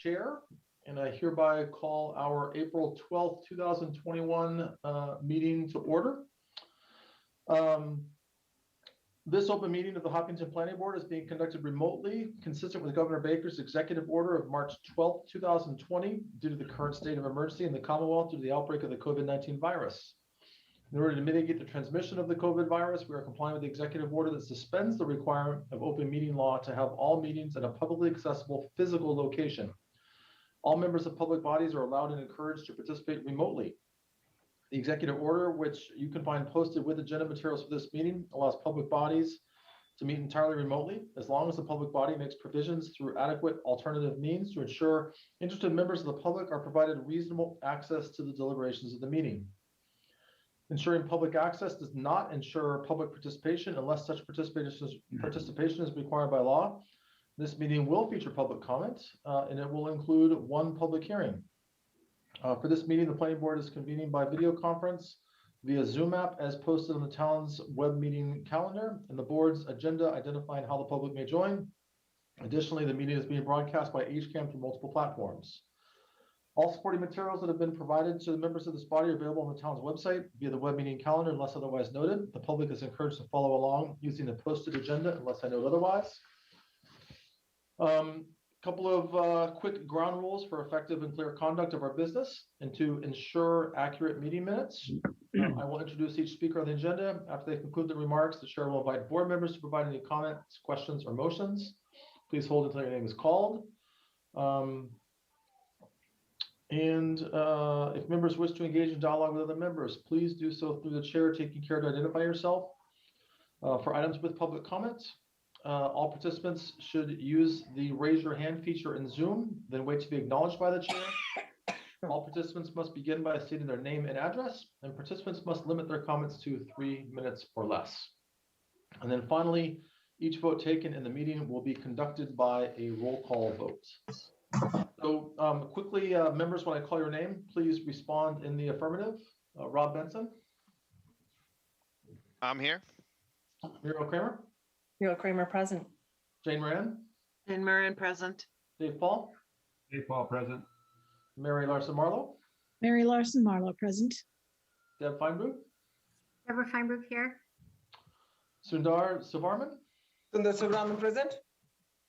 chair, and I hereby call our April 12th, 2021 meeting to order. This open meeting of the Hopkinton Planning Board is being conducted remotely, consistent with Governor Baker's executive order of March 12th, 2020, due to the current state of emergency in the Commonwealth due to the outbreak of the COVID-19 virus. In order to mitigate the transmission of the COVID virus, we are complying with the executive order that suspends the requirement of open meeting law to have all meetings at a publicly accessible physical location. All members of public bodies are allowed and encouraged to participate remotely. The executive order, which you can find posted with agenda materials for this meeting, allows public bodies to meet entirely remotely, as long as the public body makes provisions through adequate alternative means to ensure interested members of the public are provided reasonable access to the deliberations of the meeting. Ensuring public access does not ensure public participation unless such participation is required by law. This meeting will feature public comment, and it will include one public hearing. For this meeting, the planning board is convening by video conference via Zoom app as posted on the town's web meeting calendar and the board's agenda identifying how the public may join. Additionally, the meeting is being broadcast by HCAM through multiple platforms. All supporting materials that have been provided to the members of this body are available on the town's website via the web meeting calendar unless otherwise noted. The public is encouraged to follow along using the posted agenda unless I note otherwise. Couple of quick ground rules for effective and clear conduct of our business and to ensure accurate meeting minutes. I will introduce each speaker on the agenda. After they conclude the remarks, the chair will invite board members to provide any comments, questions, or motions. Please hold until your name is called. If members wish to engage in dialogue with other members, please do so through the chair, taking care to identify yourself. For items with public comments, all participants should use the raise your hand feature in Zoom, then wait to be acknowledged by the chair. All participants must begin by stating their name and address, and participants must limit their comments to 3 minutes or less. And then finally, each vote taken in the meeting will be conducted by a roll call vote. So quickly, members, when I call your name, please respond in the affirmative. Rob Benson. I'm here. Muriel Kramer. Muriel Kramer present. Jane Moran. Jane Moran present. Dave Paul. Dave Paul present. Mary Larson Marlowe. Mary Larson Marlowe present. Deb Feinberg. Deborah Feinberg here. Sundar Suvarman. Sundar Suvarman present.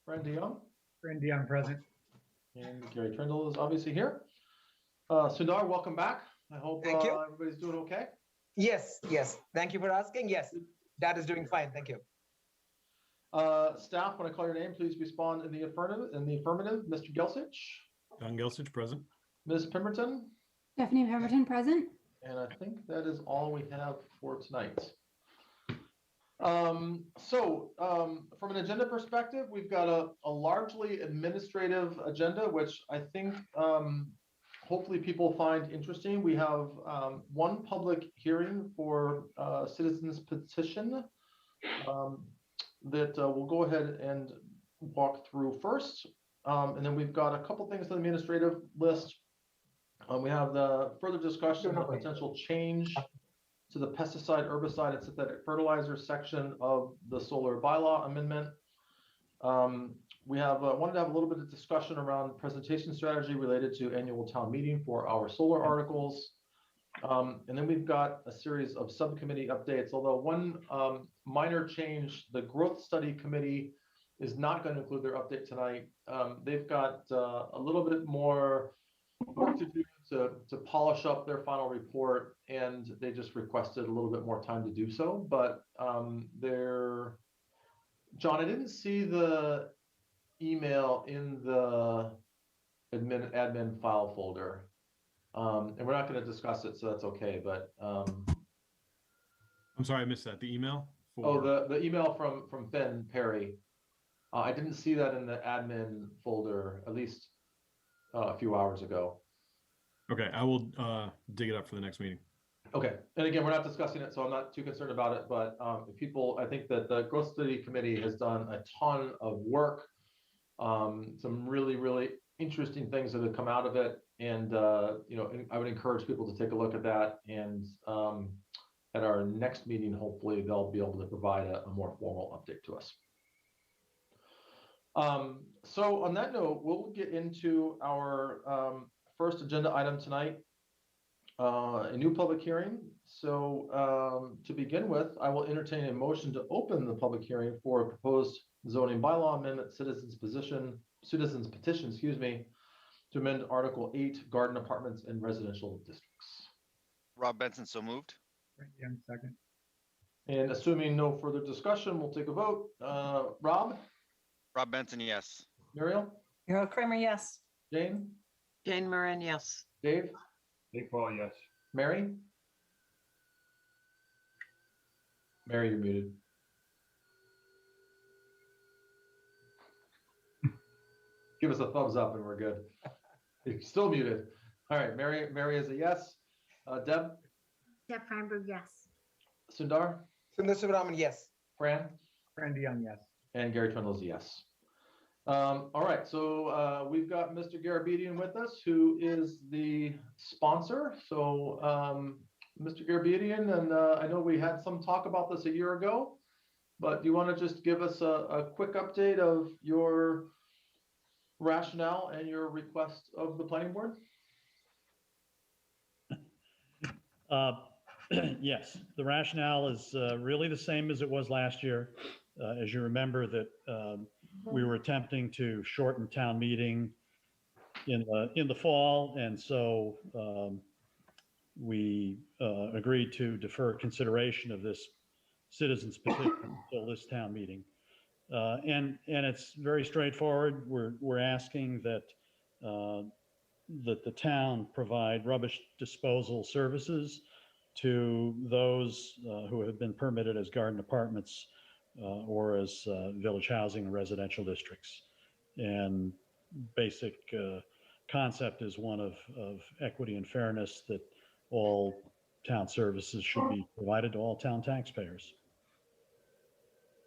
Randy Young. Randy Young present. And Gary Trindle is obviously here. Sundar, welcome back. I hope everybody's doing okay. Yes. Thank you for asking. Yes, Dad is doing fine. Thank you. Staff, when I call your name, please respond in the affirmative. Mr. Gelsich. Don Gelsich present. Ms. Pemberton. Stephanie Pemberton present. And I think that is all we have for tonight. From an agenda perspective, we've got a largely administrative agenda, which I think hopefully people find interesting. We have one public hearing for citizens petition that we'll go ahead and walk through first. And then we've got a couple things on the administrative list. We have the further discussion of potential change to the pesticide, herbicide, and synthetic fertilizer section of the solar bylaw amendment. We have wanted to have a little bit of discussion around presentation strategy related to annual town meeting for our solar articles. And then we've got a series of subcommittee updates, although one minor change, the growth study committee is not going to include their update tonight. They've got a little bit more work to do to polish up their final report, and they just requested a little bit more time to do so. But John, I didn't see the email in the admin file folder, and we're not going to discuss it, so that's okay. But I'm sorry, I missed that. The email? The email from Ben Perry. I didn't see that in the admin folder, at least a few hours ago. Okay, I will dig it up for the next meeting. Okay, and again, we're not discussing it, so I'm not too concerned about it. But I think that the growth study committee has done a ton of work. Some really, really interesting things that have come out of it, and I would encourage people to take a look at that. And at our next meeting, hopefully, they'll be able to provide a more formal update to us. So on that note, we'll get into our first agenda item tonight, a new public hearing. So to begin with, I will entertain a motion to open the public hearing for a proposed zoning bylaw amendment, citizens petition, excuse me, to amend Article 8, garden apartments in residential districts. Rob Benson, so moved. Frank Young, second. And assuming no further discussion, we'll take a vote. Rob, Rob Benson, yes. Muriel, Muriel Kramer, yes. Jane, Jane Moran, yes. Dave, Dave Paul, yes. Mary? Mary, you're muted. Give us a thumbs up and we're good. You're still muted. All right, Mary is a yes. Deb, Deb Feinberg, yes. Sundar, Sundar Subramanian, yes. Fran, Randy Young, yes. and Gary Twindle is a yes. All right, so we've got Mr. Garabedian with us, who is the sponsor. So Mr. Garabedian, and I know we had some talk about this a year ago, but do you want to just give us a quick update of your rationale and your request of the planning board? Yes, the rationale is really the same as it was last year. As you remember that we were attempting to shorten town meeting in the fall, and so we agreed to defer consideration of this citizens petition until this town meeting. And it's very straightforward. We're asking that that the town provide rubbish disposal services to those who have been permitted as garden apartments or as village housing and residential districts. And basic concept is one of equity and fairness, that all town services should be provided to all town taxpayers.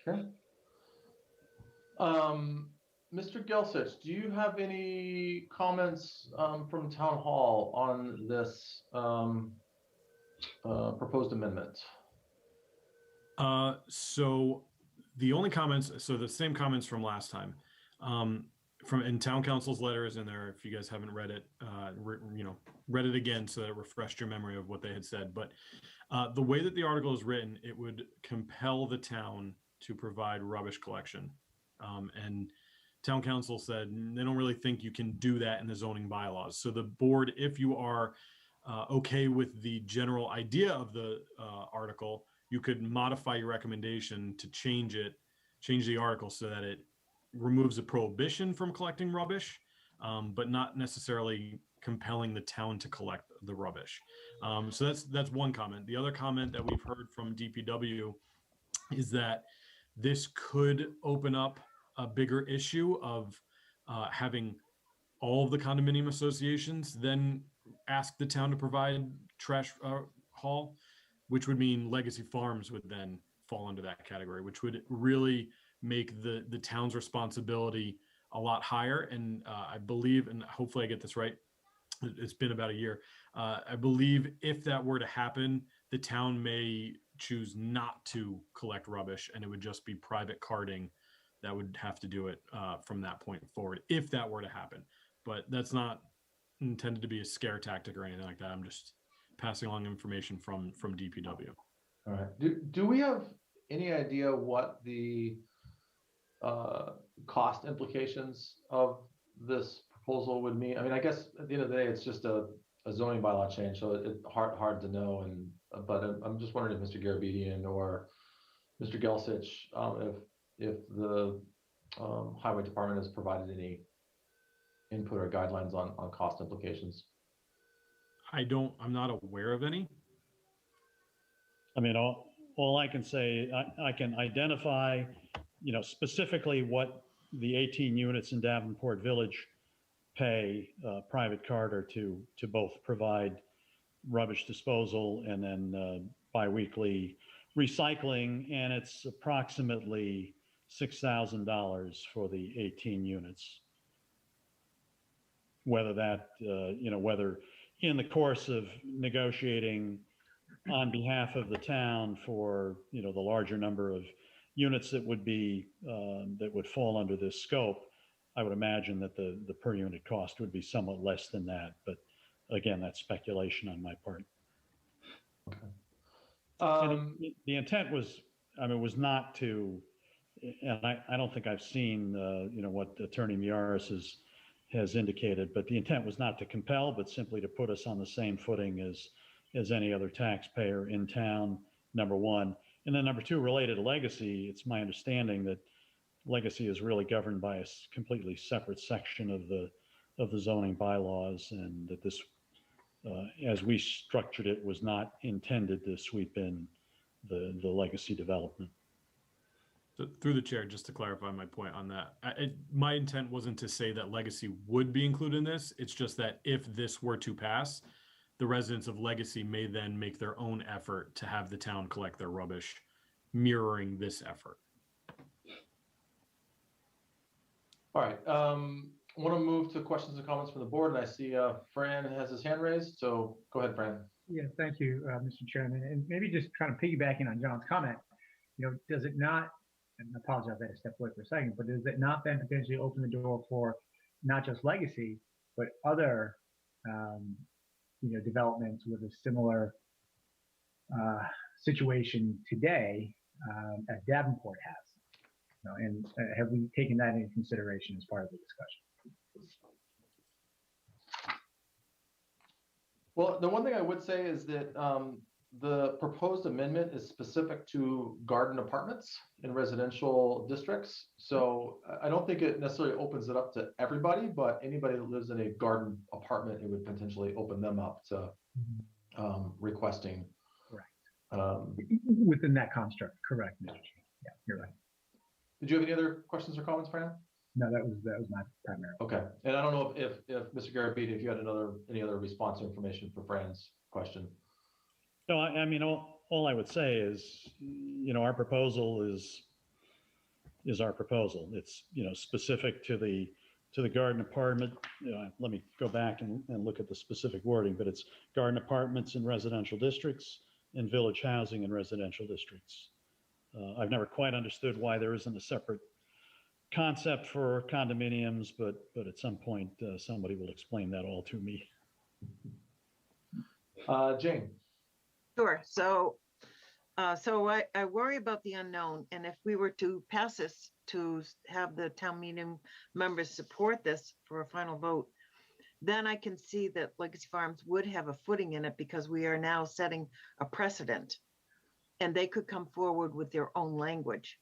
Okay. Mr. Gelsich, do you have any comments from Town Hall on this proposed amendment? So the only comments, so the same comments from last time, from in town council's letters in there, if you guys haven't read it, read it again so that it refreshed your memory of what they had said. But the way that the article is written, it would compel the town to provide rubbish collection. And town council said they don't really think you can do that in the zoning bylaws. So the board, if you are okay with the general idea of the article, you could modify your recommendation to change the article so that it removes a prohibition from collecting rubbish, but not necessarily compelling the town to collect the rubbish. So that's one comment. The other comment that we've heard from DPW is that this could open up a bigger issue of having all of the condominium associations then ask the town to provide trash haul, which would mean Legacy Farms would then fall under that category, which would really make the town's responsibility a lot higher. And I believe, and hopefully I get this right, it's been about a year. I believe if that were to happen, the town may choose not to collect rubbish, and it would just be private carting that would have to do it from that point forward, if that were to happen. But that's not intended to be a scare tactic or anything like that. I'm just passing along information from DPW. All right. Do we have any idea what the cost implications of this proposal would mean? I mean, I guess at the end of the day, it's just a zoning bylaw change, so it's hard to know. And but I'm just wondering if Mr. Garabedian or Mr. Gelsich, if the highway department has provided any input or guidelines on cost implications. I'm not aware of any. I mean, all I can say, I can identify, specifically what the 18 units in Davenport Village pay private carter to both provide rubbish disposal and then biweekly recycling, and it's approximately $6,000 for the 18 units. Whether that, whether in the course of negotiating on behalf of the town for, the larger number of units that would be, that would fall under this scope, I would imagine that the per unit cost would be somewhat less than that. But again, that's speculation on my part. The intent was, I mean, was not to, and I don't think I've seen, what Attorney Miaris has indicated, but the intent was not to compel, but simply to put us on the same footing as any other taxpayer in town, number one. And then number two, related to legacy, it's my understanding that legacy is really governed by a completely separate section of the zoning bylaws, and that this, as we structured it, was not intended to sweep in the legacy development. So through the chair, just to clarify my point on that, my intent wasn't to say that legacy would be included in this. It's just that if this were to pass, the residents of legacy may then make their own effort to have the town collect their rubbish, mirroring this effort. All right, I want to move to questions and comments from the board, and I see Fran has his hand raised, so go ahead, Fran. Yeah, thank you, Mr. Chairman. And maybe just kind of piggybacking on John's comment, does it not, and I apologize, I had to step away for a second, but does it not then potentially open the door for not just legacy, but other, developments with a similar situation today as Davenport has? And have we taken that into consideration as part of the discussion? Well, the one thing I would say is that the proposed amendment is specific to garden apartments in residential districts. So I don't think it necessarily opens it up to everybody, but anybody that lives in a garden apartment, it would potentially open them up to requesting. Correct. Within that construct, correct, Mr. Chair. Yeah, you're right. Did you have any other questions or comments, Fran? No, that was my primary. Okay, and I don't know if Mr. Garabedian, if you had any other response or information for Fran's question. No, I mean, all I would say is, our proposal is our proposal. It's, specific to the garden apartment. Let me go back and look at the specific wording, but it's garden apartments in residential districts and village housing in residential districts. I've never quite understood why there isn't a separate concept for condominiums, but at some point, somebody will explain that all to me. Jane. Sure. So I worry about the unknown. And if we were to pass this to have the town meeting members support this for a final vote, then I can see that Legacy Farms would have a footing in it, because we are now setting a precedent, and they could come forward with their own language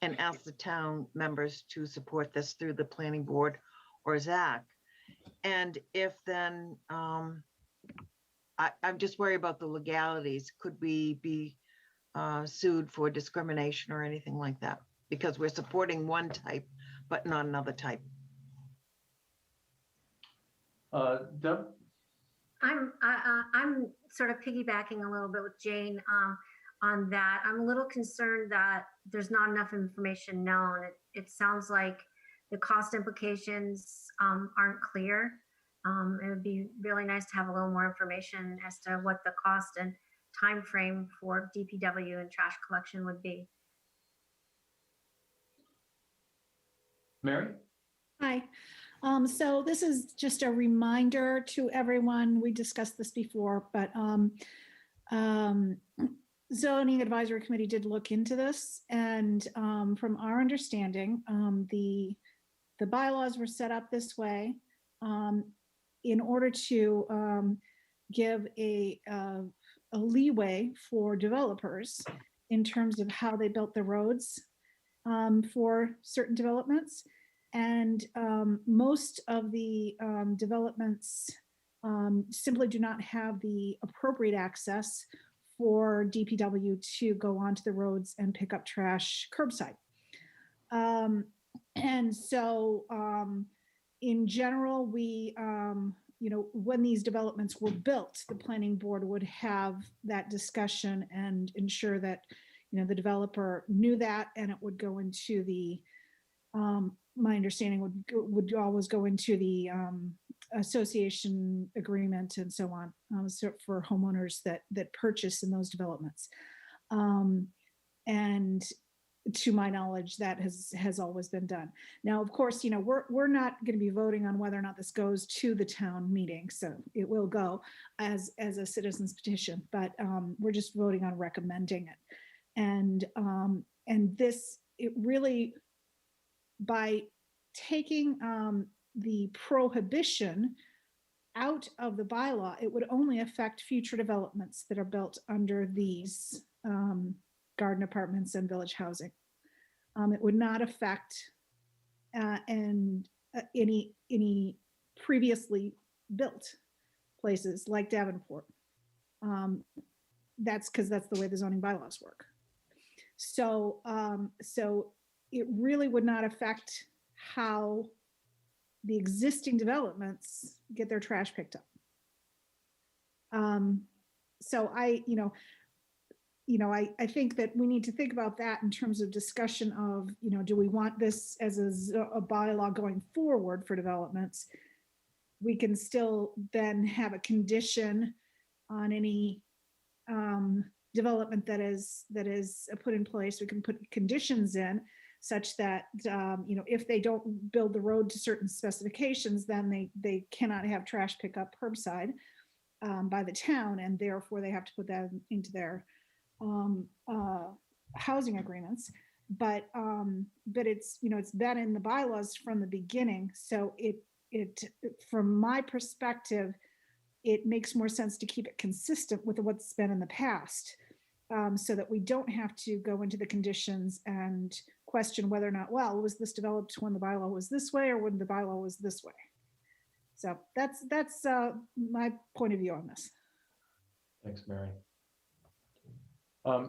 and ask the town members to support this through the planning board or ZAC. And if then, I'm just worried about the legalities. Could we be sued for discrimination or anything like that? Because we're supporting one type, but not another type. Deb? I'm sort of piggybacking a little bit with Jane on that. I'm a little concerned that there's not enough information known. It sounds like the cost implications aren't clear. It would be really nice to have a little more information as to what the cost and time frame for DPW and trash collection would be. Mary? Hi. So this is just a reminder to everyone. We discussed this before, but Zoning Advisory Committee did look into this, and from our understanding, the bylaws were set up this way in order to give a leeway for developers in terms of how they built the roads for certain developments. And most of the developments simply do not have the appropriate access for DPW to go onto the roads and pick up trash curbside. And so in general, we, when these developments were built, the planning board would have that discussion and ensure that, the developer knew that, and it would go into the, my understanding would always go into the association agreement and so on, so for homeowners that purchase in those developments. And to my knowledge, that has always been done. Now, of course, we're not going to be voting on whether or not this goes to the town meeting, so it will go as a citizen's petition, but we're just voting on recommending it. And this, it really, by taking the prohibition out of the bylaw, it would only affect future developments that are built under these garden apartments and village housing. It would not affect any previously built places like Davenport. That's because that's the way the zoning bylaws work. So it really would not affect how the existing developments get their trash picked up. So I think that we need to think about that in terms of discussion of, do we want this as a bylaw going forward for developments? We can still then have a condition on any development that is put in place. We can put conditions in such that, if they don't build the road to certain specifications, then they cannot have trash pickup curbside by the town, and therefore they have to put that into their housing agreements. But it's, it's been in the bylaws from the beginning. So it from my perspective, it makes more sense to keep it consistent with what's been in the past, so that we don't have to go into the conditions and question whether or not, well, was this developed when the bylaw was this way or when the bylaw was this way? So that's my point of view on this. Thanks, Mary.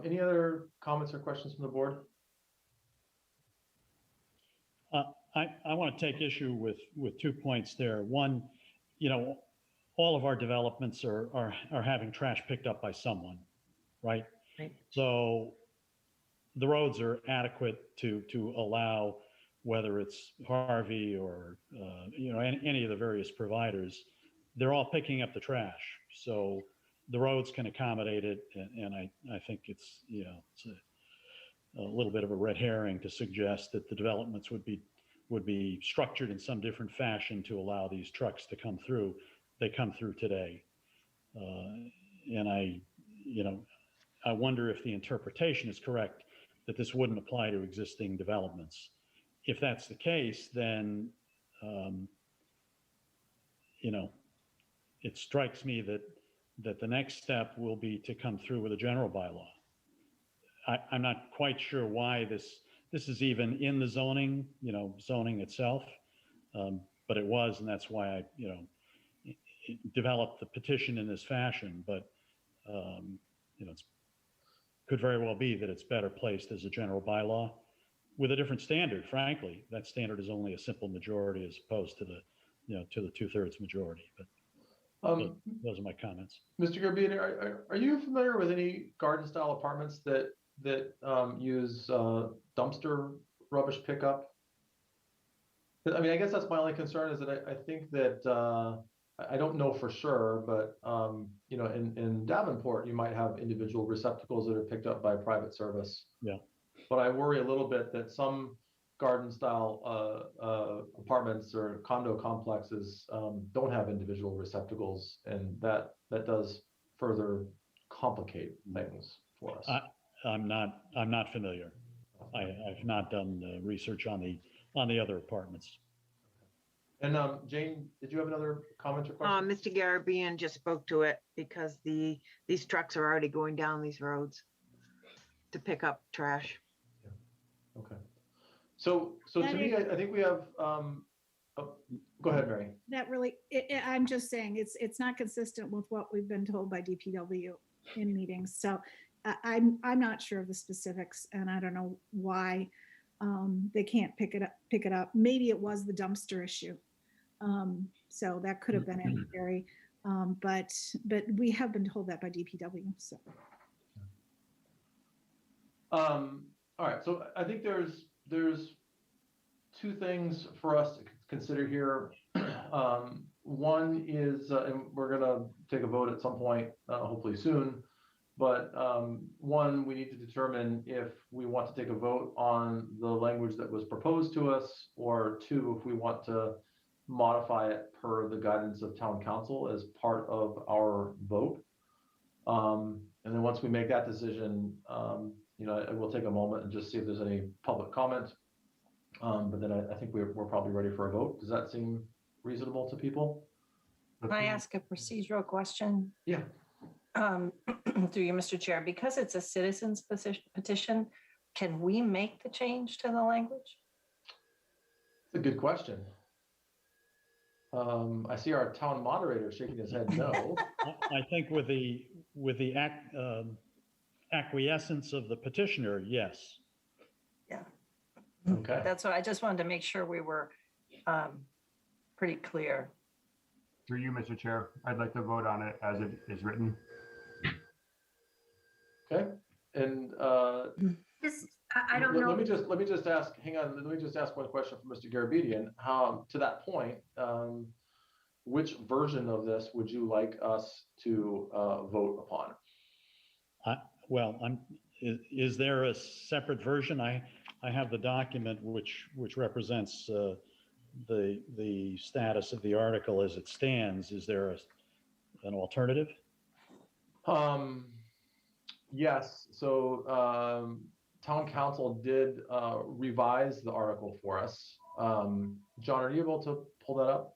Any other comments or questions from the board? I want to take issue with 2 points there. One, all of our developments are having trash picked up by someone, right? Right. So the roads are adequate to allow, whether it's Harvey or any of the various providers, they're all picking up the trash. So the roads can accommodate it, and I think it's it's a little bit of a red herring to suggest that the developments would be structured in some different fashion to allow these trucks to come through. They come through today, and I wonder if the interpretation is correct that this wouldn't apply to existing developments. If that's the case, then it strikes me that the next step will be to come through with a general bylaw. I'm not quite sure why this is even in the zoning itself, but it was, and that's why I developed the petition in this fashion. But it could very well be that it's better placed as a general bylaw with a different standard. Frankly, that standard is only a simple majority as opposed to the 2/3 majority. But those are my comments. Mr. Garbino, are you familiar with any garden style apartments that use dumpster rubbish pickup? I mean, I guess that's my only concern, is that I think that I don't know for sure, but in Davenport, you might have individual receptacles that are picked up by private service. Yeah. But I worry a little bit that some garden style apartments or condo complexes don't have individual receptacles, and that does further complicate things for us. I'm not familiar. I've not done the research on the other apartments. And Jane, did you have another comment or question? Mr. Garabian just spoke to it, because these trucks are already going down these roads to pick up trash. Yeah. Okay. So to me, I think we have. Go ahead, Mary. That really, I'm just saying, it's not consistent with what we've been told by DPW in meetings. So I'm not sure of the specifics, and I don't know why they can't pick it up. Maybe it was the dumpster issue. So that could have been it, Gary. But we have been told that by DPW. So. All right. So I think there's two things for us to consider here. One is, and we're going to take a vote at some point, hopefully soon, But one, we need to determine if we want to take a vote on the language that was proposed to us, or two, if we want to modify it per the guidance of town council as part of our vote. And then once we make that decision, we'll take a moment and just see if there's any public comment. But then I think we're probably ready for a vote. Does that seem reasonable to people? Can I ask a procedural question? Yeah. Through you, Mr. Chair, because it's a citizens petition, can we make the change to the language? It's a good question. I see our town moderator shaking his head no. I think with the acquiescence of the petitioner, yes. Okay. That's what I just wanted to make sure we were pretty clear. Through you, Mr. Chair, I'd like to vote on it as it is written. Okay. And I don't know. Let me just ask, hang on, let me just ask one question from Mr. Garabedian. To that point, which version of this would you like us to vote upon? Is there a separate version? I have the document which represents the status of the article as it stands. Is there an alternative? Yes. So town council did revise the article for us. John, are you able to pull that up?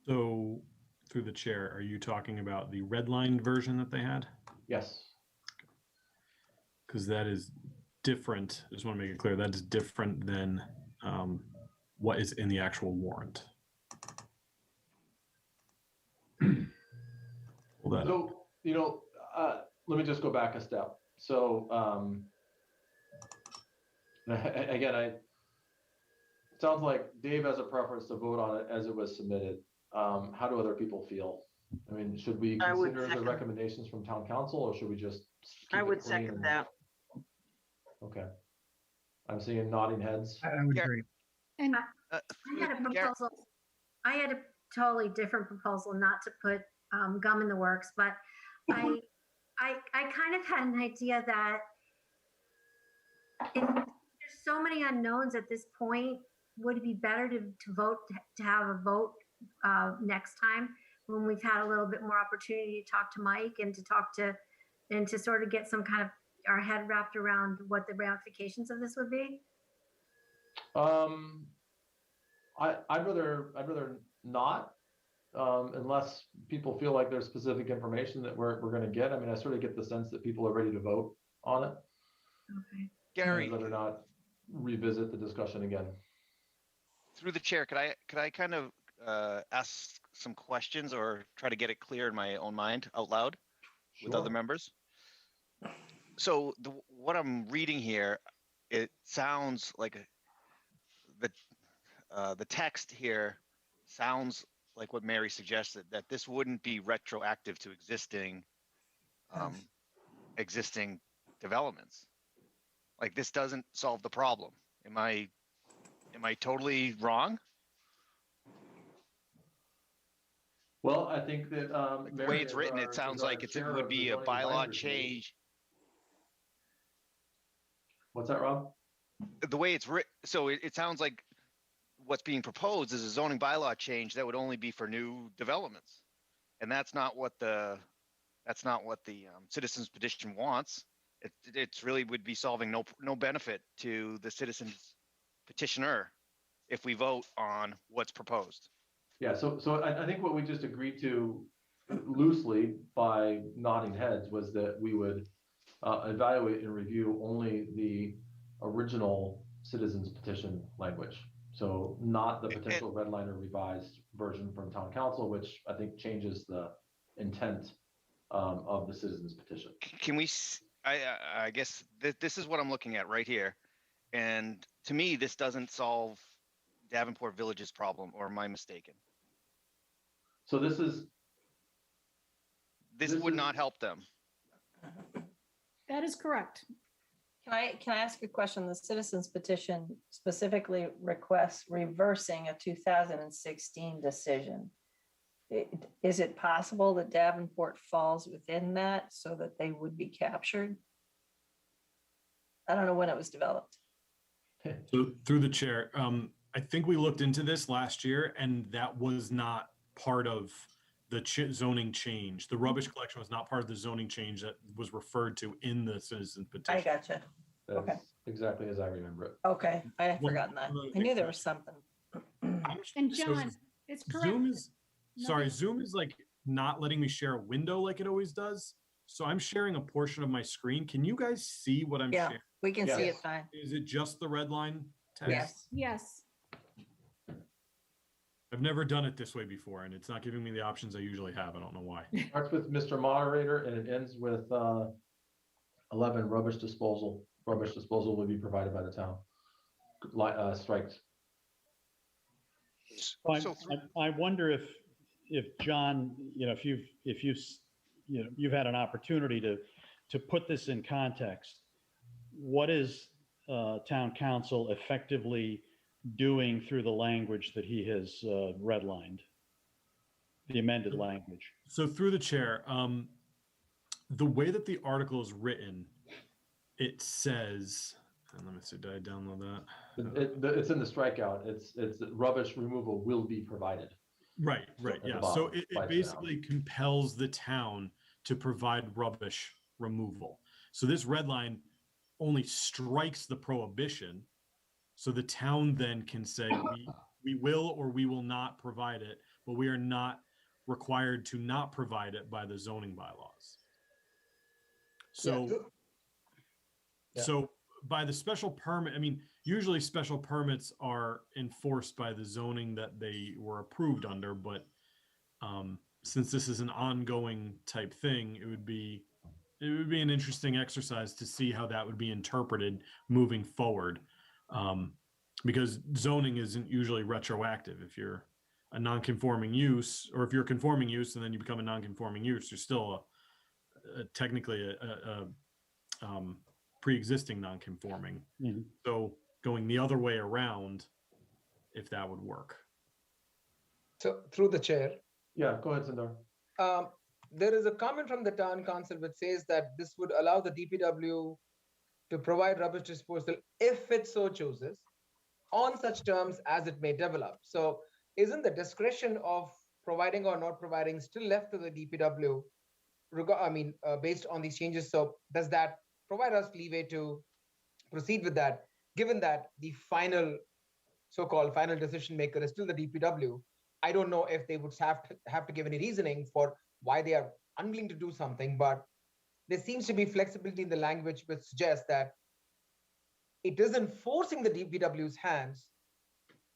So through the chair, are you talking about the redlined version that they had? Yes. Because that is different. I just want to make it clear that is different than what is in the actual warrant. Pull that up. So, let me just go back a step. So, again, it sounds like Dave has a preference to vote on it as it was submitted. How do other people feel? I mean, should we I would consider the second. recommendations from town council, or should we just? keep I it would clean second and- that. Okay. I'm seeing nodding heads. I would Yeah. agree. And I had a Gar- proposal. I had a totally different proposal, not to put gum in the works, but I kind of had an idea that if there's so many unknowns at this point, would it be better to vote, to have a vote next time when we've had a little bit more opportunity to talk to Mike and to sort of get some kind of our head wrapped around what the ramifications of this would be? I'd rather not, unless people feel like there's specific information that we're going to get. I mean, I sort of get the sense that people are ready to vote on it. Okay. Gary, I'd rather not revisit the discussion again. through the chair, could I kind of ask some questions or try to get it clear in my own mind out loud with other Sure. members? So what I'm reading here, it sounds like the text here sounds like what Mary suggested, that this wouldn't be retroactive to existing developments. Like, this doesn't solve the problem. Am I totally wrong? Well, I think that Like, the way it's written, it sounds like it would be a bylaw change. What's that, Rob? The way it's written, so it sounds like what's being proposed is a zoning bylaw change that would only be for new developments. And that's not what the citizens petition wants. It's really would be solving no benefit to the citizens petitioner if we vote on what's proposed. Yeah, so I think what we just agreed to loosely by nodding heads was that we would evaluate and review only the original citizens petition language. So not the potential red line or revised version from town council, which I think changes the intent of the citizens petition. Can we, I guess this is what I'm looking at right here. And to me, this doesn't solve Davenport Village's problem, or am I mistaken? So this is. This would not help them. that is correct. Can I ask a question? The citizens petition specifically requests reversing a 2016 decision. Is it possible that Davenport falls within that so that they would be captured? I don't know when it was developed. So through the chair, I think we looked into this last year and that was not part of the zoning change. The rubbish collection was not part of the zoning change that was referred to in the citizen I petition. gotcha. Okay. That's exactly as I remember it. Okay, I had One- forgotten that. one other I knew thing. there was something. And So John, it's correct. Zoom is, sorry, Nothing- Zoom is like not letting me share a window like it always does. So I'm sharing a portion of my screen. Can you guys see what I'm Yeah. sharing? We can see it Yes. fine. Is it just the red line text? Yes. Yes, I've never done it this way before and it's not giving me the options I usually have. I don't know why. Starts with Mr. Moderator and it ends with 11, rubbish disposal. Rubbish disposal will be provided by the town. Strikes. So through- I wonder if John, if you've had an opportunity to put this in context, what is town council effectively doing through the language that he has redlined, the amended language? So through the chair, the way that the article is written, it says, and let me see, did I download that? It's in the strikeout. It's rubbish removal will be provided. Right, At the yeah. So bottom, it by the basically compels the town to provide rubbish removal. So this red line only strikes the prohibition. So the town then can say, we will or we will not provide it, but we are not required to not provide it by the zoning bylaws. So, Yeah. so by the special permit, I mean, usually special permits are enforced by the zoning that they were approved under, but since this is an ongoing type thing, it would be an interesting exercise to see how that would be interpreted moving forward. Because zoning isn't usually retroactive. If you're a non-conforming use, or if you're a conforming use and then you become a non-conforming use, you're still technically a pre-existing non-conforming. Mhm. So going the other way around, if that would work. So through the chair, Yeah, go ahead, Sundar. there is a comment from the town council which says that this would allow the DPW to provide rubbish disposal if it so chooses on such terms as it may develop. So isn't the discretion of providing or not providing still left to the DPW based on these changes? So does that provide us leeway to proceed with that, given that the so-called final decision maker is still the DPW? I don't know if they would have to give any reasoning for why they are unwilling to do something, but there seems to be flexibility in the language which suggests that it isn't forcing the DPW's hands.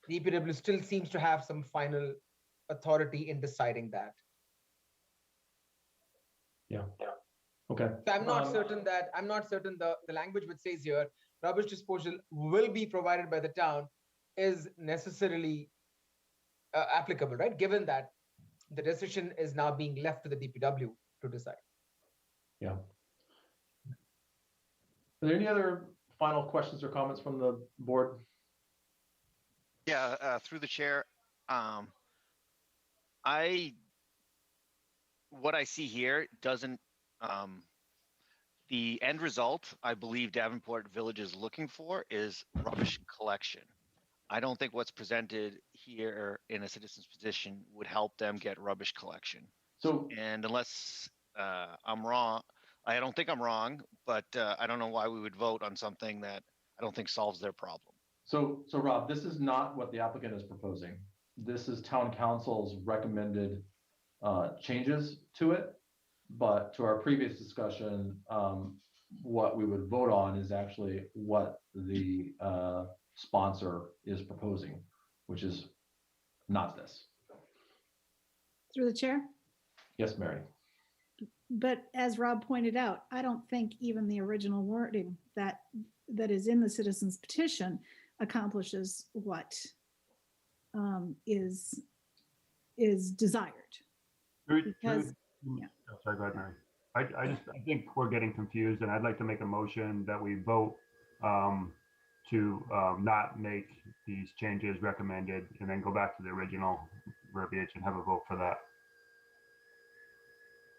DPW still seems to have some final authority in deciding that. Yeah. Okay. So I'm not certain the language which says here rubbish disposal will be provided by the town is necessarily applicable, right? Given that the decision is now being left to the DPW to decide. Yeah. Are there any other final questions or comments from the board? Yeah, through the chair, what I see here doesn't, the end result I believe Davenport Village is looking for is rubbish collection. I don't think what's presented here in a citizen's petition would help them get rubbish collection. So And unless I'm wrong, I don't think I'm wrong, but I don't know why we would vote on something that I don't think solves their problem. So Rob, this is not what the applicant is proposing. This is town council's recommended changes to it. But to our previous discussion, what we would vote on is actually what the sponsor is proposing, which is not this. through the chair. Yes, Mary. But as Rob pointed out, I don't think even the original wording that is in the citizens petition accomplishes what is desired. Because- yeah. Sorry, go ahead, Mary. I think we're getting confused, and I'd like to make a motion that we vote to not make these changes recommended, and then go back to the original verbiage and have a vote for that.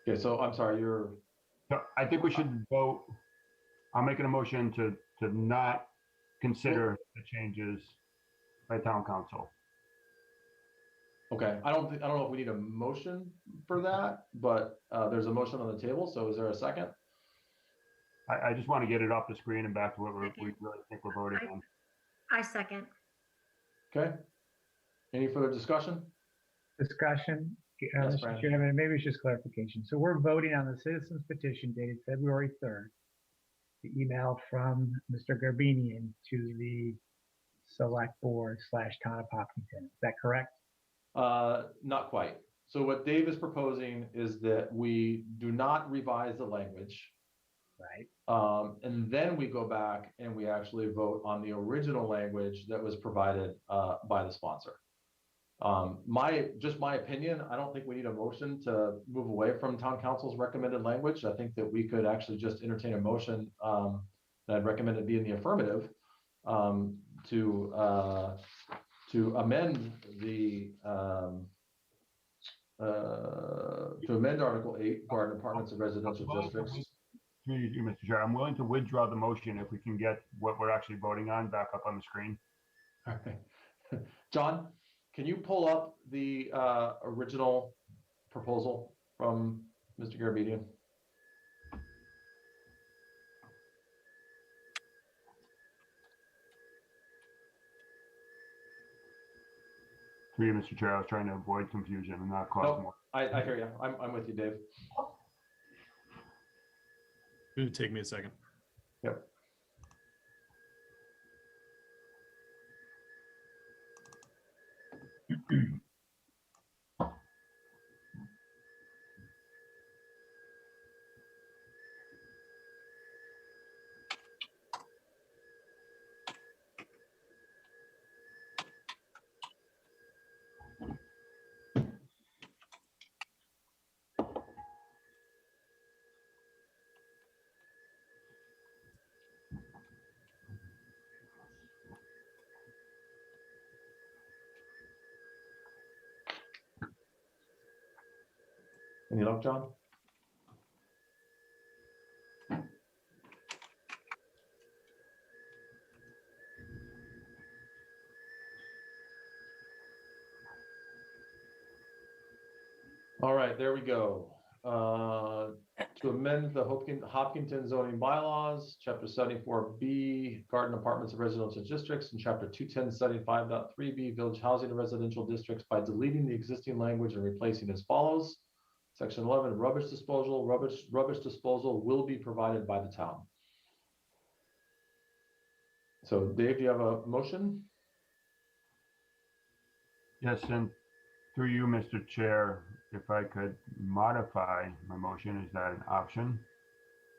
Okay, so I'm sorry, you're, So I think we should vote. I'm making a motion to not consider the changes by town council. okay, I don't know if we need a motion for that, but there's a motion on the table, so is there a second? I just want to get it off the screen and back to what we Second. really think we're voting on. I second. Okay. Any further discussion? Discussion. Yes, Mr. Brandon. Chairman, maybe it's just clarification. So we're voting on the citizens petition dated February 3rd. The email from Mr. Garbinian to the select board / town of Hopkinton. Is that correct? Not quite. So what Dave is proposing is that we do not revise the language. Right. And then we go back and we actually vote on the original language that was provided by the sponsor. My opinion, I don't think we need a motion to move away from town council's recommended language. I think that we could actually just entertain a motion that I'd recommend it be in the affirmative to amend the to amend Article 8, garden apartments and residential districts. Through you, Mr. Chair, I'm willing to withdraw the motion if we can get what we're actually voting on back up on the screen. All right. John, can you pull up the original proposal from Mr. Garabedian? Through you, Mr. Chair, I was trying to avoid confusion and not cause Nope. more. I hear you. I'm with you, Dave. It'll take me a second. Yep. Any luck, John? All right, there we go. To amend the Hopkinton zoning bylaws, chapter 74B, garden apartments and residential districts, and chapter 210 75.3B, village housing and residential districts by deleting the existing language and replacing as follows. Section 11, rubbish disposal. Rubbish disposal will be provided by the town. So Dave, do you have a motion? Yes, and through you, Mr. Chair, if I could modify my motion, is that an option?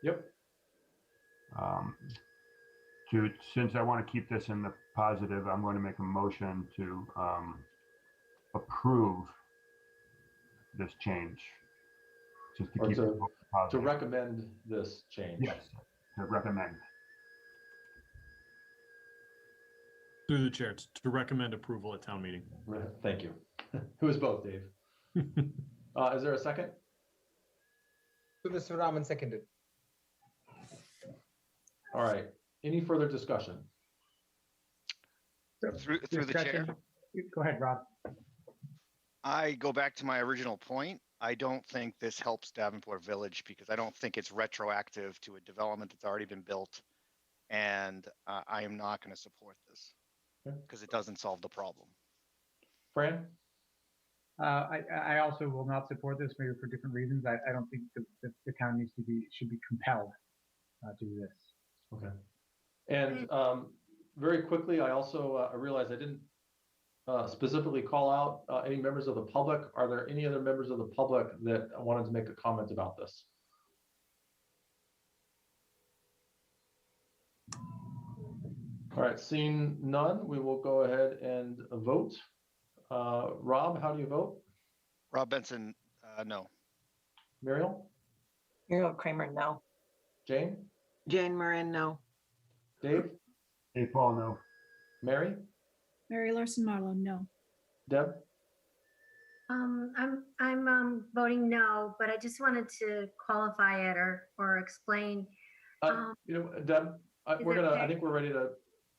Yep. Since I want to keep this in the positive, I'm going to make a motion to approve this change. Just to Or keep it to positive. recommend this change. Yes, to recommend. Through the chair, to recommend approval at town meeting. Right, thank you. Who is both, Dave? Is there a second? So Mr. Raman seconded. All right. Any further discussion? Through the chair. Discussion? Go ahead, Rob. I go back to my original point. I don't think this helps Davenport Village because I don't think it's retroactive to a development that's already been built. And I am not going to support this because it doesn't solve the problem. Fran? I also will not support this, maybe for different reasons. I don't think the town should be compelled to do this. Okay. And very quickly, I also I realized I didn't specifically call out any members of the public. Are there any other members of the public that wanted to make a comment about this? All right, seeing none, we will go ahead and vote. Rob, how do you vote? Rob Benson, no. Muriel? Muriel Kramer, no. Jane? Jane Marin, no. Dave? Hey, Paul, no. Mary? Mary Larson Marlowe, no. Deb? I'm voting no, but I just wanted to qualify it or explain. You know, Deb, Is we're it gonna, I okay? think we're ready to,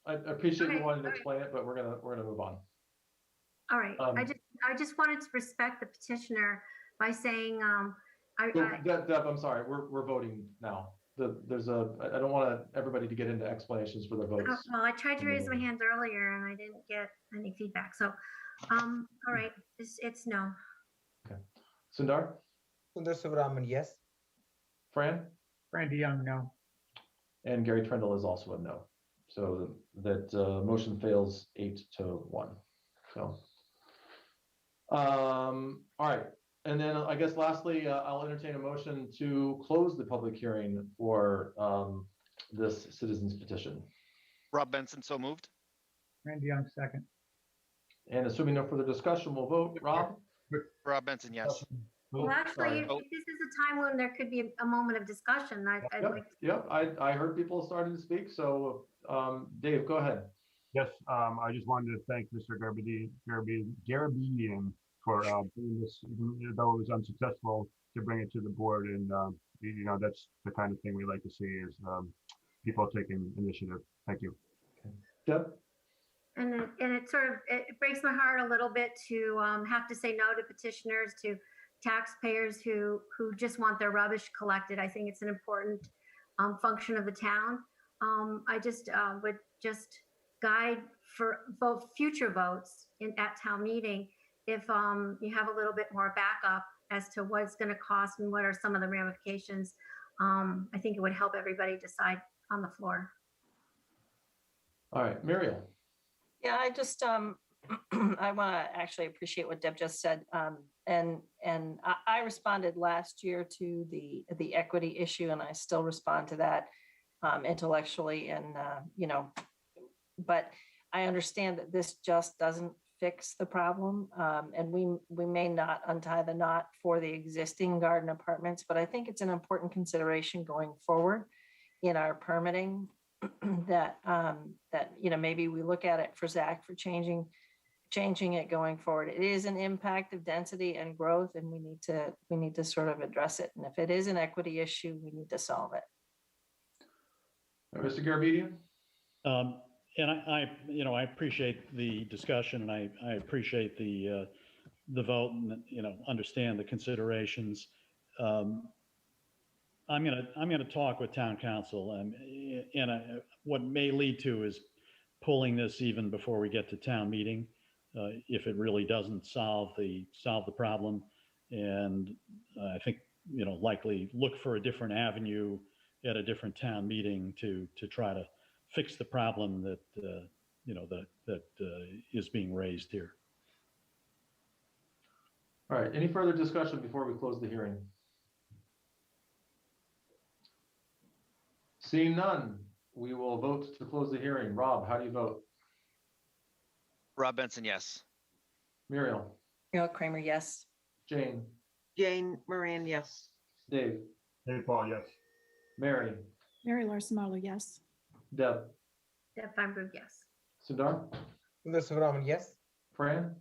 I appreciate you Okay, wanting to all right. explain it, but we're gonna move on. All right, Um, I just wanted to respect the petitioner by saying, So, Deb, I'm sorry, we're voting now. I don't want everybody to get into explanations for their votes. well, I tried to raise my hand earlier and I didn't get any feedback. So, all right, it's no. Sundar, Sundar Subramanian, yes. Fran, Randy Young, no. and Gary Trendle is also a no. So that motion fails 8-1. So, all right. And then I guess lastly, I'll entertain a motion to close the public hearing for this citizens petition. Rob Benson, so moved. Randy Young, second. And assuming no further discussion, we'll vote. Rob? Rob Benson, yes. Well, actually, sorry. if this is a time when there could be a moment of discussion, I'd Yep, like, yep. I heard people starting to speak. So Dave, go ahead. Yes, I just wanted to thank Mr. Garabedian for doing this, even though it was unsuccessful, to bring it to the board. And, you know, that's the kind of thing we like to see is people taking initiative. Thank you. Deb? and it sort of, it breaks my heart a little bit to have to say no to petitioners, to taxpayers who just want their rubbish collected. I think it's an important function of the town. I just would just guide for future votes at town meeting if you have a little bit more backup as to what it's going to cost and what are some of the ramifications. I think it would help everybody decide on the floor. All right, Muriel. Yeah, I just, I want to actually appreciate what Deb just said. And I responded last year to the equity issue, and I still respond to that intellectually. And, you know, but I understand that this just doesn't fix the problem. And we may not untie the knot for the existing garden apartments, but I think it's an important consideration going forward in our permitting that, you know, maybe we look at it for Zach for changing it going forward. It is an impact of density and growth, and we need to sort of address it. And if it is an equity issue, we need to solve it. Mr. Garabedian? And I appreciate the discussion, and I appreciate the vote, and, you know, understand the considerations. I'm gonna talk with town council, and what may lead to is pulling this even before we get to town meeting, if it really doesn't solve the problem. And I think, you know, likely look for a different avenue at a different town meeting to try to fix the problem that you know, that is being raised here. All right, any further discussion before we close the hearing? Seeing none, we will vote to close the hearing. Rob, how do you vote? Rob Benson, yes. Muriel? Muriel Kramer, yes. Jane? Jane Moran, yes. Dave? Dave Paul, yes. Mary? Mary Larson Marlowe, yes. Deb? Deb Feinberg, yes. Sundar? Sundar Subramanian, yes. Fran?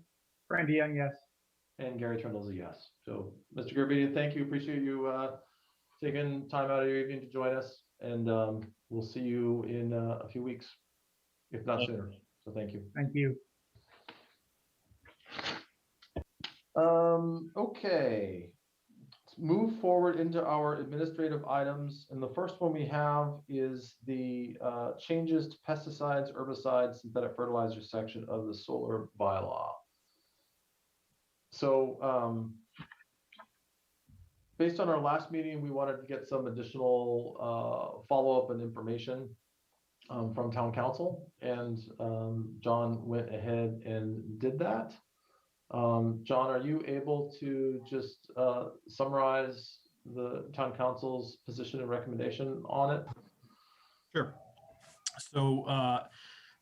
Randy Young, yes. And Gary Trundle's a yes. So, Mr. Garabedian, thank you. Appreciate you taking time out of your evening to join us. And we'll see you in a few weeks, if not sooner. So thank you. Thank you. Okay. Let's move forward into our administrative items. And the first one we have is the changes to pesticides, herbicides, synthetic fertilizer section of the solar bylaw. So based on our last meeting, we wanted to get some additional follow-up and information from town council, and John went ahead and did that. John, are you able to just summarize the town council's position and recommendation on it? Sure. So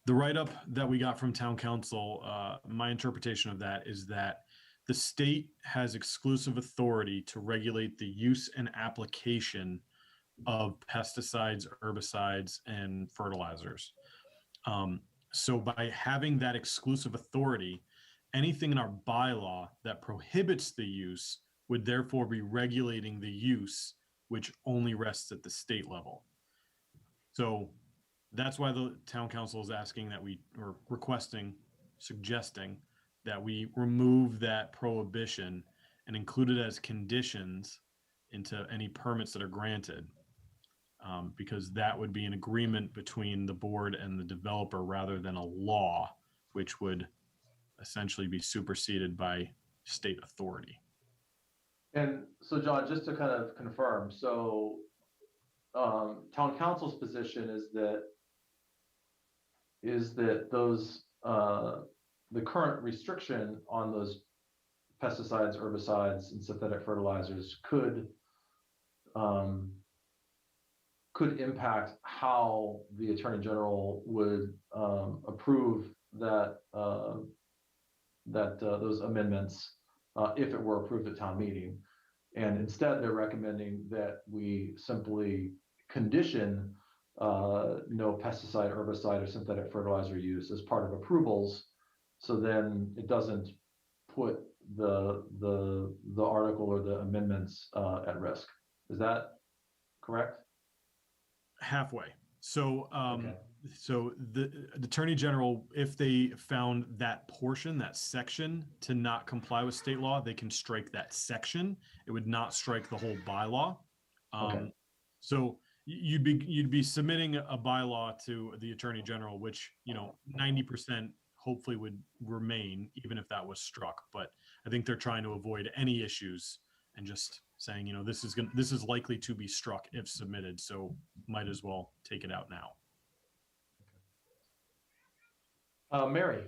the write-up that we got from town council, my interpretation of that is that the state has exclusive authority to regulate the use and application of pesticides, herbicides, and fertilizers. So by having that exclusive authority, anything in our bylaw that prohibits the use would therefore be regulating the use, which only rests at the state level. So that's why the town council is asking that we, or requesting, suggesting that we remove that prohibition and include it as conditions into any permits that are granted. Because that would be an agreement between the board and the developer rather than a law, which would essentially be superseded by state authority. And so, John, just to kind of confirm, so town council's position is that those the current restriction on those pesticides, herbicides, and synthetic fertilizers could impact how the Attorney General would approve that those amendments if it were approved at town meeting. And instead, they're recommending that we simply condition no pesticide, herbicide, or synthetic fertilizer use as part of approvals. So then it doesn't put the article or the amendments at risk. Is that correct? Halfway. So, Okay. so the Attorney General, if they found that portion, that section to not comply with state law, they can strike that section. It would not strike the whole bylaw. Okay. So you'd be submitting a bylaw to the Attorney General, which, 90% hopefully would remain even if that was struck. But I think they're trying to avoid any issues and just saying, this is likely to be struck if submitted, so might as well take it out now. Mary.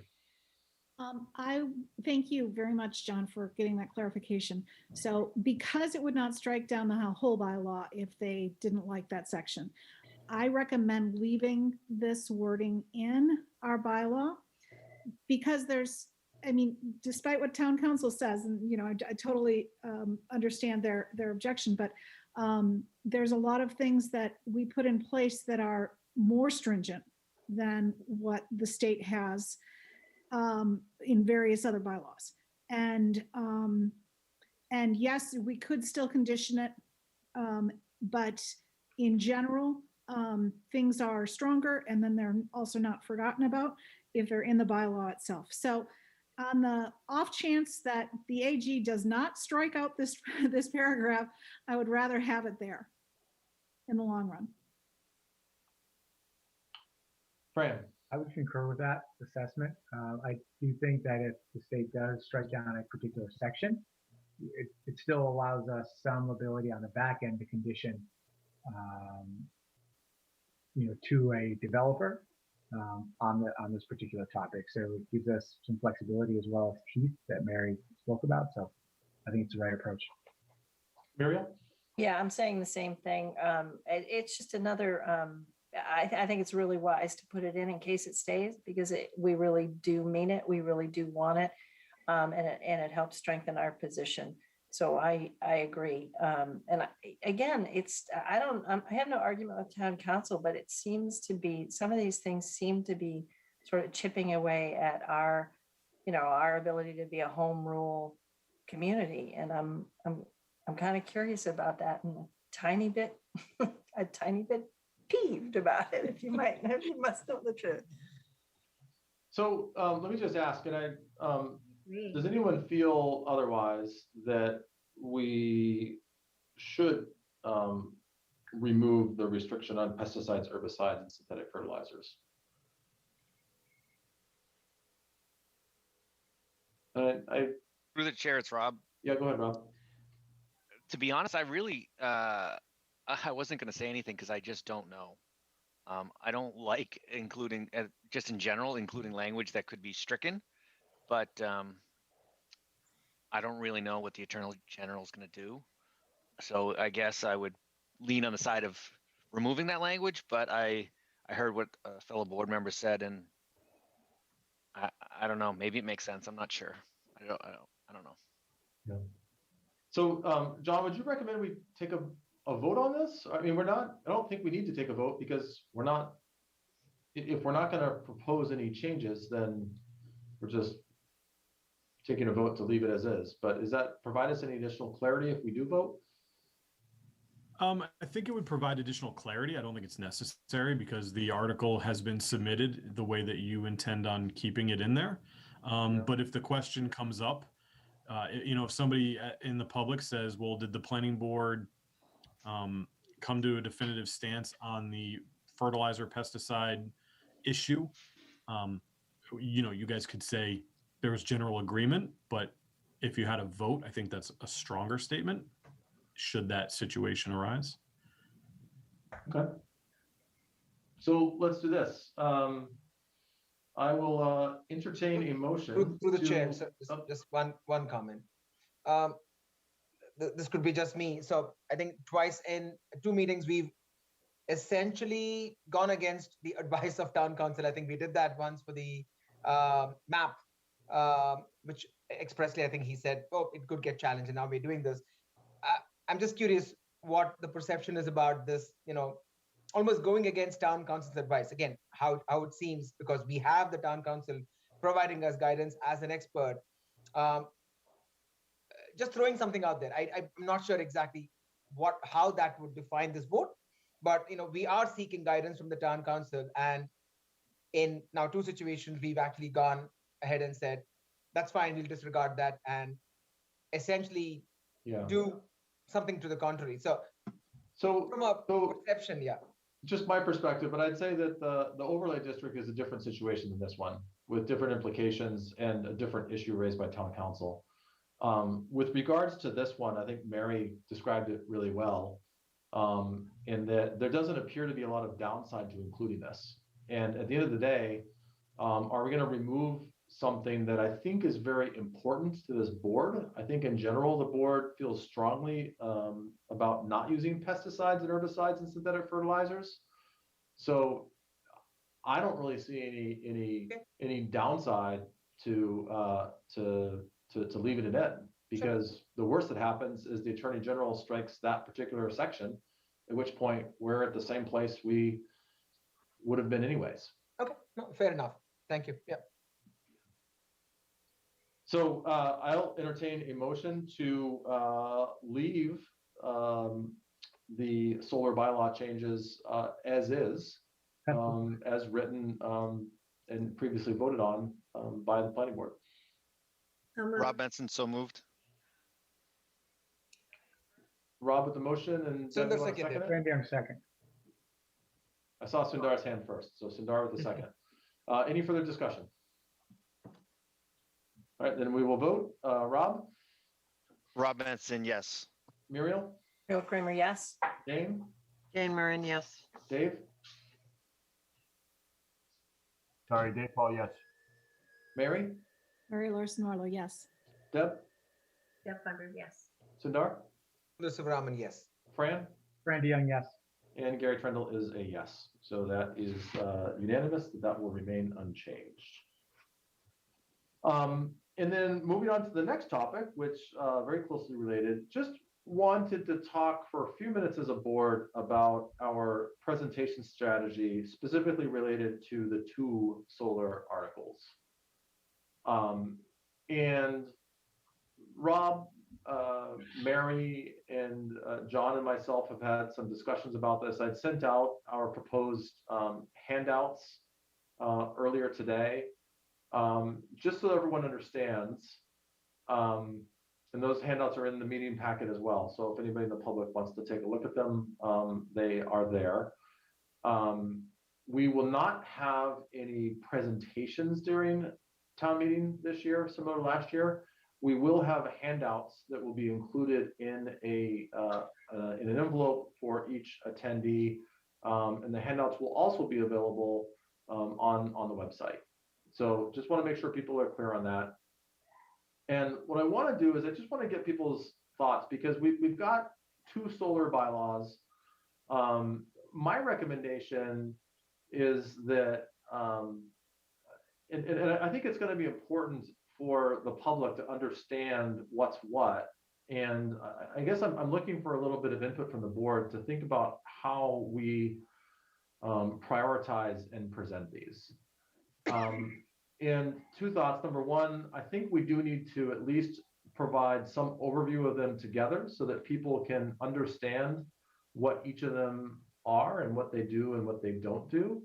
I thank you very much, John, for getting that clarification. So because it would not strike down the whole bylaw if they didn't like that section, I recommend leaving this wording in our bylaw because despite what town council says, and I totally understand their objection, but there's a lot of things that we put in place that are more stringent than what the state has in various other bylaws. And yes, we could still condition it, but in general, things are stronger, and then they're also not forgotten about if they're in the bylaw itself. So on the off chance that the AG does not strike out this paragraph, I would rather have it there in the long run. Fran. I would concur with that assessment. I do think that if the state does strike down a particular section, it still allows us some ability on the back end to condition, to a developer on this particular topic. So it gives us some flexibility as well as teeth that Mary spoke about. So I think it's the right approach. Muriel? Yeah, I'm saying the same thing. It's just another, I think it's really wise to put it in case it stays, because we really do mean it. We really do want it. And it helps strengthen our position. So I agree. Again, I have no argument with town council, but it seems to be, some of these things seem to be sort of chipping away at our ability to be a home rule community. And I'm kind of curious about that, and a tiny bit peeved about it, if you must know the truth. So let me just ask, does anyone feel otherwise that we should remove the restriction on pesticides, herbicides, and synthetic fertilizers? Through the chair, it's Rob. Yeah, go ahead, Rob. To be honest, I wasn't going to say anything because I just don't know. I don't like including, just in general, including language that could be stricken, but I don't really know what the Attorney General is going to do. So I guess I would lean on the side of removing that language, but I heard what a fellow board member said, and I don't know. Maybe it makes sense. I'm not sure. I don't know. Yeah. So, John, would you recommend we take a vote on this? I mean, I don't think we need to take a vote because if we're not going to propose any changes, then we're just taking a vote to leave it as is, but does that provide us any additional clarity if we do vote? I think it would provide additional clarity. I don't think it's necessary because the article has been submitted the way that you intend on keeping it in there. But if the question comes up, if somebody in the public says, well, did the planning board come to a definitive stance on the fertilizer pesticide issue? You guys could say there was general agreement, but if you had a vote, I think that's a stronger statement should that situation arise. Okay. So let's do this. I will entertain a motion. Through the chair, to- so just one comment. This could be just me. So I think twice in 2 meetings, we've essentially gone against the advice of town council. I think we did that once for the map, which expressly, I think he said, oh, it could get challenged, and now we're doing this. I'm just curious what the perception is about this, almost going against town council's advice. Again, how it seems, because we have the town council providing us guidance as an expert. Just throwing something out there. I'm not sure exactly how that would define this vote, but we are seeking guidance from the town council, and in now 2 situations, we've actually gone ahead and said, that's fine, we'll disregard that and essentially do something to the contrary. So from a perception, just my perspective, but I'd say that the overlay district is a different situation than this one, with different implications and a different issue raised by town council. With regards to this one, I think Mary described it really well, in that there doesn't appear to be a lot of downside to including this. And at the end of the day, are we going to remove something that I think is very important to this board? I think in general, the board feels strongly about not using pesticides and herbicides and synthetic fertilizers. So I don't really see any downside to leaving it in, because the worst that happens is the Attorney General strikes that particular section, at which point we're at the same place we would have been anyways. Okay, no, fair enough. Thank you. Yeah. So I'll entertain a motion to leave the solar bylaw changes as is, as written and previously voted on by the planning board. Rob Benson, so moved. Rob with the motion, and Sundar Deb, you wanna seconded. second it? Randy on second. I saw Sundar's hand first, so Sundar with the second. Any further discussion? All right, then we will vote. Rob, Rob Benson, yes. Muriel, Muriel Kramer, yes. Jane, Jane Marin, yes. Dave, Sorry, Dave Paul, yes. Mary, Mary Larson Marlowe, yes. Deb, Deb Funder, yes. Sundar, Subramanian, yes. Fran, Randy Young, yes. and Gary Trendle is a yes. So that is unanimous. That will remain unchanged. And then moving on to the next topic, which very closely related, just wanted to talk for a few minutes as a board about our presentation strategy, specifically related to the 2 solar articles. And Rob, Mary, and John and myself have had some discussions about this. I'd sent out our proposed handouts earlier today, just so everyone understands. And those handouts are in the meeting packet as well. So if anybody in the public wants to take a look at them, they are there. We will not have any presentations during town meeting this year, similar to last year. We will have handouts that will be included in an envelope for each attendee, and the handouts will also be available on the website. So just want to make sure people are clear on that. And what I want to do is I just want to get people's thoughts, because we've got 2 solar bylaws. My recommendation is that, and I think it's going to be important for the public to understand what's what. And I guess I'm looking for a little bit of input from the board to think about how we prioritize and present these. and two thoughts. Number one, I think we do need to at least provide some overview of them together so that people can understand what each of them are and what they do and what they don't do.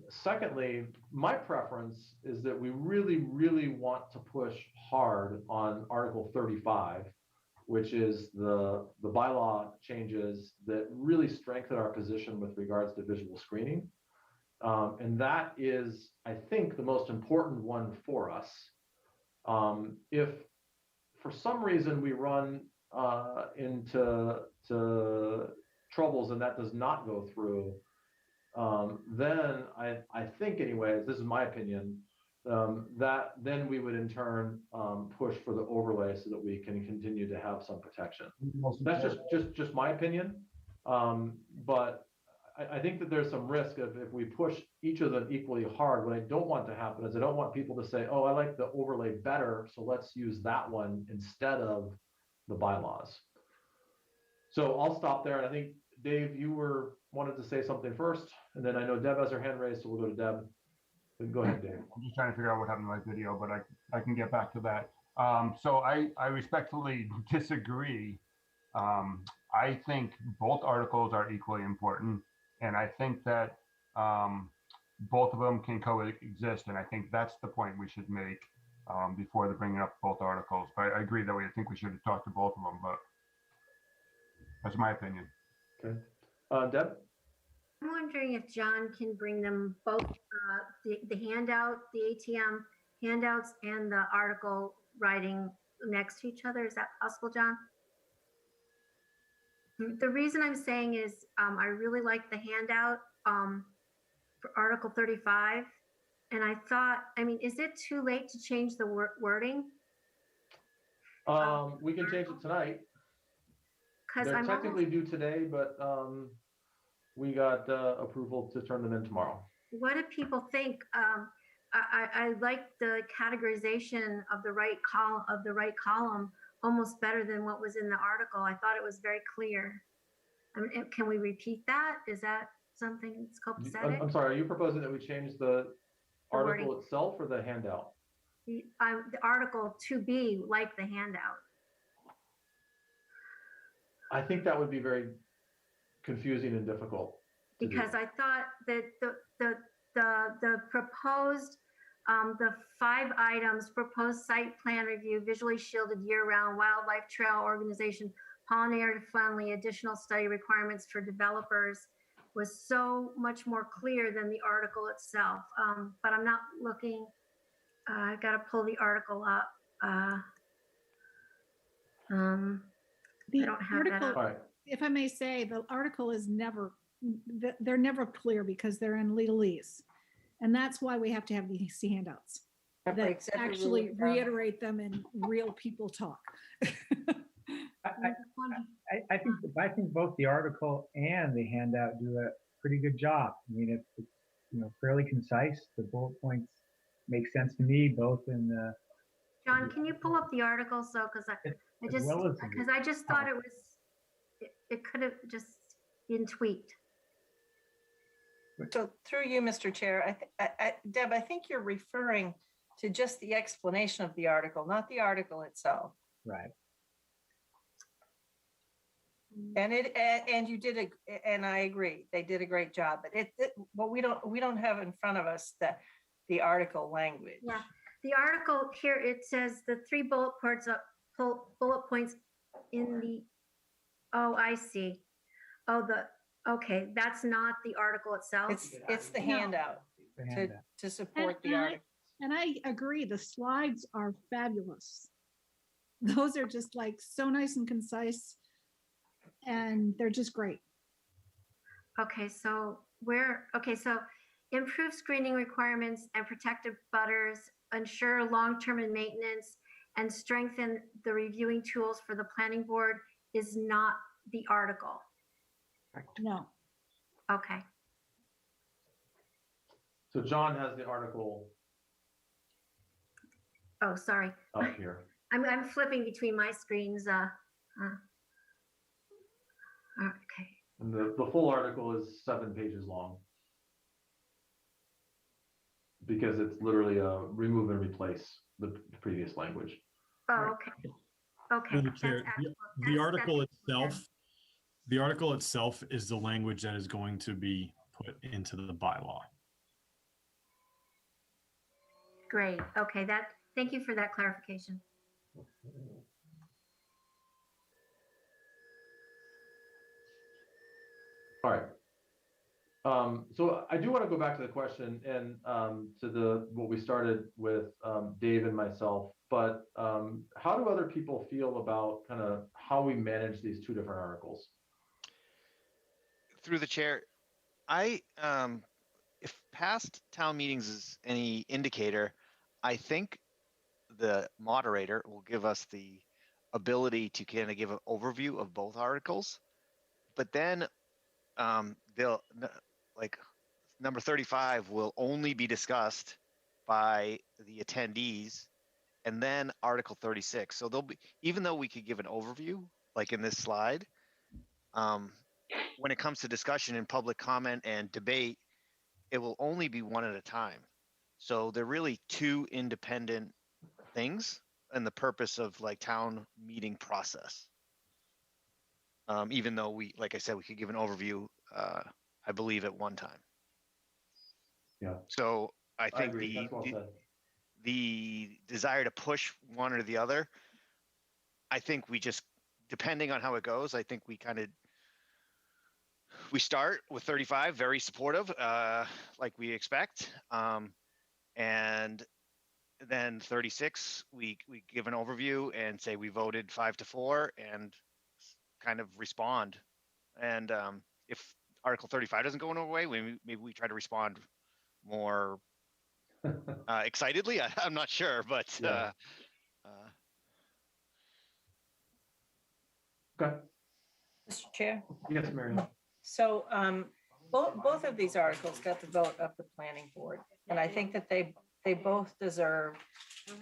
Secondly, my preference is that we really, really want to push hard on Article 35, which is the bylaw changes that really strengthen our position with regards to visual screening. And that is, I think, the most important one for us. If for some reason we run into troubles and that does not go through, then I think, anyways, this is my opinion, that then we would in turn push for the overlay so that we can continue to have some protection. That's just my opinion, but I think that there's some risk of if we push each of them equally hard. What I don't want to happen is I don't want people to say, "Oh, I like the overlay better, so let's use that one instead of the bylaws." So I'll stop there, and I think Dave, you wanted to say something first, and then I know Deb has her hand raised, so we'll go to Deb. Go ahead, Dave. I'm just trying to figure out what happened to my video, but I can get back to that. So I respectfully disagree. I think both articles are equally important, and I think that both of them can coexist, and I think that's the point we should make before they're bringing up both articles. But I agree that I think we should have talked to both of them, but that's my opinion. Okay. Deb? I'm wondering if John can bring them both, the handout, the ATM handouts and the article writing next to each other. Is that possible, John? The reason I'm saying is I really like the handout for Article 35. And I thought, I mean, is it too late to change the wording? We can change it tonight. Because They're I'm technically due today, but we got approval to turn them in tomorrow. what do people think? I like the categorization of the right column almost better than what was in the article. I thought it was very clear. I mean, can we repeat that? Is that something that's copacetic? I'm sorry, are you proposing that we change the article wording. itself or the handout? The article to be like the handout. I think that would be very confusing and difficult. to do. Because I thought that the proposed, the 5 items, proposed site plan review, visually shielded year-round wildlife trail organization, pollinator friendly, additional study requirements for developers was so much more clear than the article itself. But I'm not looking, I got to pull the article up. The I don't have that article, up. All right. if I may say, the article is never, they're never clear because they're in legalese. And that's why we have to have these handouts that Except for actually rules, reiterate them in real people talk. I think both the article and the handout do a pretty good job. I mean, it's fairly concise. The bullet points make sense to me, both in the. John, can you pull up the article? So, because I just thought it was, it could have just been tweaked. So through you, Mr. Chair, Deb, I think you're referring to just the explanation of the article, not the article itself. Right. And you did and I agree, they did a great job. But but we don't have in front of us the article language. Yeah, the article here, it says the 3 bullet points in the, oh, I see. Oh, okay, that's not the article itself. It's the No. handout The handout. to support the And I- article. And I agree, the slides are fabulous. Those are just like so nice and concise. And they're just great. Okay, so so improve screening requirements and protective butters, ensure long-term and maintenance, and strengthen the reviewing tools for the planning board is not the article. No, Okay, So John has the article oh, sorry. up here. I'm flipping between my screens. Okay, And the full article is 7 pages long. because it's literally a remove and replace the previous language. Oh, okay. Okay. Through the that's chair, excellent. the That's article excellent. itself, the article itself is the language that is going to be put into the bylaw. Great. Okay, thank you for that clarification. All right. So I do want to go back to the question and to what we started with Dave and myself, but how do other people feel about kind of how we manage these two different articles? Through the chair, if past town meetings is any indicator, I think the moderator will give us the ability to kind of give an overview of both articles, but then they'll like number 35 will only be discussed by the attendees, and then Article 36. So they'll be, even though we could give an overview like in this slide, when it comes to discussion and public comment and debate, it will only be one at a time. So they're really two independent things and the purpose of like town meeting process. Even though we, like I said, we could give an overview, I believe at one time. Yeah. So I think agree. That's well said. the desire to push one or the other, I think we just, depending on how it goes, I think we start with 35, very supportive, like we expect. And then 36, we give an overview and say we voted 5-4 and kind of respond. And if Article 35 doesn't go in our way, maybe we try to respond more excitedly. I'm not sure, but Yeah. Okay. Mr. Chair. Yes, Mary. So both of these articles got the vote of the planning board, and I think that they both deserve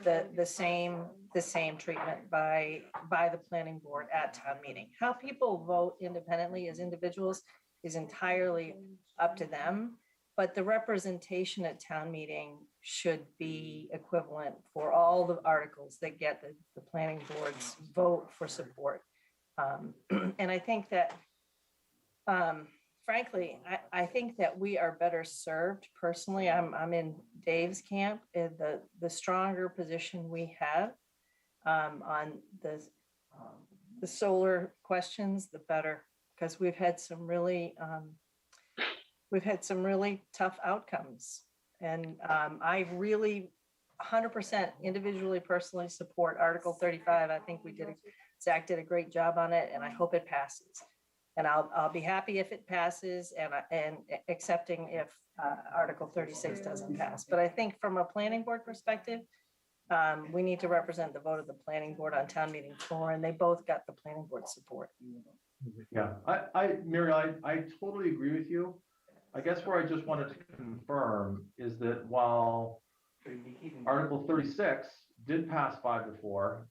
the same treatment by the planning board at town meeting. How people vote independently as individuals is entirely up to them, but the representation at town meeting should be equivalent for all the articles that get the planning board's vote for support. And I think that frankly, I think that we are better served personally. I'm in Dave's camp. The stronger position we have on the solar questions, the better, because we've had some really tough outcomes. And I really 100% individually, personally support Article 35. I think Zach did a great job on it, and I hope it passes. And I'll be happy if it passes, and accepting if Article 36 doesn't pass. But I think from a planning board perspective, we need to represent the vote of the planning board on town meeting floor, and they both got the planning board support. Yeah, Mary, I totally agree with you. I guess where I just wanted to confirm is that while Article 36 did pass 5-4,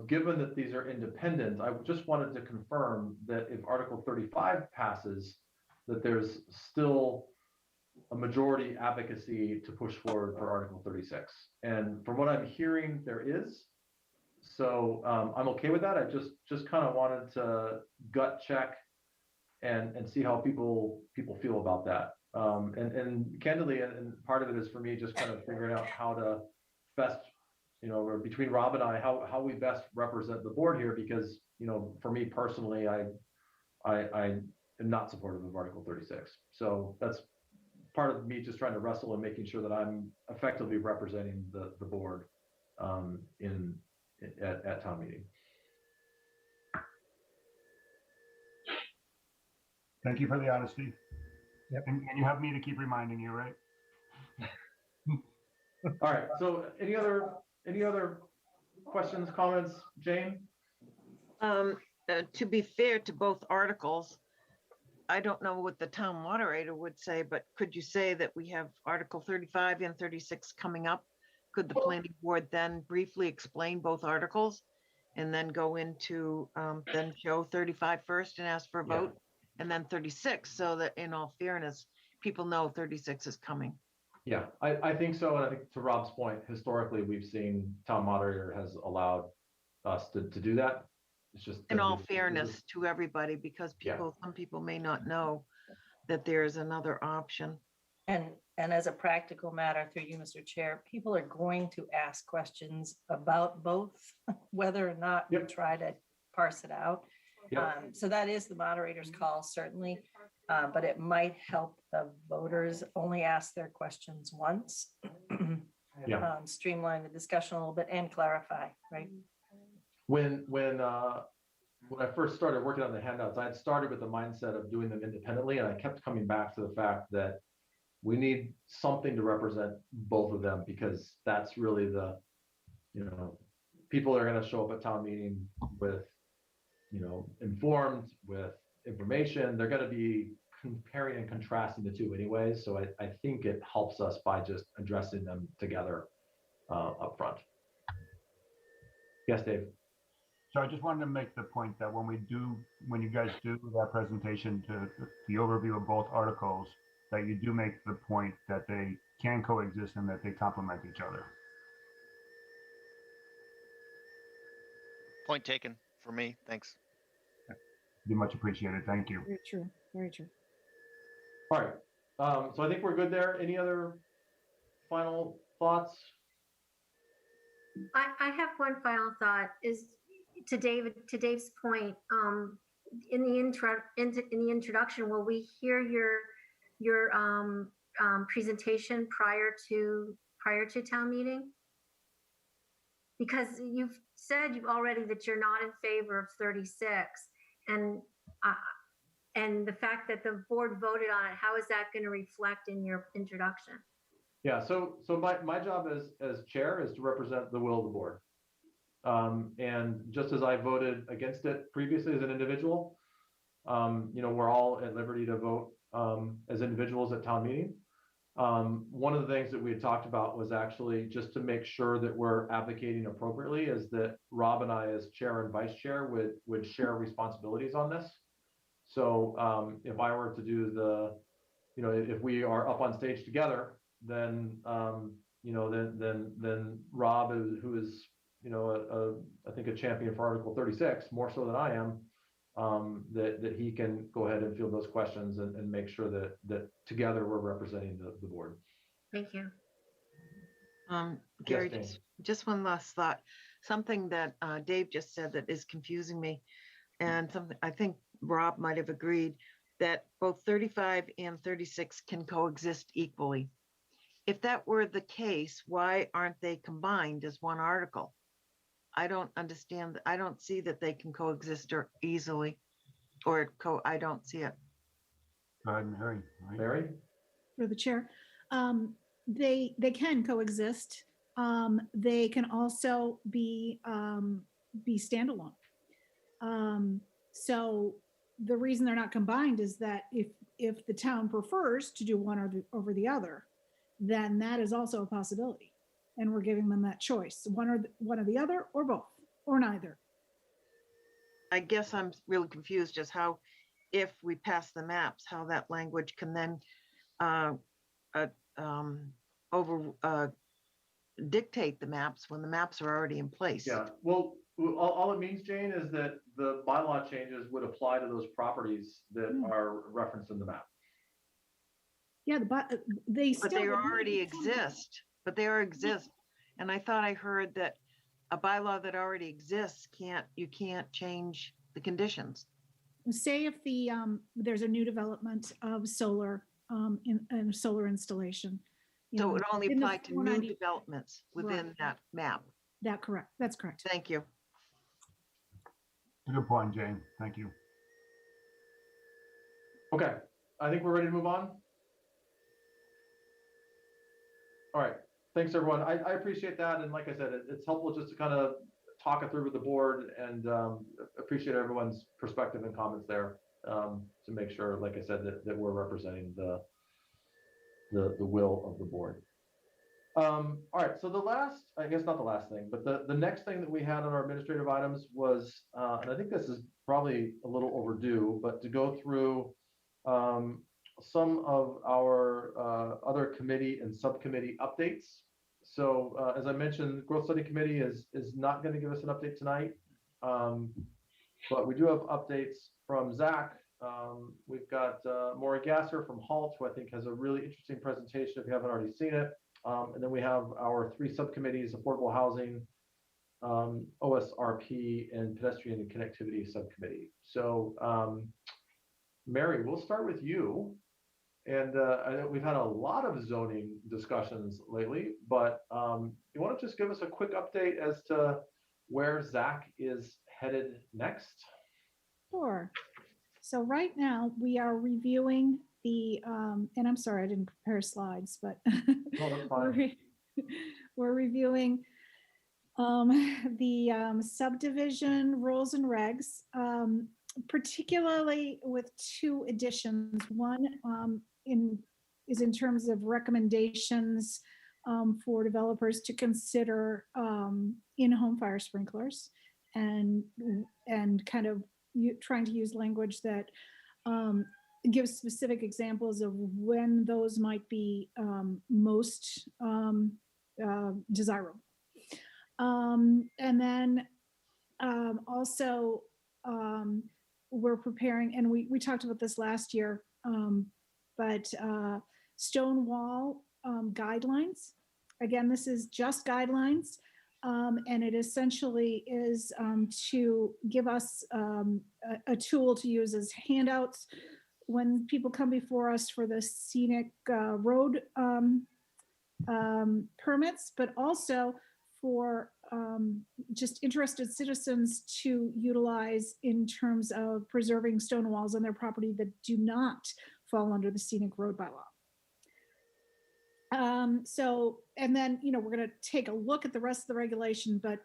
given that these are independent, I just wanted to confirm that if Article 35 passes, that there's still a majority advocacy to push forward for Article 36. And from what I'm hearing, there is. So I'm okay with that. I just kind of wanted to gut check and see how people feel about that. And candidly, and part of it is for me just kind of figuring out how to best, or between Rob and I, how we best represent the board here, because, for me personally, I am not supportive of Article 36. So that's part of me just trying to wrestle and making sure that I'm effectively representing the board at town meeting. Thank you for the honesty. Yep. And you have me to keep reminding you, right? All right. So any other questions, comments, Jane? To be fair to both articles, I don't know what the town moderator would say, but could you say that we have Article 35 and 36 coming up? Could the planning board then briefly explain both articles and then go into, then show 35 first and ask for a vote? And then 36, so that in all fairness, people know 36 is coming. Yeah, I think so. And I think to Rob's point, historically, we've seen town moderator has allowed us to do that. It's just. In all this is- fairness to everybody, because Yeah. some people may not know that there's another option. And as a practical matter, through you, Mr. Chair, people are going to ask questions about both, whether or not we Yep. try to parse it out. Yep. So that is the moderator's call, certainly, but it might help the voters only ask their questions once. Yeah. Streamline the discussion a little bit and clarify, right? When I first started working on the handouts, I had started with the mindset of doing them independently, and I kept coming back to the fact that we need something to represent both of them, because that's really the, people are going to show up at town meeting with, informed, with information. They're going to be comparing and contrasting the two anyways. So I think it helps us by just addressing them together up front. Yes, Dave. So I just wanted to make the point that when you guys do that presentation to the overview of both articles, that you do make the point that they can coexist and that they complement each other. Point taken for me. Thanks. Be much appreciated. Thank you. Very true, very true. All right. So I think we're good there. Any other final thoughts? I have one final thought is to Dave's point, in the introduction, will we hear your presentation prior to town meeting? Because you've said already that you're not in favor of 36, and the fact that the board voted on it, how is that going to reflect in your introduction? Yeah, so my job as chair is to represent the will of the board. And just as I voted against it previously as an individual, we're all at liberty to vote as individuals at town meeting. One of the things that we had talked about was actually just to make sure that we're advocating appropriately, is that Rob and I as chair and vice chair would share responsibilities on this. So if I were to do if we are up on stage together, then then Rob, who is I think a champion for Article 36, more so than I am, that he can go ahead and field those questions and make sure that together we're representing the board. Thank you. Gary, Yes, just one last thought. Something that Dave just said that is confusing me, and something I think Rob might have agreed, that both 35 and 36 can coexist equally. If that were the case, why aren't they combined as one article? I don't understand. I don't see that they can coexist easily, I don't see it. Go ahead, Mary. Mary? For the chair, they can coexist. They can also be standalone. So the reason they're not combined is that if the town prefers to do one over the other, then that is also a possibility. And we're giving them that choice, one or the other, or both, or neither. I guess I'm really confused just how, if we pass the maps, how that language can then dictate the maps when the maps are already in place. Yeah, well, all it means, Jane, is that the bylaw changes would apply to those properties that are referenced in the map. Yeah, but they still. But they already exist. And I thought I heard that a bylaw that already exists you can't change the conditions. Say if there's a new development of solar in solar installation. So it would only in the apply to new 490 developments within Right. that map. That's correct. Thank you. Good point, Jane. Thank you. Okay, I think we're ready to move on. All right, thanks, everyone. I appreciate that. And like I said, it's helpful just to kind of talk it through with the board, and appreciate everyone's perspective and comments there, to make sure, like I said, that we're representing the will of the board. All right, so I guess not the last thing, but the next thing that we had on our administrative items was, and I think this is probably a little overdue, but to go through some of our other committee and subcommittee updates. So as I mentioned, Growth Study Committee is not going to give us an update tonight. But we do have updates from Zach. We've got Maury Gasser from HALT, who I think has a really interesting presentation if you haven't already seen it. And then we have our 3 subcommittees: Affordable Housing, OSRP, and Pedestrian and Connectivity Subcommittee. So Mary, we'll start with you. And I know we've had a lot of zoning discussions lately, but you want to just give us a quick update as to where Zach is headed next? Sure. So right now we are reviewing the, and I'm sorry, I didn't prepare slides, but No, that's fine. we're reviewing the subdivision rules and regs, particularly with 2 additions. One is in terms of recommendations for developers to consider in-home fire sprinklers, and kind of trying to use language that gives specific examples of when those might be most desirable. And then also we're preparing, and we talked about this last year, but stone wall guidelines. Again, this is just guidelines, and it essentially is to give us a tool to use as handouts when people come before us for the scenic road permits, but also for just interested citizens to utilize in terms of preserving stone walls on their property that do not fall under the scenic road bylaw. So, and then, we're going to take a look at the rest of the regulation, but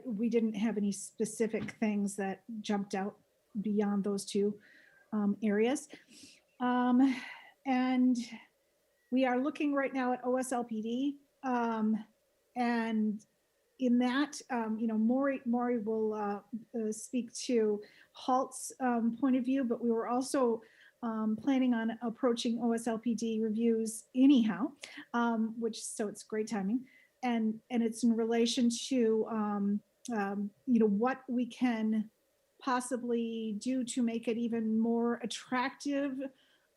we didn't have any specific things that jumped out beyond those 2 areas. And we are looking right now at OSLPD, and in that, Maury will speak to HALT's point of view, but we were also planning on approaching OSLPD reviews anyhow, so it's great timing. And it's in relation to, what we can possibly do to make it even more attractive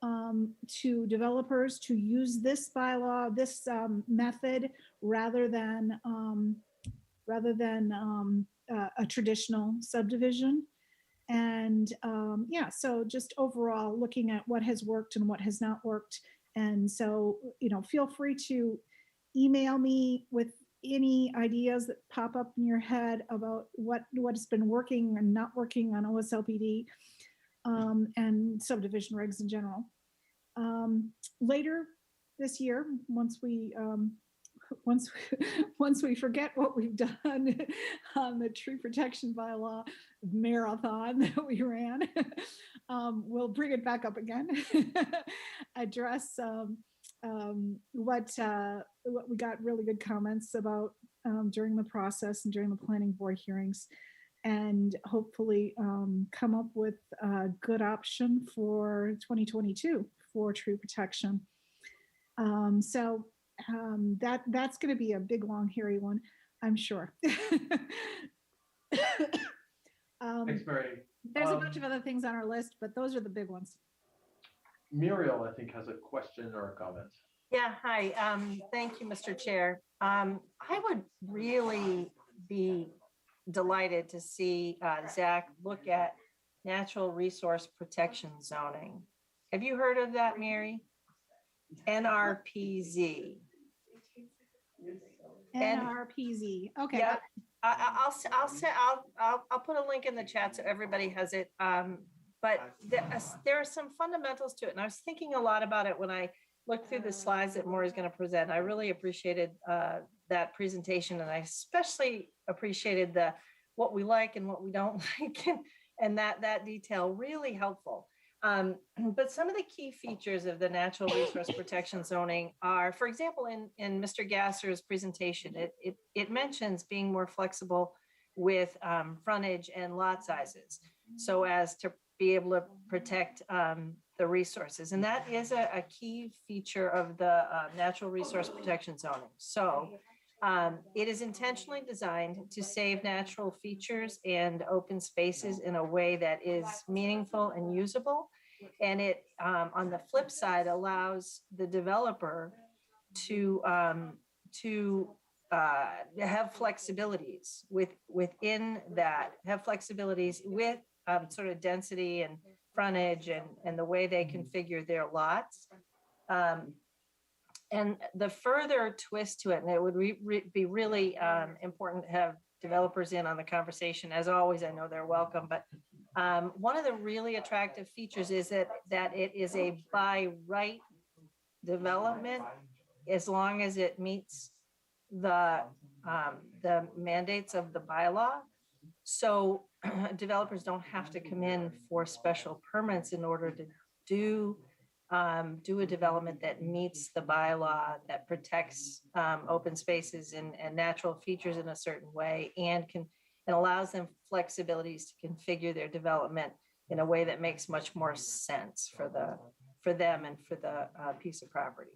to developers to use this bylaw, this method, rather than a traditional subdivision. And so just overall looking at what has worked and what has not worked. And so, feel free to email me with any ideas that pop up in your head about what's been working and not working on OSLPD and subdivision regs in general. Later this year, once we forget what we've done on the tree protection bylaw marathon that we ran, we'll bring it back up again, address what we got really good comments about during the process and during the planning board hearings, and hopefully come up with a good option for 2022 for tree protection. That's going to be a big, long, hairy one, I'm sure. Thanks, Mary. There's a bunch of other things on our list, but those are the big ones. Muriel, I think, has a question or a comment. Yeah, hi. Thank you, Mr. Chair. I would really be delighted to see Zach look at natural resource protection zoning. Have you heard of that, Mary? NRPZ. NRPZ. Okay. Yeah, I'll put a link in the chat so everybody has it. But there are some fundamentals to it, and I was thinking a lot about it when I looked through the slides that Maury's going to present. I really appreciated that presentation, and I especially appreciated what we like and what we don't like, and that detail, really helpful. But some of the key features of the natural resource protection zoning are, for example, in Mr. Gasser's presentation, it mentions being more flexible with frontage and lot sizes, so as to be able to protect the resources. And that is a key feature of the natural resource protection zoning. So it is intentionally designed to save natural features and open spaces in a way that is meaningful and usable. And it, on the flip side, allows the developer to have flexibilities within that, have flexibilities with sort of density and frontage and the way they configure their lots. And the further twist to it, and it would be really important to have developers in on the conversation. As always, I know they're welcome, but one of the really attractive features is that it is a by right development, as long as it meets the mandates of the bylaw. So developers don't have to come in for special permits in order to do a development that meets the bylaw, that protects open spaces and natural features in a certain way, and allows them flexibilities to configure their development in a way that makes much more sense for them and for the piece of property.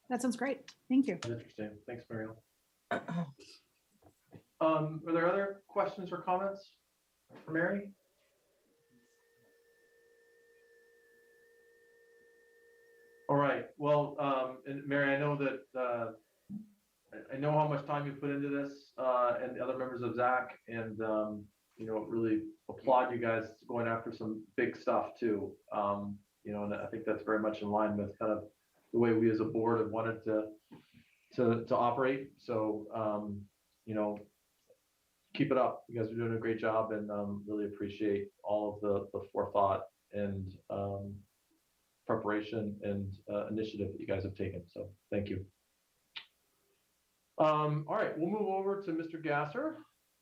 That sounds great. Thank you. Interesting. Thanks, Mariel. Are there other questions or comments for Mary? All right. Well, and Mary, I know that I know how much time you put into this, and the other members of ZAC, and really applaud you guys going after some big stuff too. And I think that's very much in line with kind of the way we as a board have wanted to operate. So keep it up. You guys are doing a great job, and really appreciate all of the forethought and preparation and initiative that you guys have taken. So thank you. All right, we'll move over to Mr. Gasser.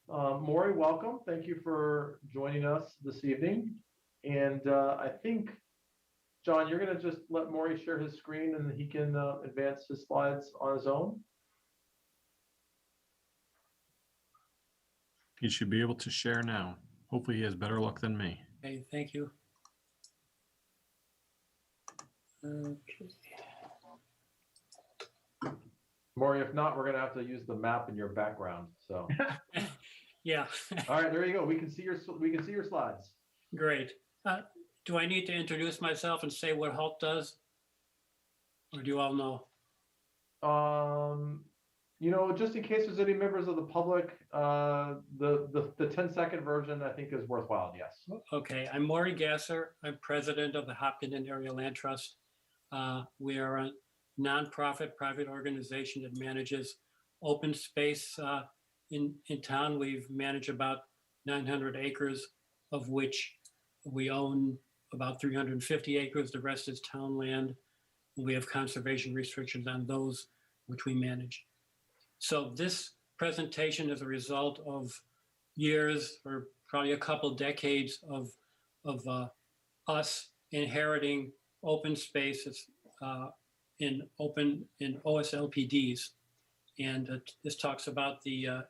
Maury, welcome. Thank you for joining us this evening. And I think, John, you're going to just let Maury share his screen and he can advance his slides on his own. He should be able to share now. Hopefully he has better luck than me. Okay, thank you. Okay. Maury, if not, we're going to have to use the map in your background. So, Yeah. all right, there you go. We can see your slides. Great. Do I need to introduce myself and say what HALT does? Or do you all know? Just in case there's any members of the public, the 10-second version I think is worthwhile. Yes. Okay, I'm Maury Gasser. I'm president of the Hopkinton Area Land Trust. We are a nonprofit private organization that manages open space in town. We've managed about 900 acres, of which we own about 350 acres. The rest is town land. We have conservation restrictions on those which we manage. So this presentation is a result of years, or probably a couple decades of us inheriting open spaces in OSLPDs, and this talks about the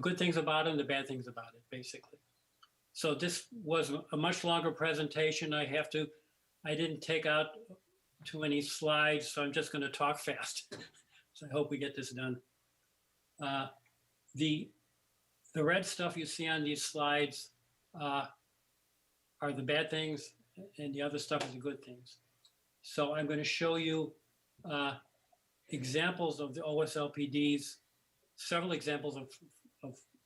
good things about it and the bad things about it, basically. So this was a much longer presentation. I didn't take out too many slides, so I'm just going to talk fast. So I hope we get this done. The red stuff you see on these slides are the bad things, and the other stuff is the good things. So I'm going to show you examples of the OSLPDs, several examples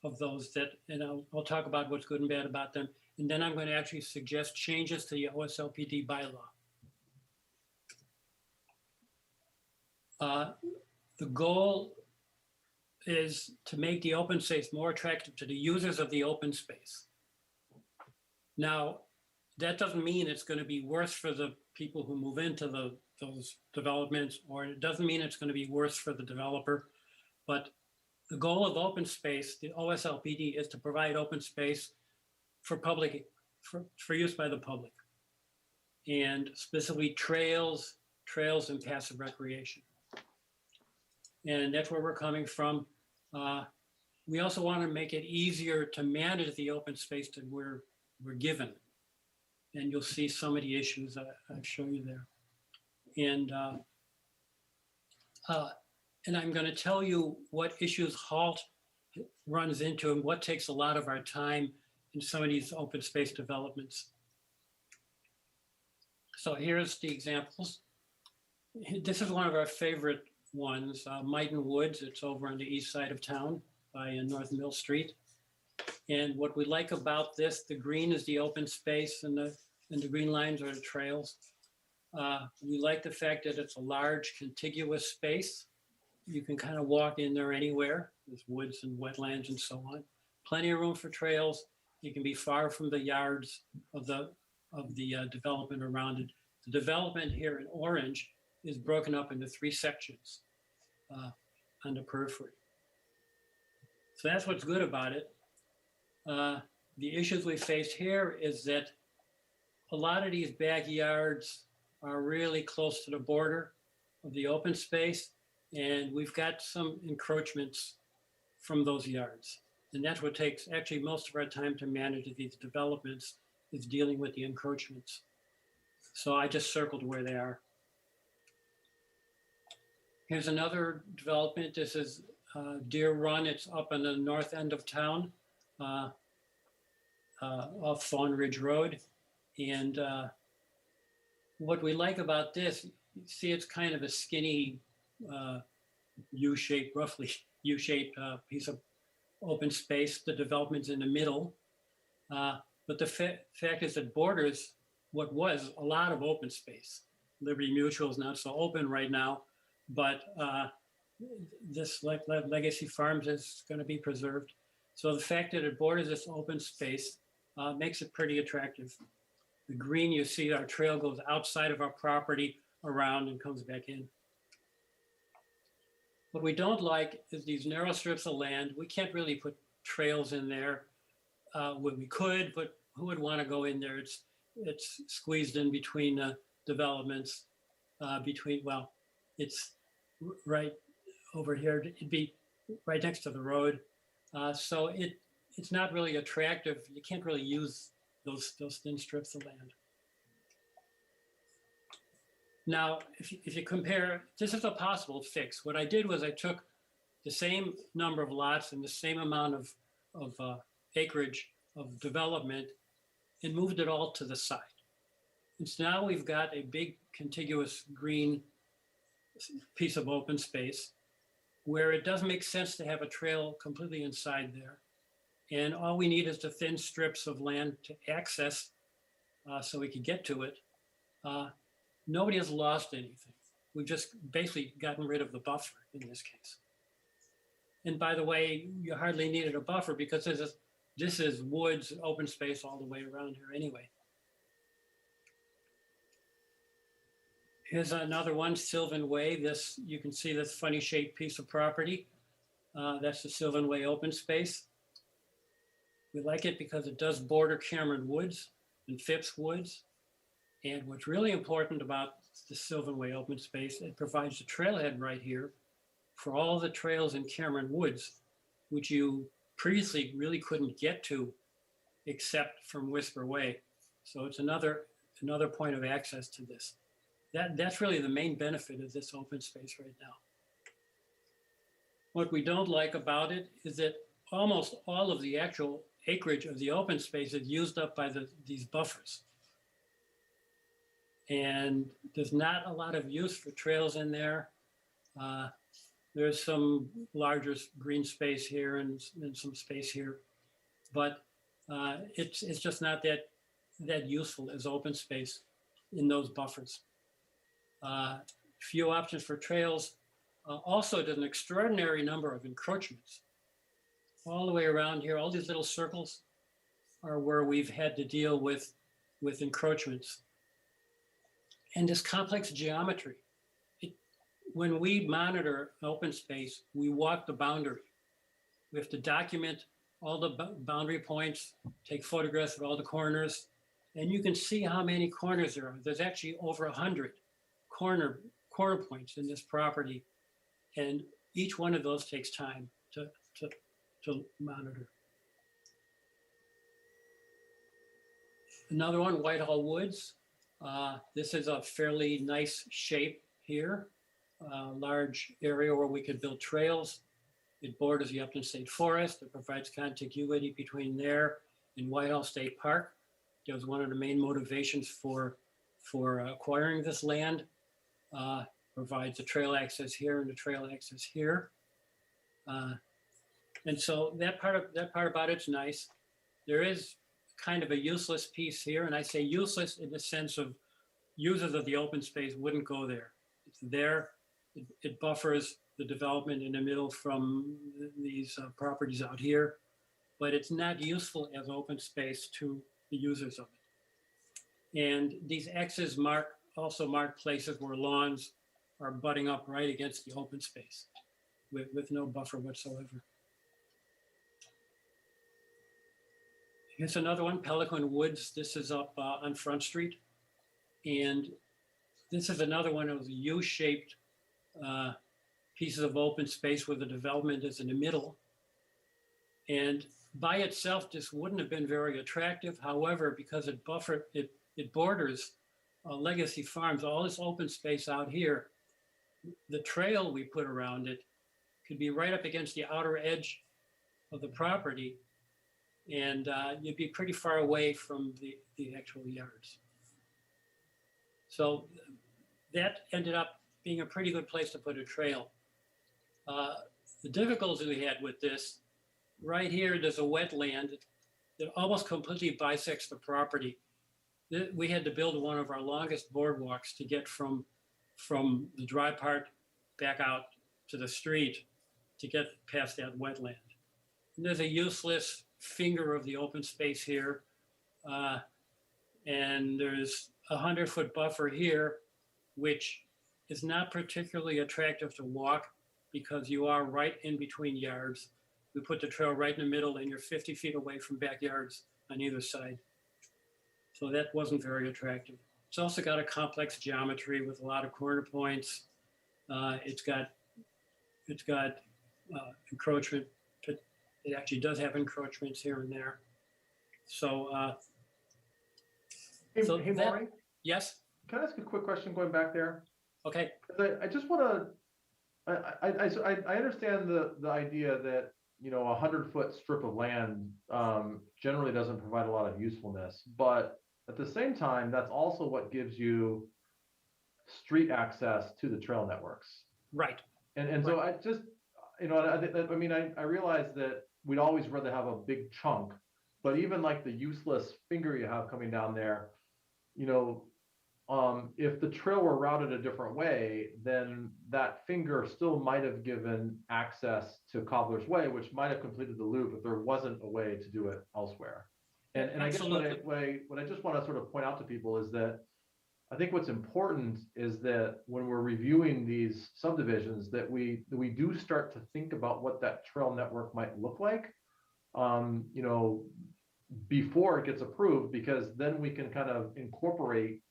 of those that, and I'll talk about what's good and bad about them. And then I'm going to actually suggest changes to the OSLPD bylaw. The goal is to make the open space more attractive to the users of the open space. Now, that doesn't mean it's going to be worse for the people who move into those developments, or it doesn't mean it's going to be worse for the developer. But the goal of open space, the OSLPD, is to provide open space for use by the public, and specifically trails and passive recreation. And that's where we're coming from. We also want to make it easier to manage the open space to where were given. And you'll see some of the issues I've shown you there. And I'm going to tell you what issues HALT runs into and what takes a lot of our time in some of these open space developments. So here's the examples. This is one of our favorite ones, Mighton Woods. It's over on the east side of town by North Mill Street. And what we like about this, the green is the open space and the green lines are the trails. We like the fact that it's a large contiguous space. You can kind of walk in there anywhere. There's woods and wetlands and so on. Plenty of room for trails. You can be far from the yards of the development around it. The development here in orange is broken up into 3 sections on the periphery. So that's what's good about it. The issues we faced here is that a lot of these backyards are really close to the border of the open space, and we've got some encroachments from those yards. And that's what takes actually most of our time to manage these developments, is dealing with the encroachments. So I just circled where they are. Here's another development. This is Deer Run. It's up on the north end of town, off Fawn Ridge Road. And what we like about this, you see it's kind of a skinny U-shaped, roughly U-shaped piece of open space. The development's in the middle. But the fact is it borders what was a lot of open space. Liberty Mutual is not so open right now, but this Legacy Farms is going to be preserved. So the fact that it borders this open space makes it pretty attractive. The green, you see our trail goes outside of our property around and comes back in. What we don't like is these narrow strips of land. We can't really put trails in there when we could, but who would want to go in there? It's squeezed in between developments, it's right over here. It'd be right next to the road. So it's not really attractive. You can't really use those thin strips of land. Now, if you compare, this is a possible fix. What I did was I took the same number of lots and the same amount of acreage of development and moved it all to the side. And so now we've got a big contiguous green piece of open space where it doesn't make sense to have a trail completely inside there. And all we need is the thin strips of land to access so we can get to it. Nobody has lost anything. We've just basically gotten rid of the buffer in this case. And by the way, you hardly needed a buffer because this is woods, open space all the way around here anyway. Here's another one, Sylvan Way. You can see this funny shaped piece of property. That's the Sylvan Way open space. We like it because it does border Cameron Woods and Phipps Woods. And what's really important about the Sylvan Way open space, it provides a trailhead right here for all the trails in Cameron Woods, which you previously really couldn't get to except from Whisper Way. So it's another point of access to this. That's really the main benefit of this open space right now. What we don't like about it is that almost all of the actual acreage of the open space is used up by these buffers. And there's not a lot of use for trails in there. There's some larger green space here and some space here, but it's just not that useful as open space in those buffers. Few options for trails. Also, there's an extraordinary number of encroachments all the way around here. All these little circles are where we've had to deal with encroachments. And this complex geometry. When we monitor open space, we walk the boundary. We have to document all the boundary points, take photographs of all the corners, and you can see how many corners there are. There's actually over 100 corner points in this property, and each one of those takes time to monitor. Another one, Whitehall Woods. This is a fairly nice shape here. Large area where we could build trails. It borders the Upton State Forest. It provides contiguity between there and Whitehall State Park. It was one of the main motivations for acquiring this land. Provides a trail access here and a trail access here. And so that part about it's nice. There is kind of a useless piece here, and I say useless in the sense of users of the open space wouldn't go there. It's there. It buffers the development in the middle from these properties out here, but it's not useful as open space to the users of it. And these X's also mark places where lawns are butting up right against the open space with no buffer whatsoever. Here's another one, Pelican Woods. This is up on Front Street. And this is another one of those U-shaped pieces of open space where the development is in the middle. And by itself, this wouldn't have been very attractive. However, because it borders Legacy Farms, all this open space out here, the trail we put around it could be right up against the outer edge of the property, and you'd be pretty far away from the actual yards. So that ended up being a pretty good place to put a trail. The difficulty we had with this, right here, there's a wetland that almost completely bisects the property. We had to build one of our longest boardwalks to get from the dry part back out to the street to get past that wetland. And there's a useless finger of the open space here. And there's a 100-foot buffer here, which is not particularly attractive to walk because you are right in between yards. We put the trail right in the middle and you're 50 feet away from backyards on either side. So that wasn't very attractive. It's also got a complex geometry with a lot of corner points. It's got encroachment. It actually does have encroachments here and there. So, Hey, so hey, that- Maury, yes, can I ask a quick question going back there? okay, 'Cause I just want to, I understand the idea that, you know, a 100-foot strip of land generally doesn't provide a lot of usefulness, but at the same time, that's also what gives you street access to the trail networks. right. And so I just, you know, I mean, I realize that we'd always rather have a big chunk, but even like the useless finger you have coming down there, you know, if the trail were routed a different way, then that finger still might have given access to Cobbler's Way, which might have completed the loop if there wasn't a way to do it elsewhere. And I guess Absolutely. what I just want to sort of point out to people is that I think what's important is that when we're reviewing these subdivisions, that we do start to think about what that trail network might look like, you know, before it gets approved, because then we can kind of incorporate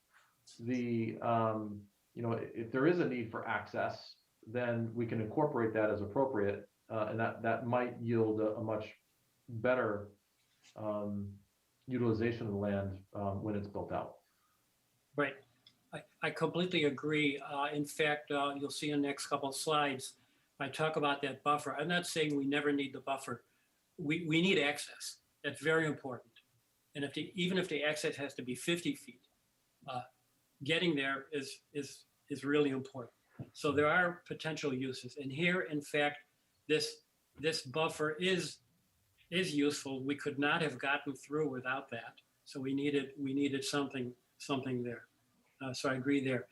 the, you know, if there is a need for access, then we can incorporate that as appropriate, and that might yield a much better utilization of the land when it's built out. Right. I completely agree. In fact, you'll see in the next couple of slides, I talk about that buffer. I'm not saying we never need the buffer. We need access. That's very important. And even if the access has to be 50 feet, getting there is really important. So there are potential uses. And here, in fact, this buffer is useful. We could not have gotten through without that. So we needed something there. So I agree there.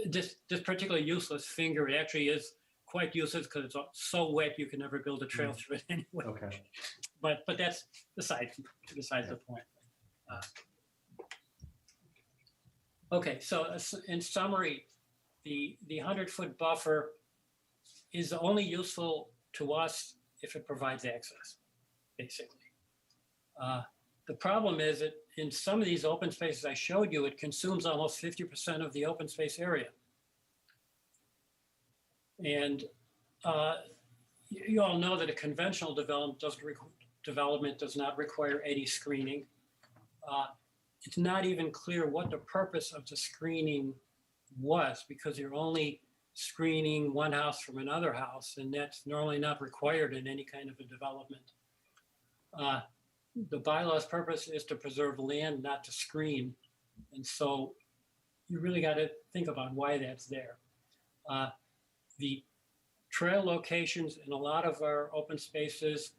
This particular useless finger, it actually is quite useless because it's so wet you can never build a trail through it anyway. Okay. But that's besides the point. Okay, so in summary, the 100-foot buffer is only useful to us if it provides access, basically. The problem is that in some of these open spaces I showed you, it consumes almost 50% of the open space area. And you all know that a conventional development does not require any screening. it's not even clear what the purpose of the screening was, because you're only screening one house from another house, and that's normally not required in any kind of a development. The bylaw's purpose is to preserve land, not to screen. And so you really got to think about why that's there. The trail locations in a lot of our open spaces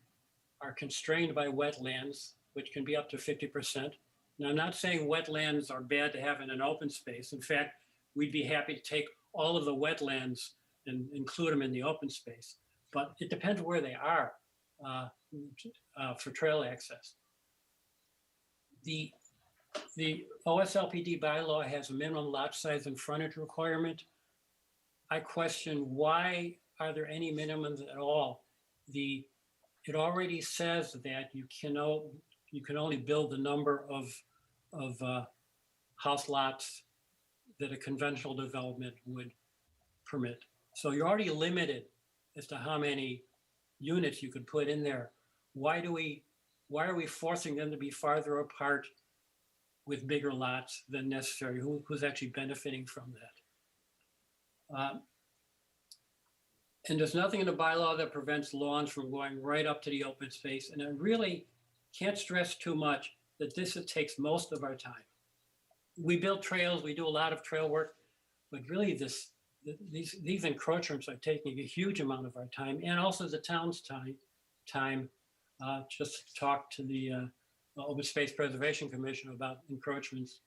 are constrained by wetlands, which can be up to 50%. Now, I'm not saying wetlands are bad to have in an open space. In fact, we'd be happy to take all of the wetlands and include them in the open space. But it depends where they are for trail access. The OSLPD bylaw has a minimum lot size and frontage requirement. I question, why are there any minimums at all? It already says that you can only build the number of house lots that a conventional development would permit. So you're already limited as to how many units you could put in there. Why are we forcing them to be farther apart with bigger lots than necessary? Who's actually benefiting from that? And there's nothing in the bylaw that prevents lawns from going right up to the open space. And I really can't stress too much that this takes most of our time. We build trails, we do a lot of trail work, but really these encroachments are taking a huge amount of our time, and also the town's time. Just talk to the Open Space Preservation Commission about encroachments.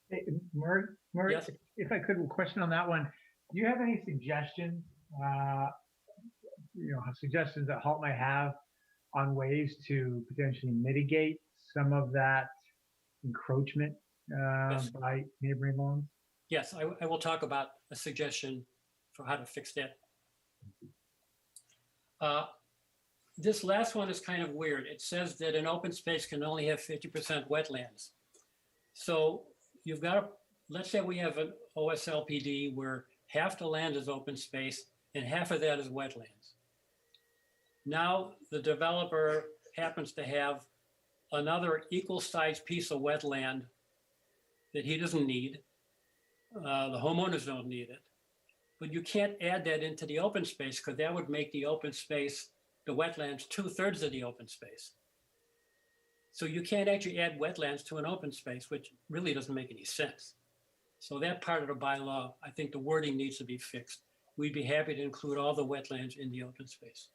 Hey, Murray, Yes. if I could, a question on that one. Do you have any suggestions, suggestions that HALT might have on ways to potentially mitigate some of that encroachment Yes. by neighboring lawns? Yes, I will talk about a suggestion for how to fix that. This last one is kind of weird. It says that an open space can only have 50% wetlands. So you've got, let's say we have an OSLPD where half the land is open space and half of that is wetlands. Now the developer happens to have another equal sized piece of wetland that he doesn't need. The homeowners don't need it. But you can't add that into the open space, because that would make the open space, the wetlands, 2/3 of the open space. So you can't actually add wetlands to an open space, which really doesn't make any sense. So that part of the bylaw, I think the wording needs to be fixed. We'd be happy to include all the wetlands in the open space.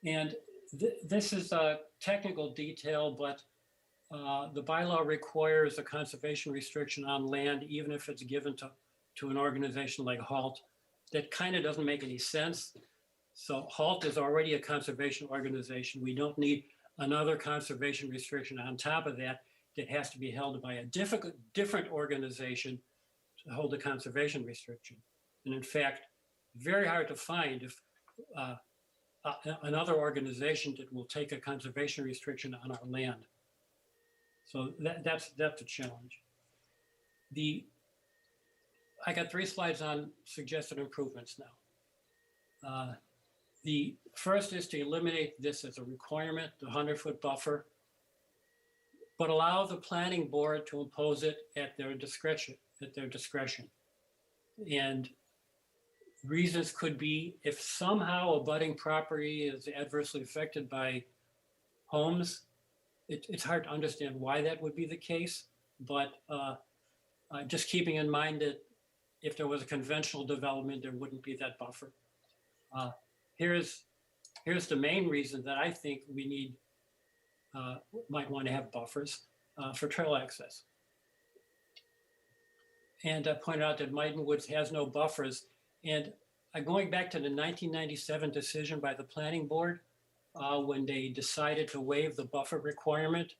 And this is a technical detail, but the bylaw requires a conservation restriction on land, even if it's given to an organization like HALT. That kind of doesn't make any sense. So HALT is already a conservation organization. We don't need another conservation restriction on top of that that has to be held by a different organization to hold a conservation restriction. And in fact, very hard to find if another organization that will take a conservation restriction on our land. So that's a challenge. I got 3 slides on suggested improvements now. The first is to eliminate this as a requirement, the 100-foot buffer, but allow the planning board to impose it at their discretion. And reasons could be if somehow a budding property is adversely affected by homes. It's hard to understand why that would be the case, but just keeping in mind that if there was a conventional development, there wouldn't be that buffer. Here's the main reason that I think we might want to have buffers for trail access. And I pointed out that Mighton Woods has no buffers. And going back to the 1997 decision by the planning board, when they decided to waive the buffer requirement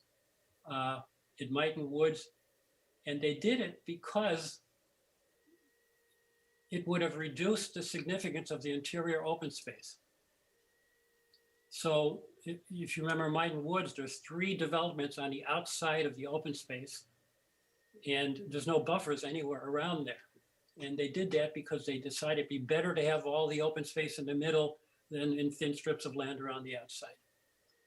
at Mighton Woods, and they did it because it would have reduced the significance of the interior open space. So if you remember Mighton Woods, there's 3 developments on the outside of the open space, and there's no buffers anywhere around there. And they did that because they decided it'd be better to have all the open space in the middle than in thin strips of land around the outside.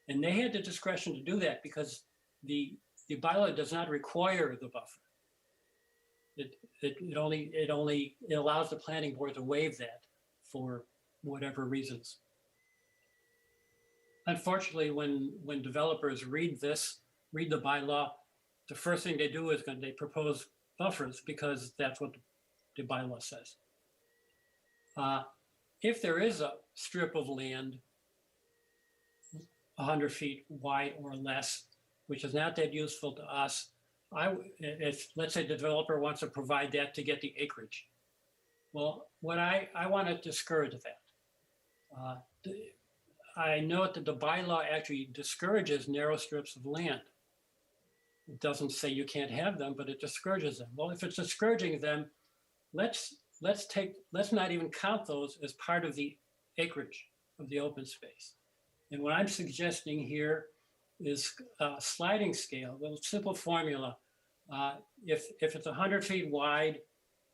And they had the discretion to do that because the the bylaw does not require the buffer. It only allows the planning board to waive that for whatever reasons. Unfortunately, when developers read the bylaw, the first thing they do is they propose buffers because that's what the bylaw says. If there is a strip of land 100 feet wide or less, which is not that useful to us, if let's say the developer wants to provide that to get the acreage. Well, I want to discourage that. I note that the bylaw actually discourages narrow strips of land. It doesn't say you can't have them, but it discourages them. Well, if it's discouraging them, let's not even count those as part of the acreage of the open space. And what I'm suggesting here is a sliding scale, a simple formula. If it's 100 feet wide,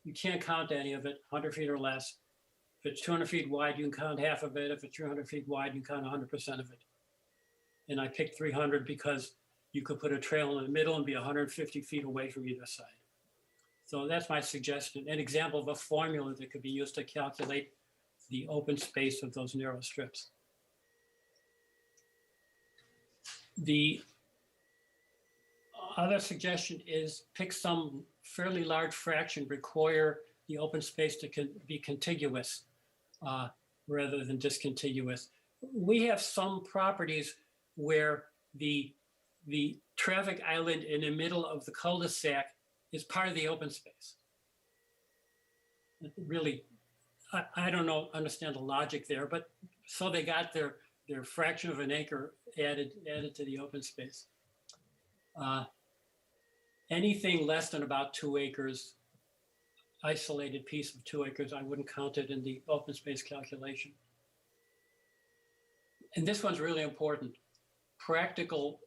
you can't count any of it, 100 feet or less. If it's 200 feet wide, you can count half of it. If it's 300 feet wide, you can count 100% of it. And I picked 300 because you could put a trail in the middle and be 150 feet away from either side. So that's my suggestion, an example of a formula that could be used to calculate the open space of those narrow strips. The other suggestion is pick some fairly large fraction, require the open space to be contiguous rather than discontiguous. We have some properties where the traffic island in the middle of the cul-de-sac is part of the open space. Really, I don't understand the logic there, but so they got their fraction of an acre added to the open space. Anything less than about 2 acres, isolated piece of 2 acres, I wouldn't count it in the open space calculation. And this one's really important. Practical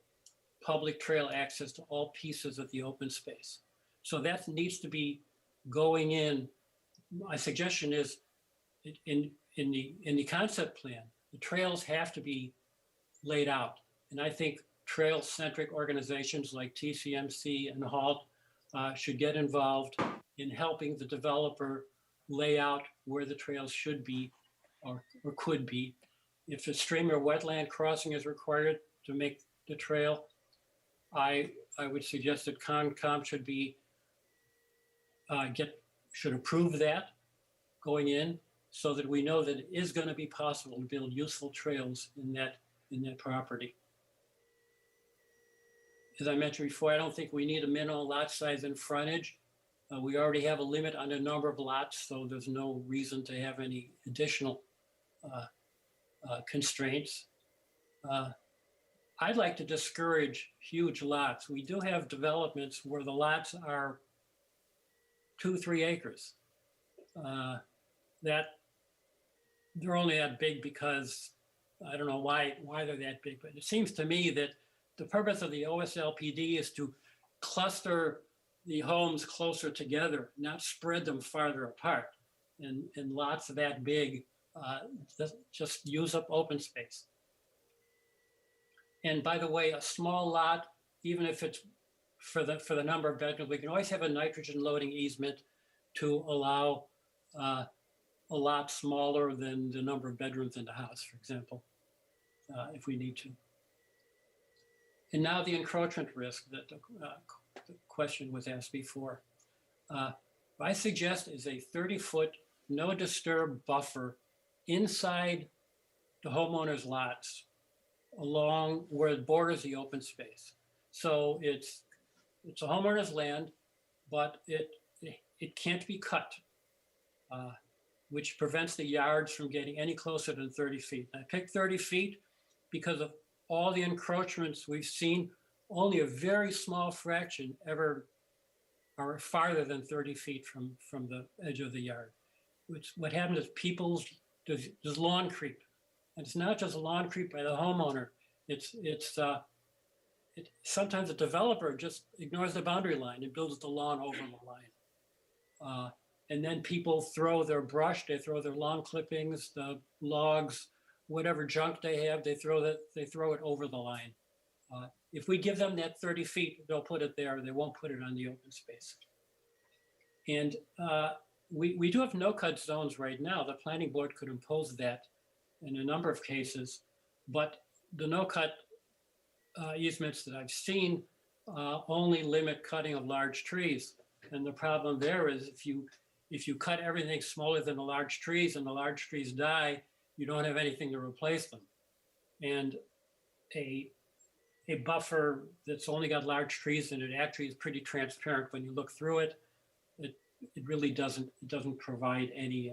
public trail access to all pieces of the open space. So that needs to be going in. My suggestion is in the concept plan, the trails have to be laid out. And I think trail-centric organizations like TCMC and HALT should get involved in helping the developer lay out where the trails should be or could be. If a stream or wetland crossing is required to make the trail, I would suggest that Concom should be should approve that going in so that we know that it is going to be possible to build useful trails in that property. As I mentioned before, I don't think we need a minimum lot size and frontage. We already have a limit on the number of lots, so there's no reason to have any additional constraints. I'd like to discourage huge lots. We do have developments where the lots are 2-3 acres. That they're only that big because I don't know why they're that big, but it seems to me that the purpose of the OSLPD is to cluster the homes closer together, not spread them farther apart. And lots that big just use up open space. And by the way, a small lot, even if it's for the number of bedrooms, we can always have a nitrogen loading easement to allow a lot smaller than the number of bedrooms in the house, for example, if we need to. And now the encroachment risk that the question was asked before. I suggest is a 30-foot no disturb buffer inside the homeowner's lots along where it borders the open space. So it's a homeowner's land, but it can't be cut, which prevents the yards from getting any closer than 30 feet. I picked 30 feet because of all the encroachments we've seen. Only a very small fraction ever are farther than 30 feet from the edge of the yard. What happens is there's lawn creep. And it's not just lawn creep by the homeowner. Sometimes the developer just ignores the boundary line and builds the lawn over the line. And then people throw their brush, they throw their lawn clippings, the logs, whatever junk they have, they throw it over the line. if we give them that 30 feet, they'll put it there. They won't put it on the open space. And we do have no-cut zones right now. The planning board could impose that in a number of cases, but the no-cut easements that I've seen only limit cutting of large trees. And the problem there is if you cut everything smaller than the large trees and the large trees die, you don't have anything to replace them. And a buffer that's only got large trees in it actually is pretty transparent. When you look through it, it really doesn't provide any,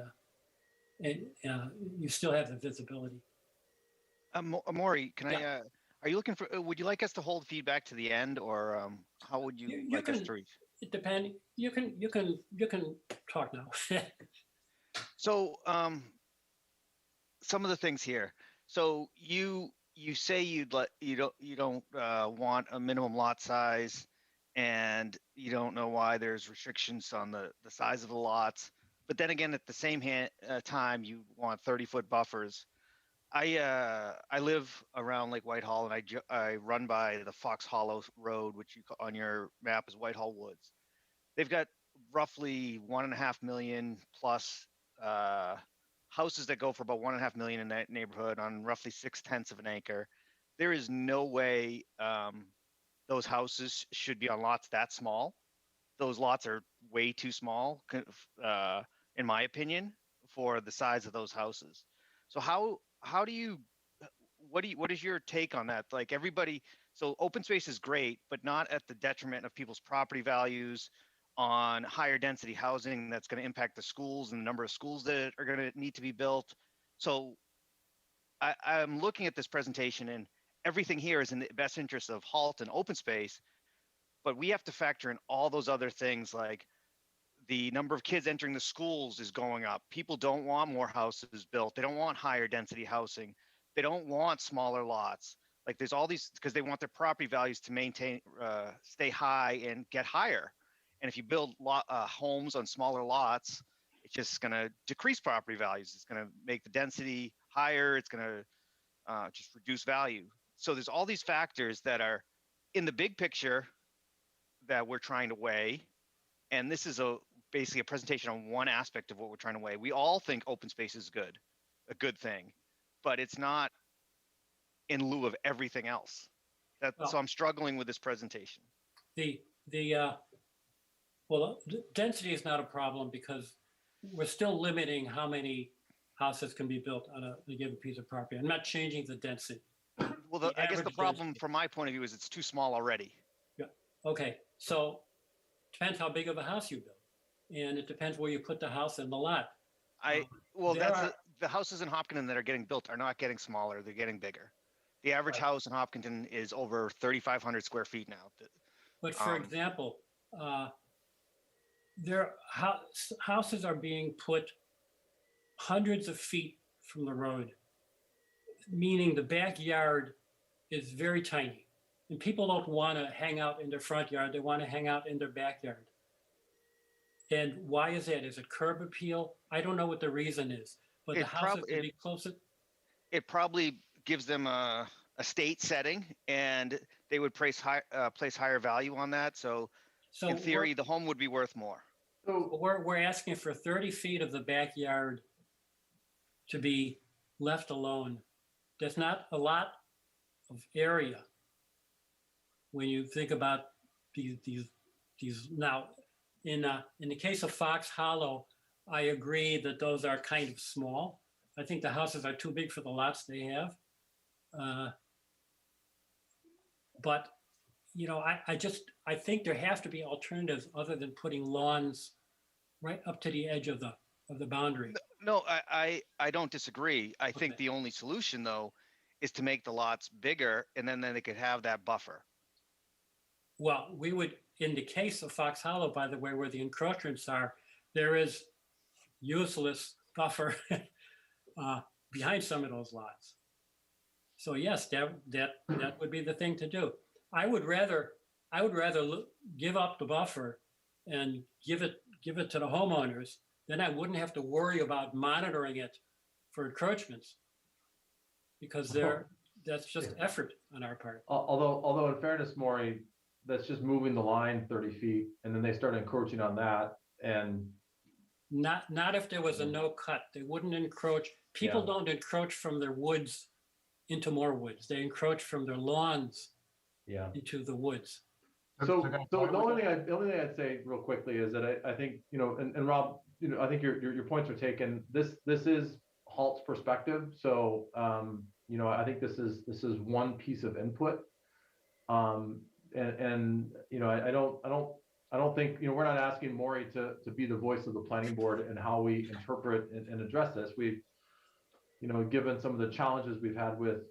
you still have the visibility. Maury, can I, are you looking for, would you like us to hold feedback to the end, or how would you like us to reach? It depends. You can talk now. So some of the things here. So you say you don't want a minimum lot size, and you don't know why there's restrictions on the size of the lots. But then again, at the same time, you want 30-foot buffers. I live around Lake Whitehall, and I run by the Fox Hollow Road, which on your map is Whitehall Woods. They've got roughly 1.5 million plus houses that go for about 1.5 million in that neighborhood on roughly 0.6 of an acre. There is no way those houses should be on lots that small. Those lots are way too small, in my opinion, for the size of those houses. So how do you, what is your take on that? Like everybody, so open space is great, but not at the detriment of people's property values, on higher density housing that's going to impact the schools and the number of schools that are going to need to be built. So I'm looking at this presentation, and everything here is in the best interest of HALT and open space, but we have to factor in all those other things, like the number of kids entering the schools is going up. People don't want more houses built. They don't want higher density housing. They don't want smaller lots. Like there's all these, because they want their property values to maintain, stay high and get higher. And if you build homes on smaller lots, it's just going to decrease property values. It's going to make the density higher. It's going to just reduce value. So there's all these factors that are in the big picture that we're trying to weigh. And this is basically a presentation on one aspect of what we're trying to weigh. We all think open space is a good thing, but it's not in lieu of everything else. So I'm struggling with this presentation. Well, density is not a problem because we're still limiting how many houses can be built on a given piece of property. I'm not changing the density. Well, I guess the problem from my point of view is it's too small already. Yeah. Okay. So depends how big of a house you build, and it depends where you put the house in the lot. The houses in Hopkinton that are getting built are not getting smaller; they're getting bigger. The average house in Hopkinton is over 3,500 square feet now. But for example, houses are being put hundreds of feet from the road, meaning the backyard is very tiny. And people don't want to hang out in their front yard. They want to hang out in their backyard. And why is that? Is it curb appeal? I don't know what the reason is, but the houses would be closer. It probably gives them a state setting, and they would place higher value on that. So in theory, the home would be worth more. So we're asking for 30 feet of the backyard to be left alone. There's not a lot of area when you think about these now. In the case of Fox Hollow, I agree that those are kind of small. I think the houses are too big for the lots they have. But you know, I think there have to be alternatives other than putting lawns right up to the edge of the boundary. No, I don't disagree. I think the only solution though is to make the lots bigger, and then they could have that buffer. Well, we would, in the case of Fox Hollow, by the way, where the encroachments are, there is useless buffer behind some of those lots. So yes, that would be the thing to do. I would rather give up the buffer and give it to the homeowners. Then I wouldn't have to worry about monitoring it for encroachments, because that's just effort on our part. Although in fairness, Maury, that's just moving the line 30 feet and then they start encroaching on that and. Not if there was a no cut. They wouldn't encroach. People Yeah. don't encroach from their woods into more woods. They encroach from their lawns Yeah. into the woods. So can I the start with only thing I'd say real quickly is that I think, and Rob, I think your points are taken. This is Halt's perspective. So, I think this is one piece of input. I don't think, we're not asking Maury to be the voice of the planning board and how we interpret and address this. We've, given some of the challenges we've had with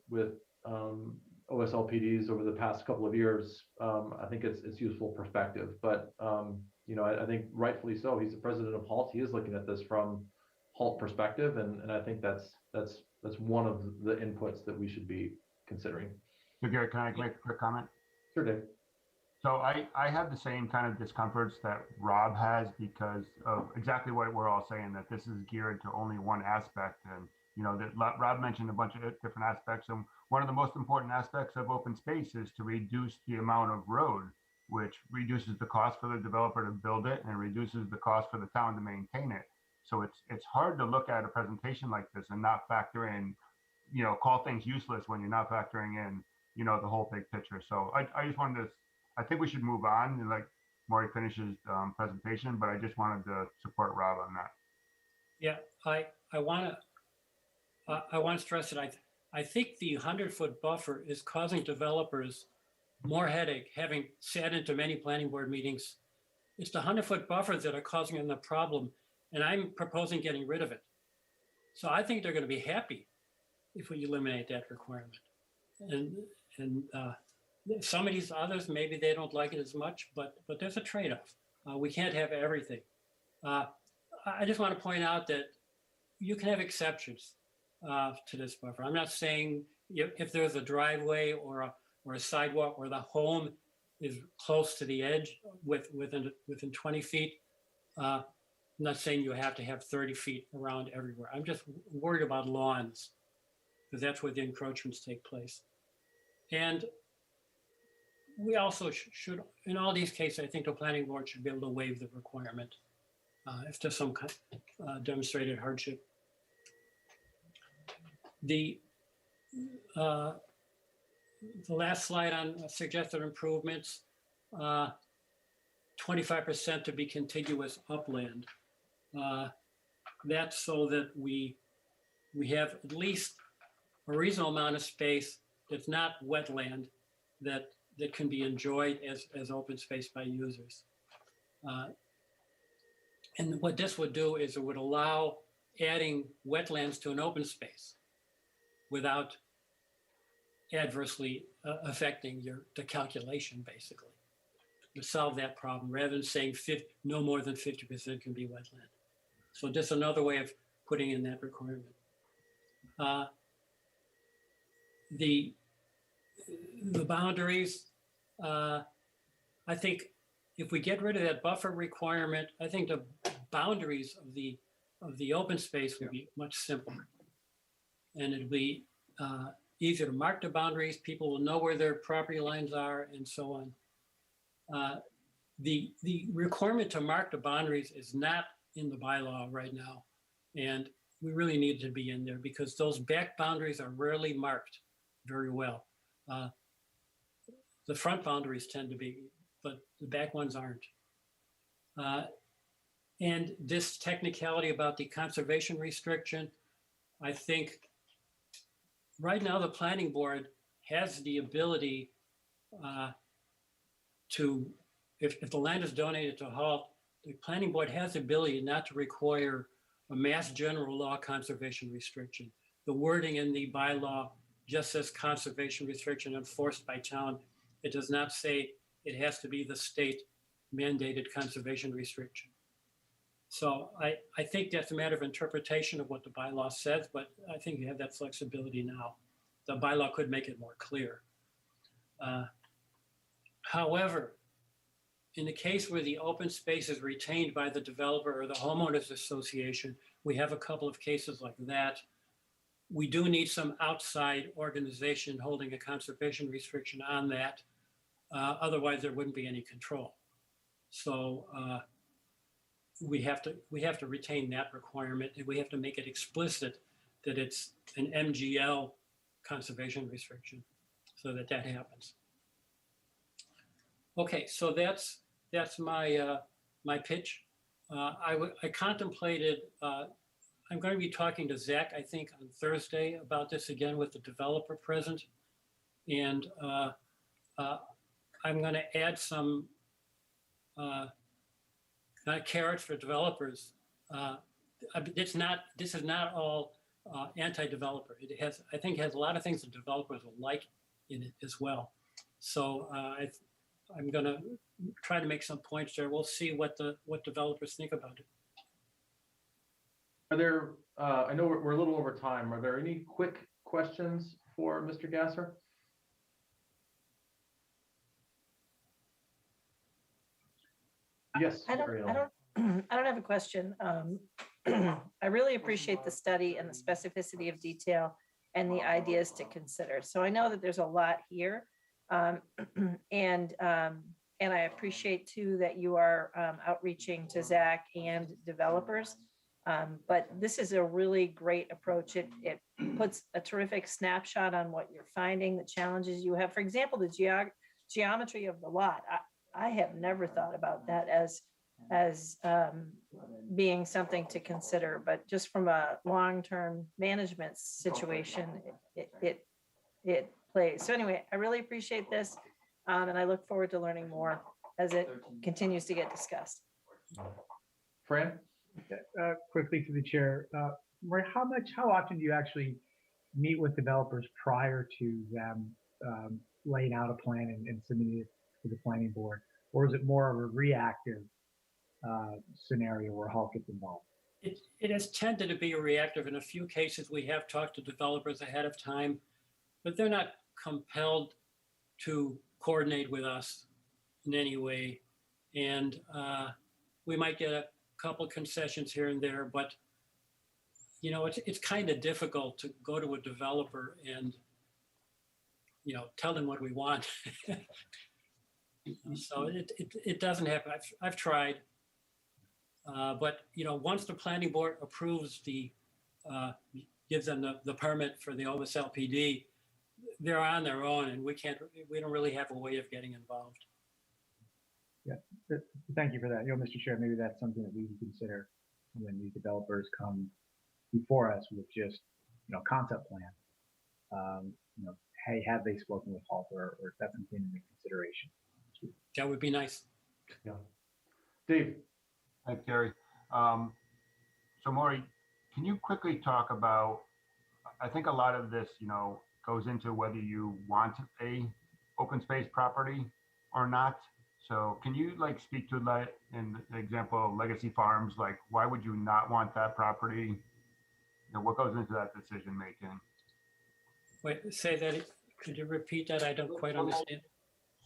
OSLPDs over the past couple of years, I think it's useful perspective. But, I think rightfully so. He's the president of Halt. He is looking at this from Halt perspective. And I think that's one of the inputs that we should be considering. So Garrett, can I make a quick comment? Sure, Dave. So I have the same kind of discomforts that Rob has because of exactly what we're all saying, that this is geared to only one aspect. And, that Rob mentioned a bunch of different aspects. And one of the most important aspects of open space is to reduce the amount of road, which reduces the cost for the developer to build it and reduces the cost for the town to maintain it. So it's hard to look at a presentation like this and not factor in, call things useless when you're not factoring in, the whole big picture. So I just wanted to, I think we should move on and like Maury finishes presentation, but I just wanted to support Rob on that. Yeah, I want to stress that I think the 100-foot buffer is causing developers more headache, having sat into many planning board meetings. It's the 100-foot buffers that are causing them the problem, and I'm proposing getting rid of it. So I think they're going to be happy if we eliminate that requirement. And some of these others, maybe they don't like it as much, but there's a trade-off. We can't have everything. I just want to point out that you can have exceptions to this buffer. I'm not saying if there's a driveway or a sidewalk where the home is close to the edge within 20 feet. I'm not saying you have to have 30 feet around everywhere. I'm just worried about lawns because that's where the encroachments take place. And we also should, in all these cases, I think the planning board should be able to waive the requirement if there's some kind of demonstrated hardship. The last slide on suggested improvements, 25% to be contiguous upland. That's so that we have at least a reasonable amount of space that's not wetland that can be enjoyed as open space by users. And what this would do is it would allow adding wetlands to an open space without adversely affecting the calculation, basically. To solve that problem rather than saying no more than 50% can be wetland. So just another way of putting in that requirement. The boundaries, I think if we get rid of that buffer requirement, I think the boundaries of the open space would be much simpler. And it'll be easier to mark the boundaries. People will know where their property lines are and so on. The requirement to mark the boundaries is not in the bylaw right now. And we really need to be in there because those back boundaries are rarely marked very well. The front boundaries tend to be, but the back ones aren't. And this technicality about the conservation restriction, I think right now the planning board has the ability to, if the land is donated to Halt, the planning board has the ability not to require a mass general law conservation restriction. The wording in the bylaw just says conservation restriction enforced by town. It does not say it has to be the state mandated conservation restriction. So I think that's a matter of interpretation of what the bylaw says, but I think you have that flexibility now. The bylaw could make it more clear. However, in the case where the open space is retained by the developer or the homeowners association, we have a couple of cases like that. we do need some outside organization holding a conservation restriction on that. Otherwise, there wouldn't be any control. So we have to retain that requirement, and we have to make it explicit that it's an MGL conservation restriction, so that happens. Okay, so that's my my pitch. I contemplated. I'm going to be talking to Zach, I think, on Thursday about this again with the developer present, and I'm going to add some carrots for developers. This is not all anti-developer. It has, I think, has a lot of things that developers will like in it as well. So I'm going to try to make some points there. We'll see what developers think about it. Are there, I know we're a little over time. Are there any quick questions for Mr. Gasser? Yes. I don't have a question. I really appreciate the study and the specificity of detail and the ideas to consider. So I know that there's a lot here. And I appreciate too that you are outreaching to Zach and developers. But this is a really great approach. It puts a terrific snapshot on what you're finding, the challenges you have. For example, the geometry of the lot. I have never thought about that as being something to consider, but just from a long-term management situation, it plays. So anyway, I really appreciate this, and I look forward to learning more as it continues to get discussed. Fran? Quickly to the chair, Maria, how often do you actually meet with developers prior to them laying out a plan and submitting it to the planning board? Or is it more of a reactive scenario where Hulk gets involved? It has tended to be a reactive. In a few cases, we have talked to developers ahead of time, but they're not compelled to coordinate with us in any way. And we might get a couple concessions here and there, but you know, it's kind of difficult to go to a developer and, you know, tell them what we want. So it doesn't happen. I've tried, but you know, once the planning board approves gives them the permit for the Ovis LPD, they're on their own, and we don't really have a way of getting involved. Yeah, thank you for that. You know, Mr. Chair, maybe that's something that we can consider when these developers come before us with just, you know, concept plan. You know, hey, have they spoken with Hulk, or is that something in consideration? That would be nice. Yeah. Dave. Thanks, Gary. So Maury, can you quickly talk about, I think a lot of this, you know, goes into whether you want a open space property or not. So can you like speak to that in the example of Legacy Farms? Like, why would you not want that property? You know, what goes into that decision making? Wait, say that. Could you repeat that? I don't quite understand.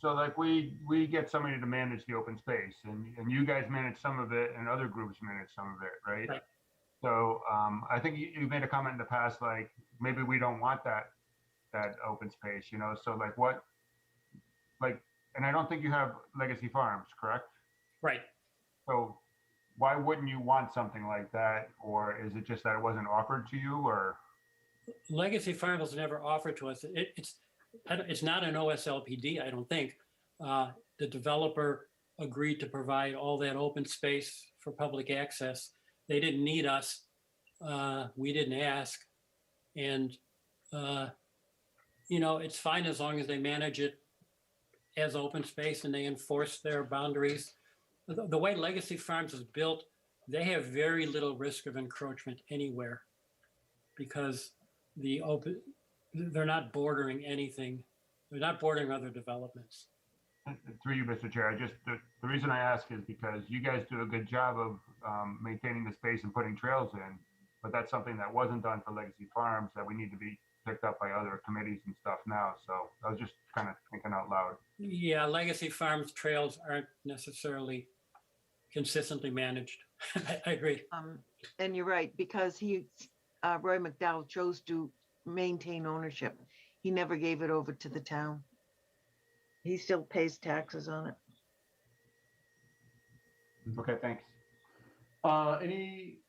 So like we get somebody to manage the open space, and you guys manage some of it and other groups manage some of it, right? Right. So I think you made a comment in the past, like maybe we don't want that open space, you know? So like what, like, and I don't think you have Legacy Farms, correct? Right. So why wouldn't you want something like that? Or is it just that it wasn't offered to you, or? Legacy Farms was never offered to us. It's not an OSLPD, I don't think. The developer agreed to provide all that open space for public access. They didn't need us. We didn't ask. And, you know, it's fine as long as they manage it as open space and they enforce their boundaries. The way Legacy Farms is built, they have very little risk of encroachment anywhere because they're not bordering anything. They're not bordering other developments. Through you, Mr. Chair, the reason I ask is because you guys do a good job of maintaining the space and putting trails in, but that's something that wasn't done for Legacy Farms that we need to be picked up by other committees and stuff now. So I was just kind of thinking out loud. Yeah, Legacy Farms trails aren't necessarily consistently managed. I agree. And you're right, because Roy McDowell chose to maintain ownership. He never gave it over to the town. He still pays taxes on it. Okay, thanks. Any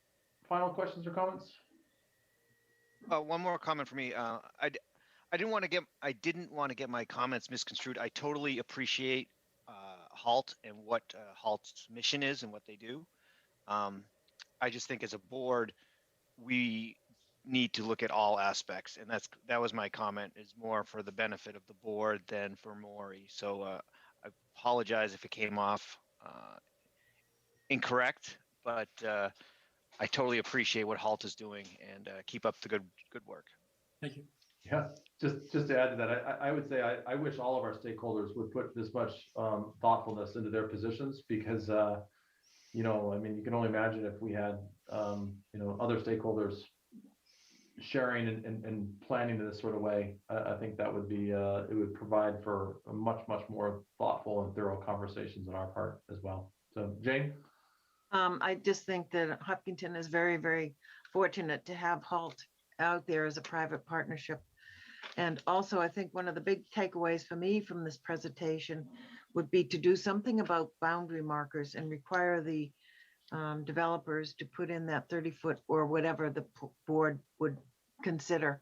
final questions or comments? One more comment for me. I didn't want to get my comments misconstrued. I totally appreciate HALT and what HALT's mission is and what they do. I just think as a board, we need to look at all aspects, and that was my comment, is more for the benefit of the board than for Maury. So I apologize if it came off incorrect, but I totally appreciate what HALT is doing, and keep up the good work. Thank you. Yeah, just to add to that, I would say I wish all of our stakeholders would put this much thoughtfulness into their positions, because you know, I mean, you can only imagine if we had you know, other stakeholders sharing and planning in this sort of way. I think that would be it would provide for a much more thoughtful and thorough conversations on our part as well. So Jane? I just think that Hopkinton is very, very fortunate to have HALT out there as a private partnership. And also, I think one of the big takeaways for me from this presentation would be to do something about boundary markers and require the developers to put in that 30-foot or whatever the board would consider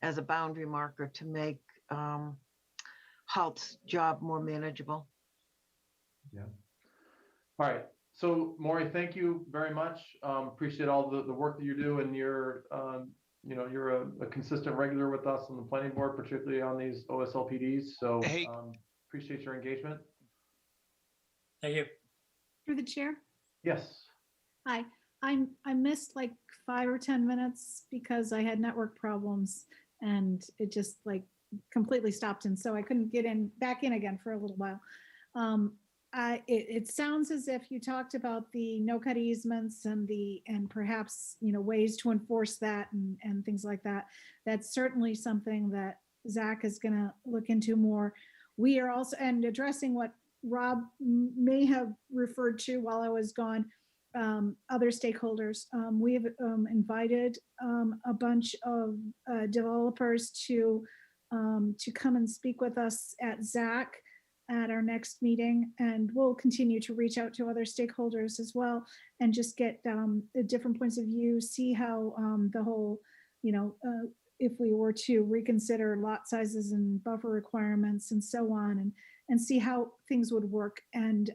as a boundary marker to make HALT's job more manageable. Yeah. All right. So Maury, thank you very much. Appreciate all the work that you do, and you're you know, you're a consistent regular with us on the planning board, particularly on these OSLPDs. So Hey. Appreciate your engagement. Thank you. Through the chair. Yes. Hi, I missed like 5 or 10 minutes because I had network problems, and it just like completely stopped. And so I couldn't get back in again for a little while. It sounds as if you talked about the no-cut easements and perhaps, you know, ways to enforce that and things like that. That's certainly something that Zach is going to look into more. We are also, and addressing what Rob may have referred to while I was gone, other stakeholders. We have invited a bunch of developers to come and speak with us at ZAC at our next meeting, and we'll continue to reach out to other stakeholders as well and just get different points of view, see how the whole, you know, if we were to reconsider lot sizes and buffer requirements and so on, and see how things would work, and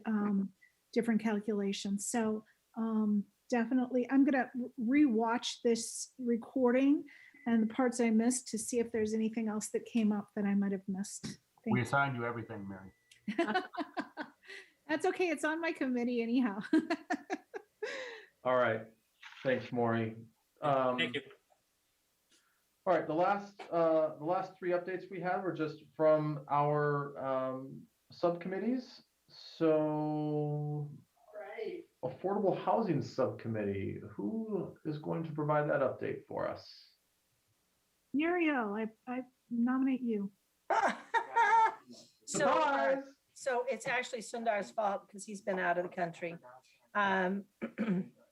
different calculations. So definitely, I'm gonna rewatch this recording and the parts I missed to see if there's anything else that came up that I might have missed. We assigned you everything, Mary. That's okay. It's on my committee anyhow. All right. Thanks, Maury. Thank you. All right. The last 3 updates we had were just from our subcommittees. So, Affordable Housing Subcommittee, who is going to provide that update for us? Muriel, I nominate you. So it's actually Sundar's fault because he's been out of the country.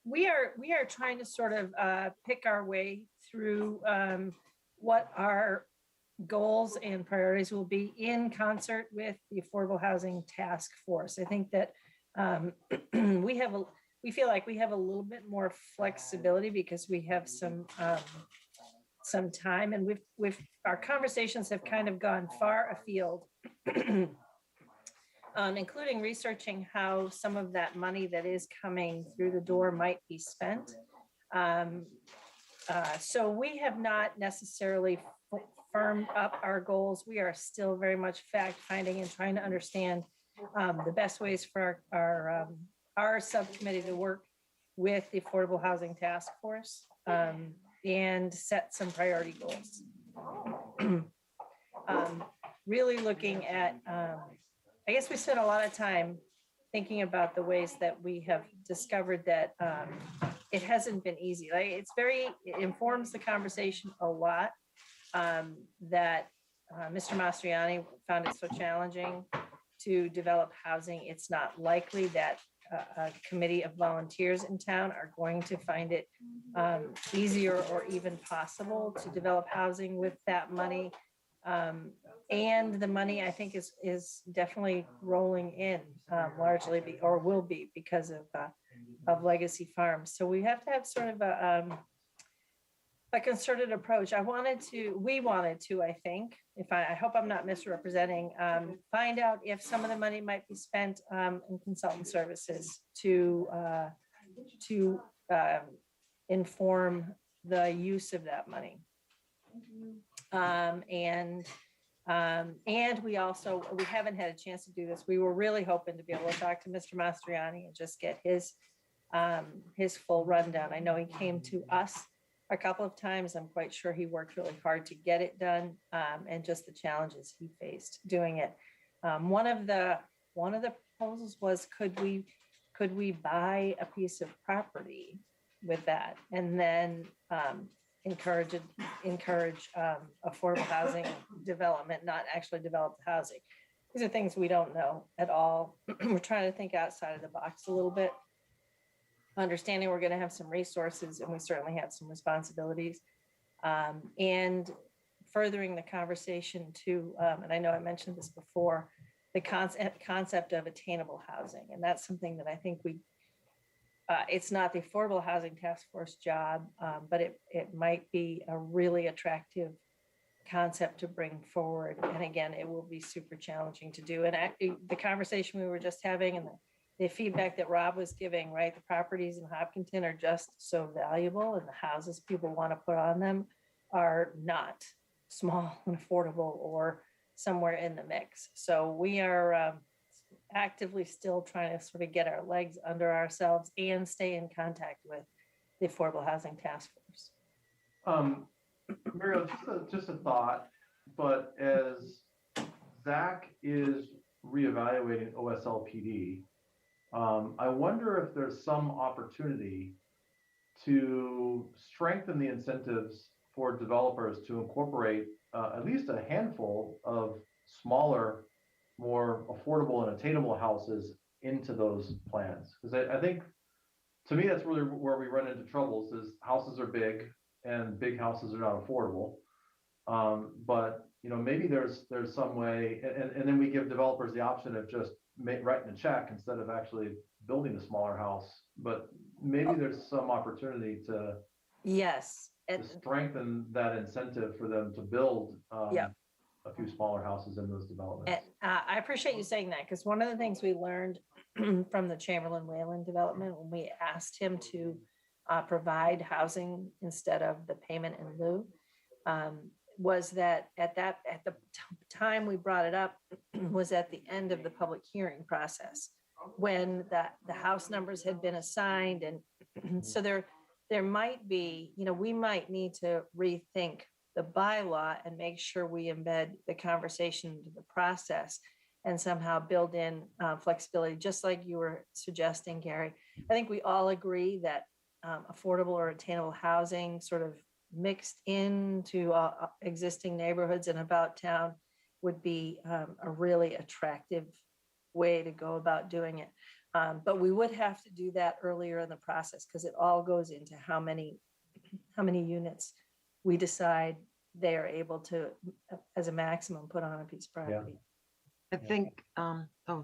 We are trying to sort of pick our way through what our goals and priorities will be in concert with the Affordable Housing Task Force. I think that we feel like we have a little bit more flexibility because we have some time, and our conversations have kind of gone far afield, including researching how some of that money that is coming through the door might be spent. So we have not necessarily firmed up our goals. We are still very much fact finding and trying to understand the best ways for our subcommittee to work with the Affordable Housing Task Force. And set some priority goals. Really looking at, I guess we spent a lot of time thinking about the ways that we have discovered that it hasn't been easy. Like it informs the conversation a lot, that Mr. Mastriani found it so challenging to develop housing. It's not likely that a committee of volunteers in town are going to find it easier or even possible to develop housing with that money. And the money, I think, is definitely rolling in largely or will be because of Legacy Farms. So we have to have sort of a concerted approach. We wanted to, I think, I hope I'm not misrepresenting, find out if some of the money might be spent in consultant services to inform the use of that money. And we haven't had a chance to do this. We were really hoping to be able to talk to Mr. Mastriani and just get his full rundown. I know he came to us a couple of times. I'm quite sure he worked really hard to get it done, and just the challenges he faced doing it. One of the proposals was, could we buy a piece of property with that and then encourage affordable housing development, not actually develop the housing. These are things we don't know at all. We're trying to think outside of the box a little bit, understanding we're going to have some resources and we certainly have some responsibilities, and furthering the conversation to, and I know I mentioned this before, the concept of attainable housing. And that's something that I think it's not the Affordable Housing Task Force job, but it might be a really attractive concept to bring forward. And again, it will be super challenging to do. And the conversation we were just having and the feedback that Rob was giving, right? The properties in Hopkinton are just so valuable, and the houses people want to put on them are not small and affordable or somewhere in the mix. So we are actively still trying to sort of get our legs under ourselves and stay in contact with the Affordable Housing Task Force. Muriel, just a thought, but as Zach is reevaluating OSLPD, I wonder if there's some opportunity to strengthen the incentives for developers to incorporate at least a handful of smaller, more affordable and attainable houses into those plans. Because I think, to me, that's really where we run into troubles is houses are big and big houses are not affordable. But maybe there's some way, and then we give developers the option of just writing a check instead of actually building a smaller house. But maybe there's some opportunity to strengthen that incentive for them to build a few smaller houses in those developments. I appreciate you saying that, because one of the things we learned from the Chamberlain Whalen development when we asked him to provide housing instead of the payment in lieu, was that at the time we brought it up was at the end of the public hearing process when the house numbers had been assigned. And so there might be, we might need to rethink the bylaw and make sure we embed the conversation into the process and somehow build in flexibility, just like you were suggesting, Gary. I think we all agree that affordable or attainable housing sort of mixed into existing neighborhoods and about town would be a really attractive way to go about doing it. But we would have to do that earlier in the process because it all goes into how many units we decide they are able to, as a maximum, put on a piece of property. I think,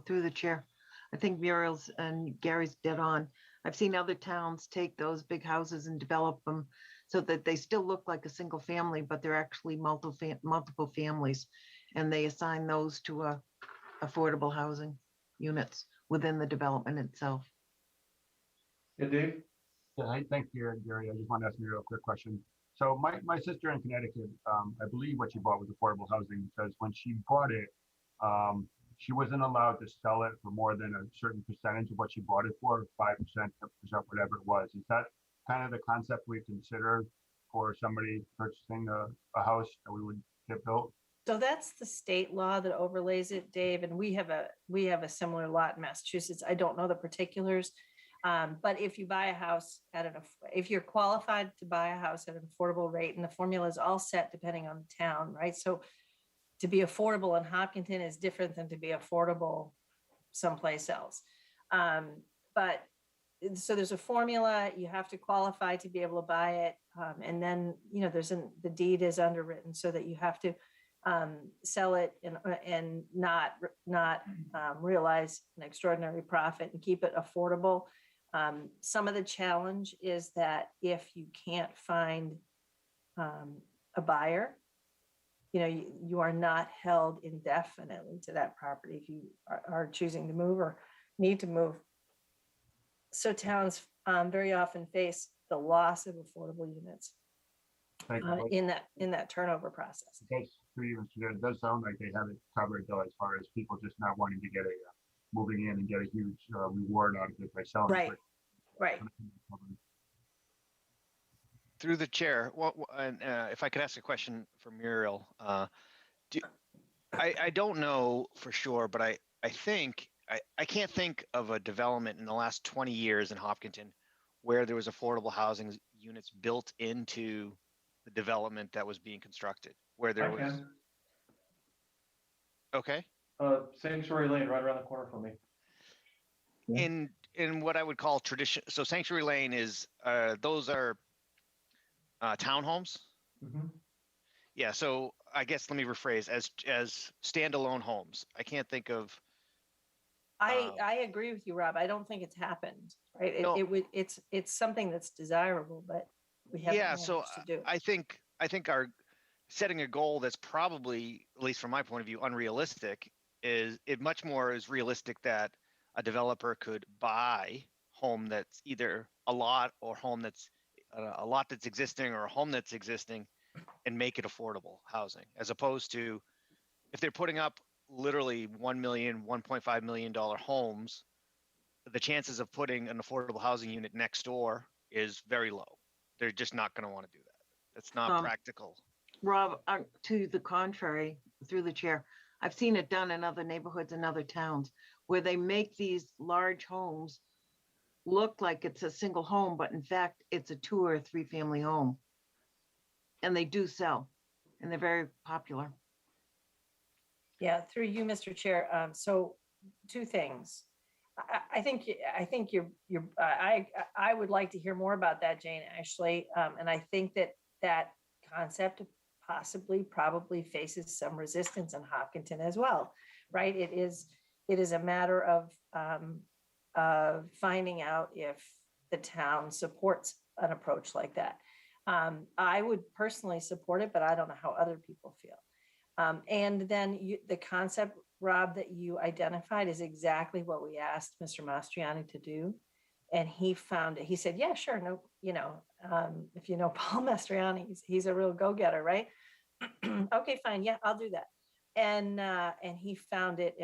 through the chair, I think Muriel's and Gary's dead on. I've seen other towns take those big houses and develop them so that they still look like a single family, but they're actually multiple families. And they assign those to affordable housing units within the development itself. Yeah, Dave? Yeah, thank you, Gary. I just want to ask you a quick question. So my sister in Connecticut, I believe what she bought was affordable housing because when she bought it, she wasn't allowed to sell it for more than a certain percentage of what she bought it for, 5%, 10%, whatever it was. Is that kind of the concept we consider for somebody purchasing a house that we would get built? So that's the state law that overlays it, Dave. And we have a similar law in Massachusetts. I don't know the particulars. But if you buy a house if you're qualified to buy a house at an affordable rate, and the formula is all set depending on the town, right? So to be affordable in Hopkinton is different than to be affordable someplace else. but so there's a formula, you have to qualify to be able to buy it. And then, you know, the deed is underwritten so that you have to sell it and not realize an extraordinary profit and keep it affordable. Some of the challenge is that if you can't find a buyer, you know, you are not held indefinitely to that property if you are choosing to move or need to move. So towns very often face the loss of affordable units Thank you. in that turnover process. It does sound like they have it covered though, as far as people just not wanting to get moving in and get a huge reward out of it by selling. Right, right. Through the chair, if I could ask a question for Muriel, I don't know for sure, but I think I can't think of a development in the last 20 years in Hopkinton where there was affordable housing units built into the development that was being constructed, where there was. Okay. Sanctuary Lane, right around the corner from me. In what I would call tradition, so Sanctuary Lane is those are townhomes. Mm-hmm. Yeah. So I guess let me rephrase as standalone homes. I can't think of. I agree with you, Rob. I don't think it's happened, right? No. It's something that's desirable, but we haven't managed to do. I think our setting a goal that's probably, at least from my point of view, unrealistic is much more is realistic that a developer could buy home that's either a lot or home that's a lot that's existing or a home that's existing and make it affordable housing, as opposed to if they're putting up literally $1 million, $1.5 million homes, the chances of putting an affordable housing unit next door is very low. They're just not going to want to do that. That's not practical. Rob, to the contrary, through the chair, I've seen it done in other neighborhoods and other towns where they make these large homes look like it's a single home, but in fact, it's a 2 or 3 family home. And they do sell, and they're very popular. Yeah, through you, Mr. Chair. So 2 things. I think I would like to hear more about that, Jane, actually. And I think that concept probably faces some resistance in Hopkinton as well, right? It is a matter of finding out if the town supports an approach like that. I would personally support it, but I don't know how other people feel. And then the concept, Rob, that you identified is exactly what we asked Mr. Mastriani to do. And he found it. He said, yeah, sure. No, you know, if you know Paul Mastriani, he's a real go-getter, right? Okay, fine. Yeah, I'll do that. And he found it.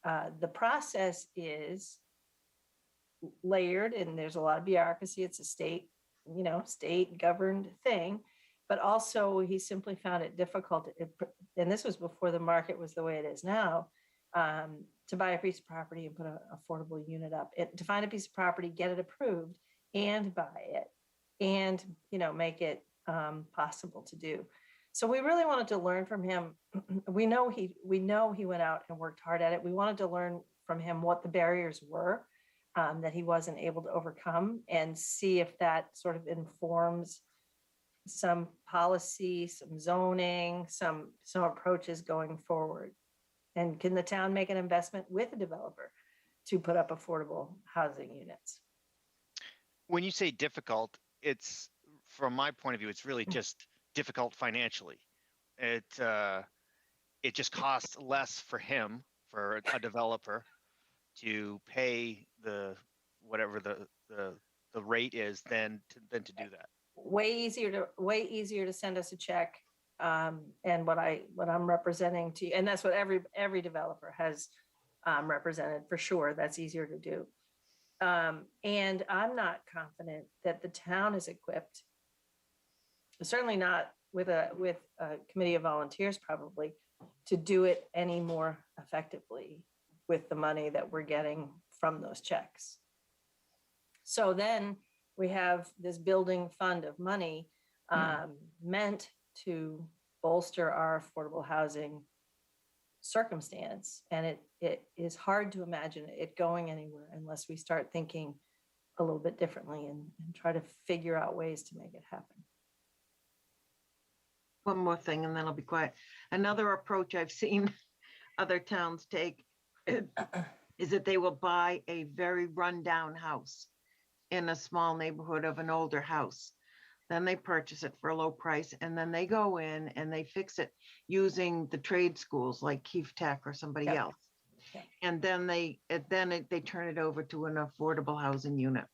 The process is layered, and there's a lot of bureaucracy. It's a state governed thing. But also he simply found it difficult, and this was before the market was the way it is now, to buy a piece of property and put an affordable unit up. To find a piece of property, get it approved, and buy it, and make it possible to do. So we really wanted to learn from him. We know he went out and worked hard at it. We wanted to learn from him what the barriers were that he wasn't able to overcome, and see if that sort of informs some policy, some zoning, some approaches going forward. And can the town make an investment with a developer to put up affordable housing units? When you say difficult, it's, from my point of view, it's really just difficult financially. It just costs less for him, for a developer, to pay whatever the rate is than to do that. Way easier to send us a check, and what I'm representing to you, and that's what every developer has represented for sure. That's easier to do, and I'm not confident that the town is equipped. Certainly not with a committee of volunteers, probably, to do it any more effectively with the money that we're getting from those checks. So then we have this building fund of money meant to bolster our affordable housing circumstance. And it is hard to imagine it going anywhere unless we start thinking a little bit differently and try to figure out ways to make it happen. One more thing, and then I'll be quiet. Another approach I've seen other towns take is that they will buy a very rundown house in a small neighborhood of an older house. Then they purchase it for a low price, and then they go in and they fix it using the trade schools like Keefe Tech or somebody Yep. else. Yep. And then they turn it over to an affordable housing unit.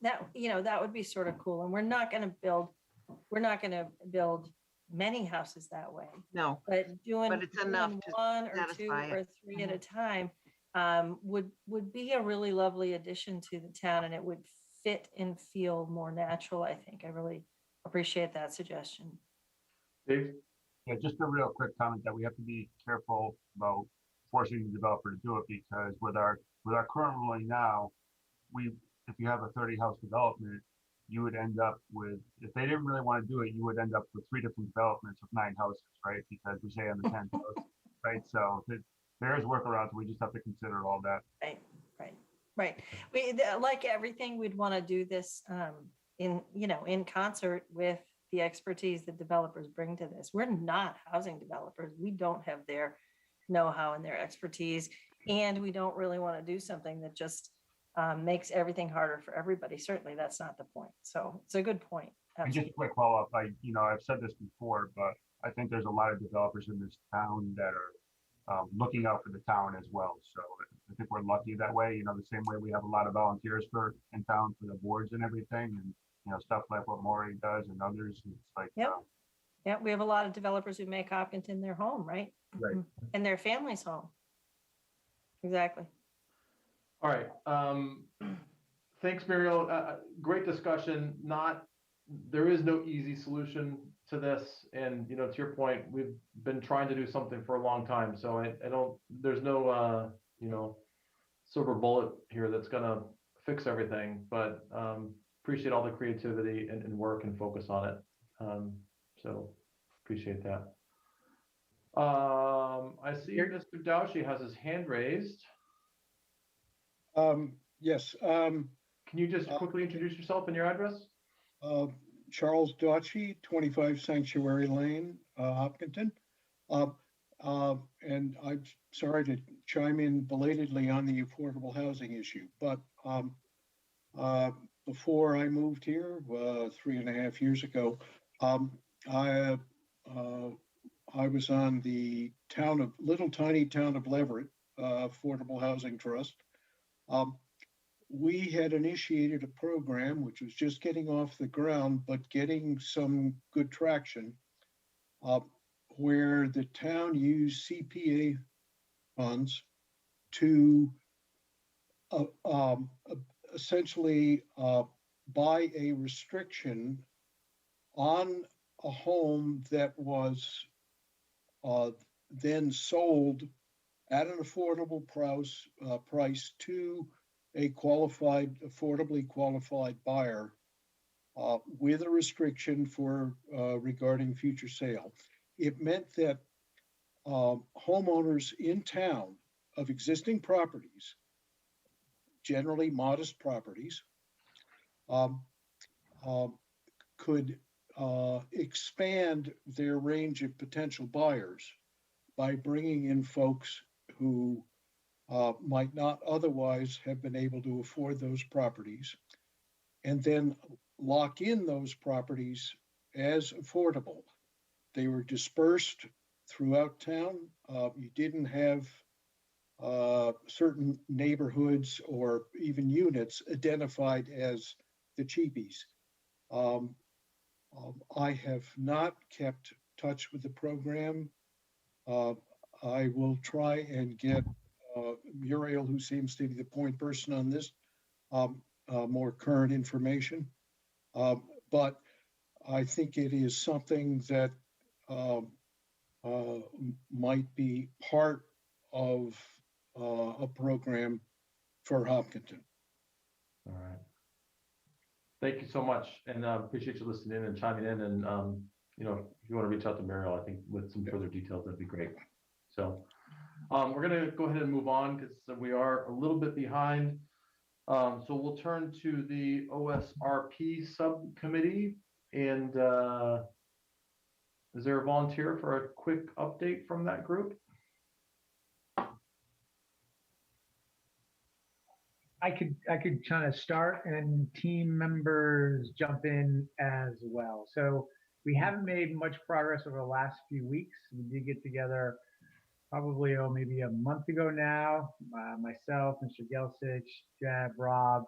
That would be sort of cool. And we're not going to build many houses that way. No, But it's enough doing to one or two satisfy or it. three at a time would be a really lovely addition to the town, and it would fit and feel more natural, I think. I really appreciate that suggestion. Dave? Yeah, just a real quick comment that we have to be careful about forcing the developer to do it, because with our current ruling now, if you have a 30 house development, you would end up with, if they didn't really want to do it, you would end up with 3 different developments with 9 houses, right? Because we say on the 10th house, right? So there is workarounds. We just have to consider all that. Right. Like everything, we'd want to do this in concert with the expertise that developers bring to this. We're not housing developers. We don't have their know-how and their expertise, and we don't really want to do something that just makes everything harder for everybody. Certainly, that's not the point. So it's a good point. And just a quick follow-up, I've said this before, but I think there's a lot of developers in this town that are looking out for the town as well. So I think we're lucky that way, the same way we have a lot of volunteers in town for the boards and everything, and stuff like what Maury does and others. It's like, Yeah, we have a lot of developers who make Hopkinton their home, right? Right. And their family's home. Exactly. All right. Thanks, Muriel. Great discussion. There is no easy solution to this. And, to your point, we've been trying to do something for a long time. So there's no, silver bullet here that's going to fix everything, but appreciate all the creativity and work and focus on it. So appreciate that. I see Mr. Douchy has his hand raised. Yes. Can you just quickly introduce yourself and your address? Charles Douchy, 25 Sanctuary Lane, Hopkinton. And I'm sorry to chime in belatedly on the affordable housing issue, but before I moved here 3.5 years ago, I was on the little tiny town of Leverett Affordable Housing Trust. We had initiated a program which was just getting off the ground, but getting some good traction, where the town used CPA funds to essentially buy a restriction on a home that was then sold at an affordable price to a affordably qualified buyer with a restriction for regarding future sale. It meant that homeowners in town of existing properties, generally modest properties, could expand their range of potential buyers by bringing in folks who might not otherwise have been able to afford those properties, and then lock in those properties as affordable. They were dispersed throughout town. You didn't have certain neighborhoods or even units identified as the cheapies. I have not kept touch with the program. I will try and get Muriel, who seems to be the point person on this, more current information. But I think it is something that might be part of a program for Hopkinton. All right. Thank you so much, and appreciate you listening in and chiming in. And if you want to reach out to Muriel, I think with some further details, that'd be great. So we're gonna go ahead and move on because we are a little bit behind. So we'll turn to the OSRP subcommittee, and is there a volunteer for a quick update from that group? I could kind of start and team members jump in as well. So we haven't made much progress over the last few weeks. We did get together probably maybe a month ago now. Myself, Mr. Gelsich, Jeb, Rob,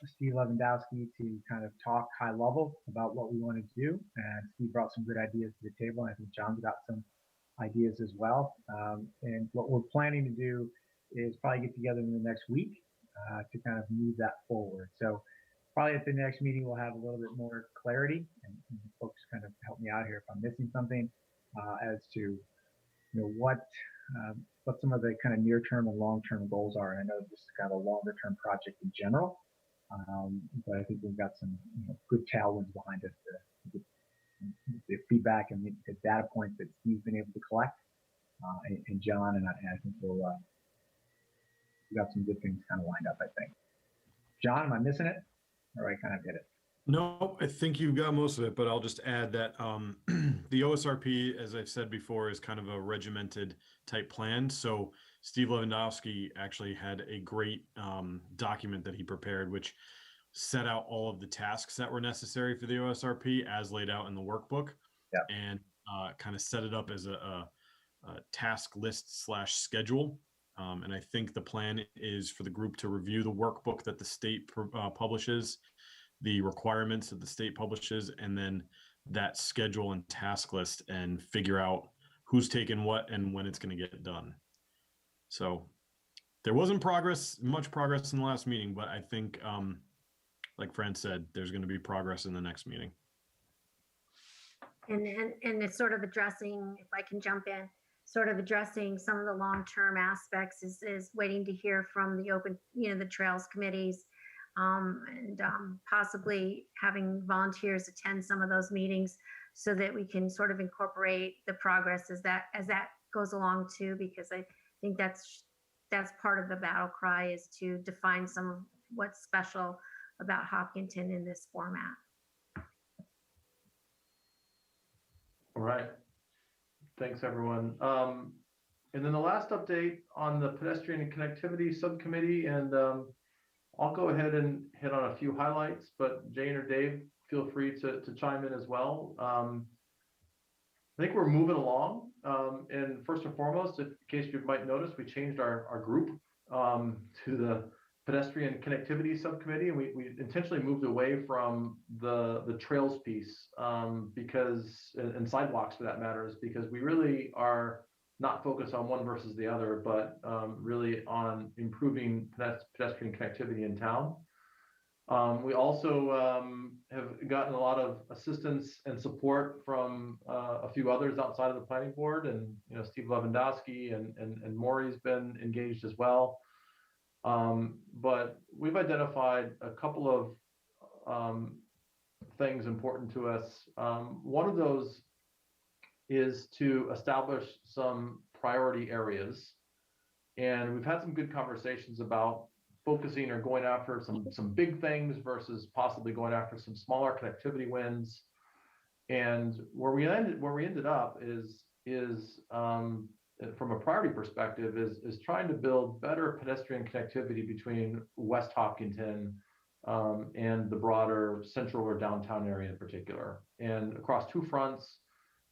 Steve Lewandowski to kind of talk high level about what we want to do. And Steve brought some good ideas to the table. And I think John's got some ideas as well. And what we're planning to do is probably get together in the next week to kind of move that forward. So probably at the next meeting, we'll have a little bit more clarity, and folks kind of help me out here if I'm missing something as to what some of the kind of near-term and long-term goals are. And I know this is kind of a longer-term project in general, but I think we've got some good tailwinds behind us to get the feedback and the data points that Steve's been able to collect, and John, and I think we got some good things kind of lined up, I think. John, am I missing it? Or I kind of did it? No, I think you've got most of it, but I'll just add that the OSRP, as I've said before, is kind of a regimented type plan. So Steve Lewandowski actually had a great document that he prepared, which set out all of the tasks that were necessary for the OSRP as laid out in the workbook. Yep. And kind of set it up as a task list / schedule. And I think the plan is for the group to review the workbook that the state publishes, the requirements that the state publishes, and then that schedule and task list, and figure out who's taking what and when it's going to get done. So there wasn't much progress in the last meeting, but I think, like Fran said, there's going to be progress in the next meeting. And it's sort of addressing, if I can jump in, sort of addressing some of the long-term aspects is waiting to hear from the the trails committees, and possibly having volunteers attend some of those meetings so that we can sort of incorporate the progress as that goes along too, because I think that's part of the battle cry, is to define some of what's special about Hopkinton in this format. All right. Thanks, everyone. And then the last update on the pedestrian and connectivity subcommittee, and I'll go ahead and hit on a few highlights, but Jane or Dave, feel free to chime in as well. I think we're moving along. And first and foremost, in case you might notice, we changed our group to the pedestrian connectivity subcommittee, and we intentionally moved away from the trails piece and sidewalks for that matters, because we really are not focused on one versus the other, but really on improving pedestrian connectivity in town. We also have gotten a lot of assistance and support from a few others outside of the planning board, and Steve Lewandowski and Maury's been engaged as well. But we've identified a couple of things important to us. One of those is to establish some priority areas. And we've had some good conversations about focusing or going after some big things versus possibly going after some smaller connectivity wins. And where we ended up is from a priority perspective is trying to build better pedestrian connectivity between West Hopkinton and the broader central or downtown area in particular, and across two fronts.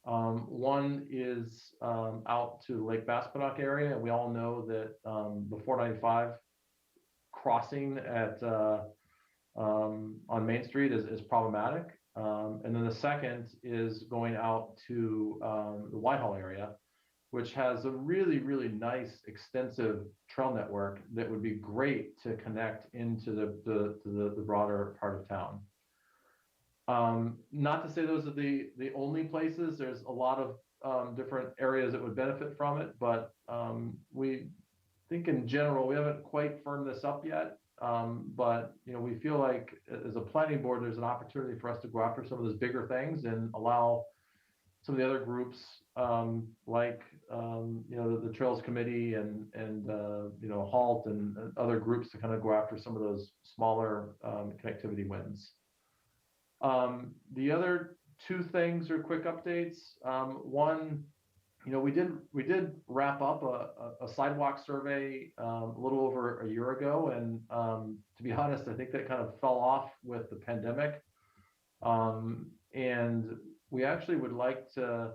One is out to Lake Baspadock area, and we all know that the 495 crossing on Main Street is problematic. And then the second is going out to the Whitehall area, which has a really, really nice, extensive trail network that would be great to connect into the broader part of town. Not to say those are the only places. There's a lot of different areas that would benefit from it, but we think in general, we haven't quite firmed this up yet. But we feel like as a planning board, there's an opportunity for us to go after some of those bigger things and allow some of the other groups, like, you know, the Trails Committee and you know, HALT and other groups to kind of go after some of those smaller connectivity wins. The other two things are quick updates. One, you know, we did wrap up a sidewalk survey a little over a year ago, and to be honest, I think that kind of fell off with the pandemic. And we actually would like to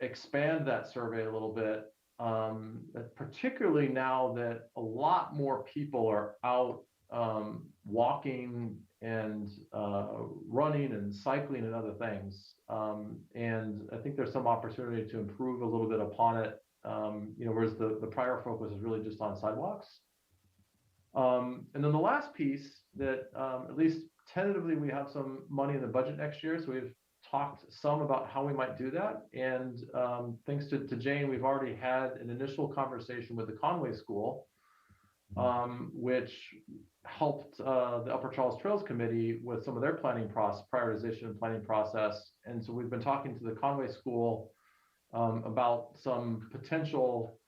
expand that survey a little bit, particularly now that a lot more people are out walking and running and cycling and other things. And I think there's some opportunity to improve a little bit upon it, you know, whereas the prior focus is really just on sidewalks. And then the last piece that, at least tentatively, we have some money in the budget next year. So we've talked some about how we might do that. And thanks to Jane, we've already had an initial conversation with the Conway School, which helped the Upper Charles Trails Committee with some of their planning process, prioritization and planning process. And so we've been talking to the Conway School about some potential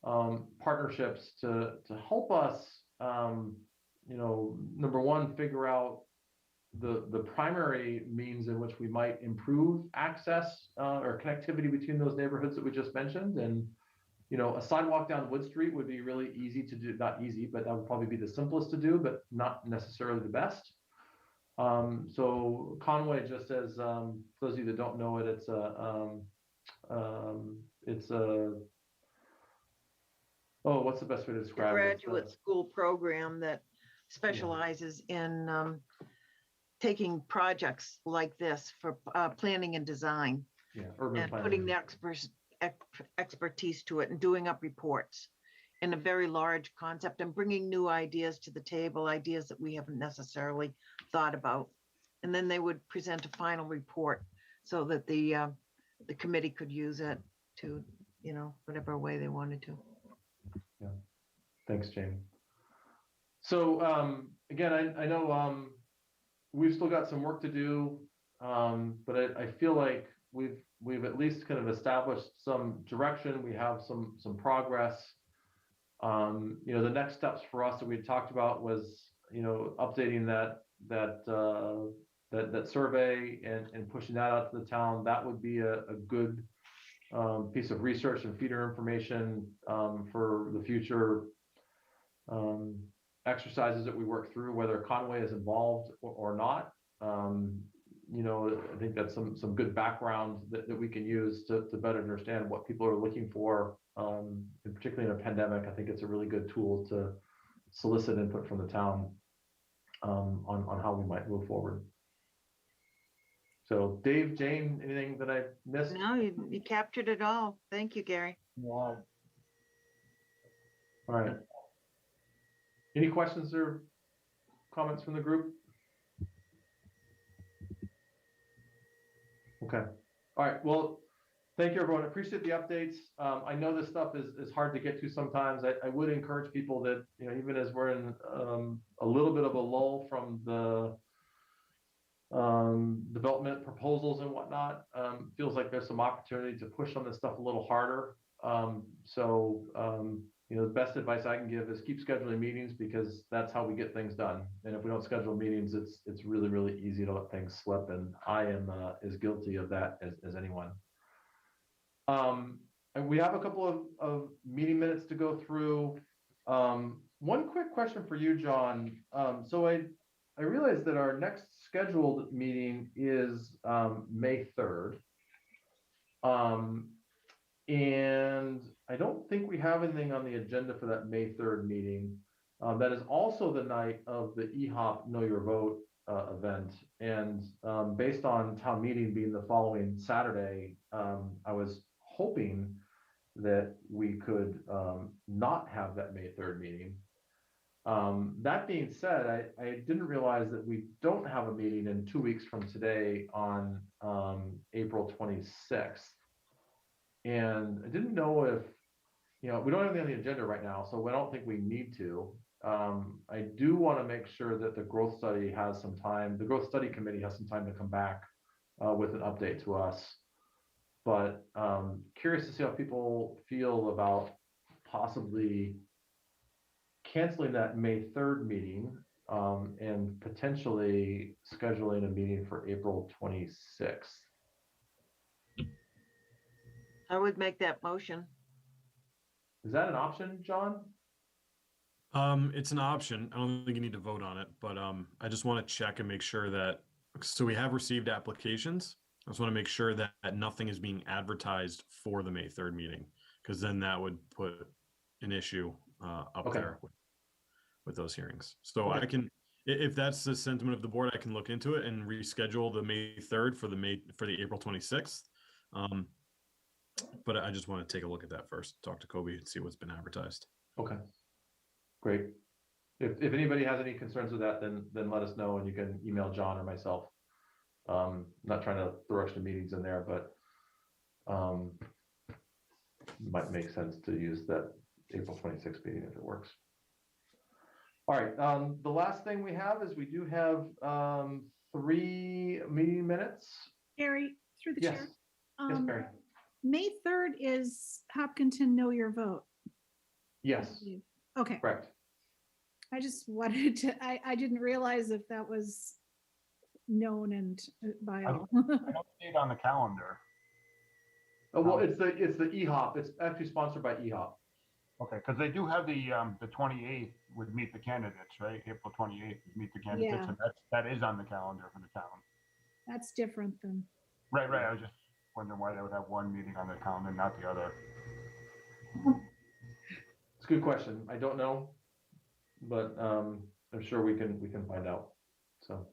partnerships to help us, you know, number one, figure out the primary means in which we might improve access or connectivity between those neighborhoods that we just mentioned. And, you know, a sidewalk down Wood Street would be really easy to do, not easy, but that would probably be the simplest to do, but not necessarily the best. So Conway, just as those of you that don't know it, it's a oh, what's the best way to describe it? Graduate school program that specializes in taking projects like this for planning and design, urban and planning. putting the expertise to it and doing up reports in a very large concept and bringing new ideas to the table, ideas that we haven't necessarily thought about. And then they would present a final report so that the committee could use it to, you know, whatever way they wanted to. Yeah, thanks, Jane. So again, I know we've still got some work to do, but I feel like we've at least kind of established some direction. We have some progress. You know, the next steps for us that we had talked about was, you know, updating that survey and pushing that out to the town. That would be a good piece of research and feeder information for the future exercises that we work through, whether Conway is involved or not. You know, I think that's some good background that we can use to better understand what people are looking for, and particularly in a pandemic. I think it's a really good tool to solicit input from the town on how we might move forward. So Dave, Jane, anything that I missed? No, you captured it all. Thank you, Gary. Wow. All right. Any questions or comments from the group? Okay. All right. Well, thank you, everyone. I appreciate the updates. I know this stuff is hard to get to sometimes. I would encourage people that, you know, even as we're in a little bit of a lull from the development proposals and whatnot, feels like there's some opportunity to push on this stuff a little harder. You know, the best advice I can give is keep scheduling meetings, because that's how we get things done. And if we don't schedule meetings, it's really, really easy to let things slip. And I am as guilty of that as anyone. And we have a couple of meeting minutes to go through. One quick question for you, John. So I realized that our next scheduled meeting is May 3rd. And I don't think we have anything on the agenda for that May 3rd meeting. That is also the night of the EHOP Know Your Vote event. And based on town meeting being the following Saturday, I was hoping that we could not have that May 3rd meeting. That being said, I didn't realize that we don't have a meeting in 2 weeks from today on April 26th. And I didn't know if, you know, we don't have anything on the agenda right now, so I don't think we need to. I do want to make sure that the growth study has some time, the growth study committee has some time to come back with an update to us. But curious to see how people feel about possibly canceling that May 3rd meeting and potentially scheduling a meeting for April 26th. I would make that motion. Is that an option, John? It's an option. I don't think you need to vote on it, but I just want to check and make sure that, so we have received applications. I just want to make sure that nothing is being advertised for the May 3rd meeting, because then that would put an issue up Okay. there with those hearings. So Okay. I can, if that's the sentiment of the board, I can look into it and reschedule the May 3rd for the April 26th. But I just want to take a look at that first, talk to Kobe and see what's been advertised. Okay, great. If anybody has any concerns with that, then let us know and you can email John or myself. Not trying to throw extra meetings in there, but might make sense to use that April 26th meeting if it works. All right, the last thing we have is we do have 3 meeting minutes. Gary, through the Yes, chair. yes, Mary. May 3rd is Hopkinton Know Your Vote. I Yes, believe. Okay, correct. I just wanted to, I didn't realize if that was known and by all. I don't see it on the calendar. Oh, well, it's the EHOP. It's actually sponsored by EHOP. Okay, because they do have the 28th would Meet the Candidates, right? April 28th is Meet the Candidates, Yeah. and that is on the calendar for the town. That's different than, Right. I was just wondering why they would have one meeting on the calendar, not the other. It's a good question. I don't know, but I'm sure we can find out. So,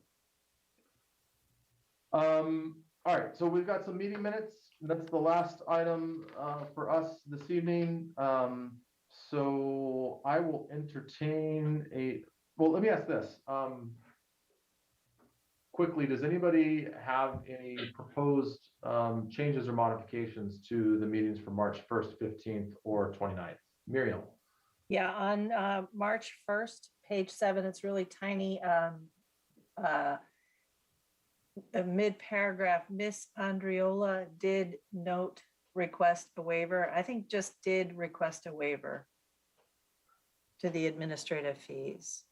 all right. So we've got some meeting minutes. That's the last item for us this evening. So I will entertain well, let me ask this. Quickly, does anybody have any proposed changes or modifications to the meetings for March 1st, 15th, or 29th? Muriel? Yeah, on March 1st, page 7, it's really tiny. The mid-paragraph, Miss Andriola did note request a waiver. I think just did request a waiver to the administrative fees.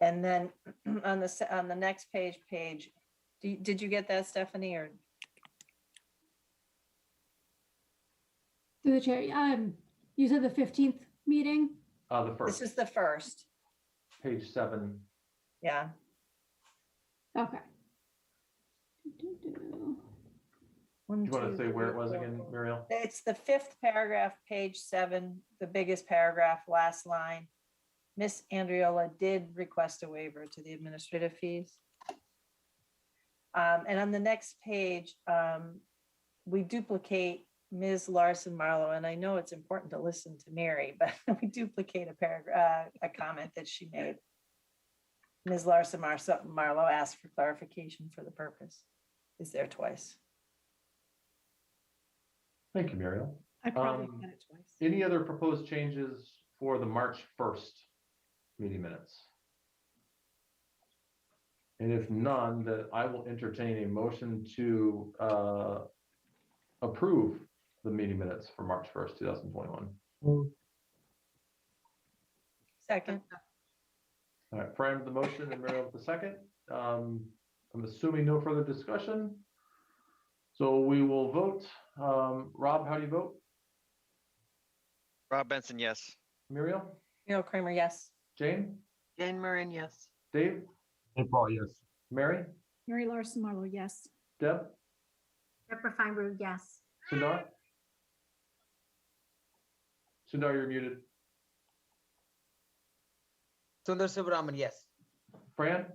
And then on the next page, did you get that, Stephanie, or? Through the chair, you said the 15th meeting? The first. This is the first. Page 7. Yeah. Okay. Do you want to say where it was again, Muriel? It's the 5th paragraph, page 7, the biggest paragraph, last line. Miss Andriola did request a waiver to the administrative fees. And on the next page, we duplicate Ms. Larson Marlowe, and I know it's important to listen to Mary, but we duplicate a paragraph, a comment that she made. Ms. Larson Marlowe asked for clarification for the purpose. Is there twice. Thank you, Muriel. I probably said it twice. Any other proposed changes for the March 1st meeting minutes? And if none, then I will entertain a motion to approve the meeting minutes for March 1st, 2021. Second. All right, Fran with the motion and Muriel with the second. I'm assuming no further discussion. So we will vote. Rob, how do you vote? Rob Benson, yes. Muriel? Muriel Kramer, yes. Jane? Jane Marin, yes. Dave? Hey, Paul, yes. Mary? Mary Larson Marlowe, yes. Deb? Deborah Feinberg, yes. Sundar? Sundar, you're muted. Sundar Subramanian, yes. Fran?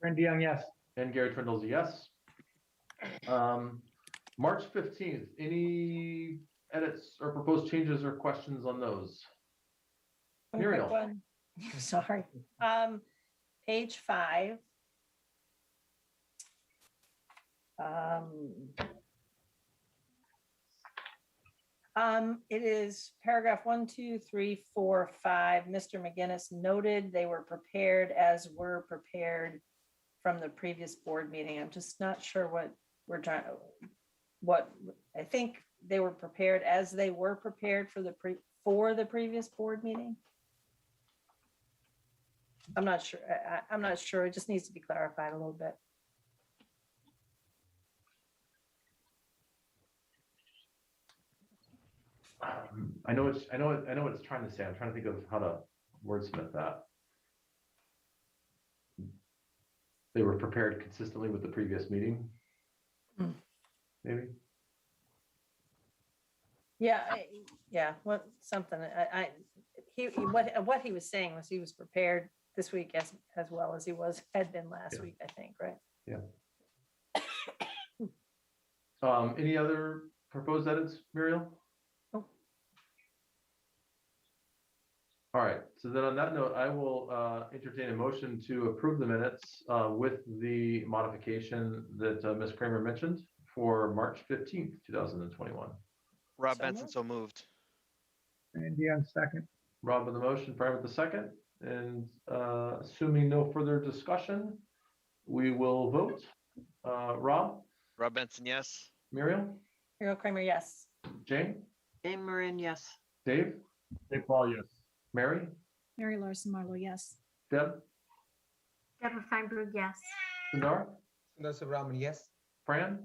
Fran DeYoung, yes. And Gary Trindle's a yes. March 15th, any edits or proposed changes or questions on those? One quick Muriel. one. Sorry. Page 5. It is paragraph 1, 2, 3, 4, 5. Mr. McGinnis noted they were prepared as were prepared from the previous board meeting. I'm just not sure what we're trying, what, I think they were prepared as they were prepared for the previous board meeting. I'm not sure. I'm not sure. It just needs to be clarified a little bit. I know what it's trying to say. I'm trying to think of how to wordsmith that. They were prepared consistently with the previous meeting. Maybe. Yeah, what, something, what he was saying was he was prepared this week as well as he had been last week, I think, right? Yeah. Any other proposed edits, Muriel? Oh. All right, so then on that note, I will entertain a motion to approve the minutes with the modification that Ms. Kramer mentioned for March 15th, 2021. Rob So Benson, moved. so moved. And Dion second. Rob with the motion, Fran with the second, and assuming no further discussion, we will vote. Rob, Rob Benson, yes. Muriel, Muriel Kramer, yes. Jane, Jane Marin, yes. Dave, Dave Paul, yes. Mary, Mary Larson Marlowe, yes. Deb, Deborah Feinberg, yes. Sundar, Sundar Subramanian, yes. Fran,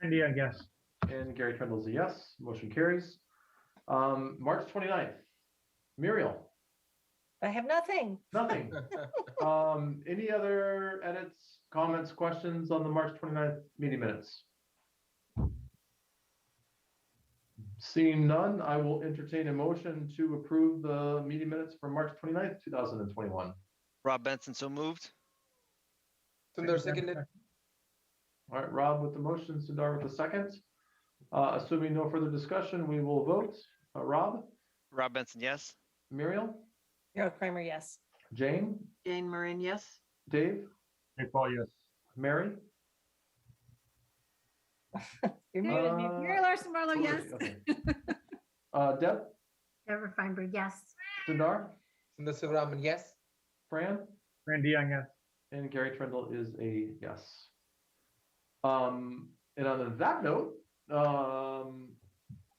And Dion, yes. and Gary Trendle's a yes. Motion carries. March 29th, Muriel, I have nothing. nothing. Any other edits, comments, questions on the March 29th meeting minutes? Seeing none, I will entertain a motion to approve the meeting minutes for March 29th, 2021. Rob Benson, so moved. Sundar seconded. All right, Rob with the motion, Sundar with the second. Assuming no further discussion, we will vote. Rob, Rob Benson, yes. Muriel, Muriel Kramer, yes. Jane, Jane Marin, yes. Dave, Dave Paul, yes. Mary. You're muted, mute. Mary Larson Marlowe, yes. Okay. Deb, Deborah Feinberg, yes. Sundar, Sundar Subramanian, yes. Fran, And Dion, yes. and Gary Trendle is a yes. And on that note,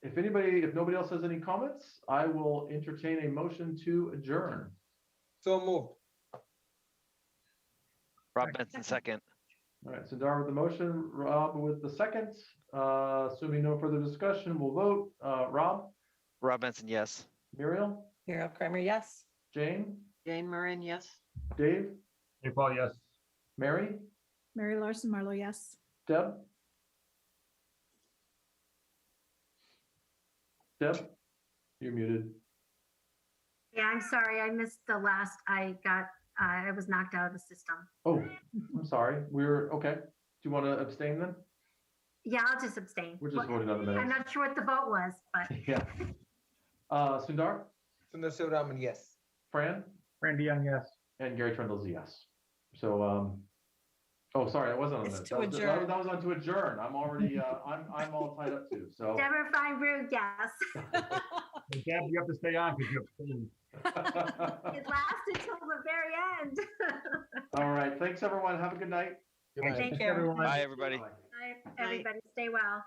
if nobody else has any comments, I will entertain a motion to adjourn. So moved. Rob Benson, second. All right, Sundar with the motion, Rob with the second. Assuming no further discussion, we'll vote. Rob, Rob Benson, yes. Muriel, Muriel Kramer, yes. Jane, Jane Marin, yes. Dave, Dave Paul, yes. Mary, Mary Larson Marlowe, yes. Deb. Deb, you're muted. Yeah, I'm sorry. I missed the last. I was knocked out of the system. Oh, I'm sorry. Okay. Do you want to abstain then? Yeah, I'll just abstain. We're just voting on the I'm minutes. not sure what the vote was, but Yeah. Sundar, Sundar Subramanian, yes. Fran, And Dion, yes. and Gary Trendle's a yes. So, oh, sorry, that wasn't on It's this. to That was adjourn. on to adjourn. I'm already, I'm all tied up too, so. Deborah Feinberg, yes. Hey, Deb, you have to stay on because you're abstaining. It lasted till the very end. All right, thanks, everyone. Have a good night. Good night. Thank you. Everyone. Bye, everybody. Bye. Bye, everybody. Stay well.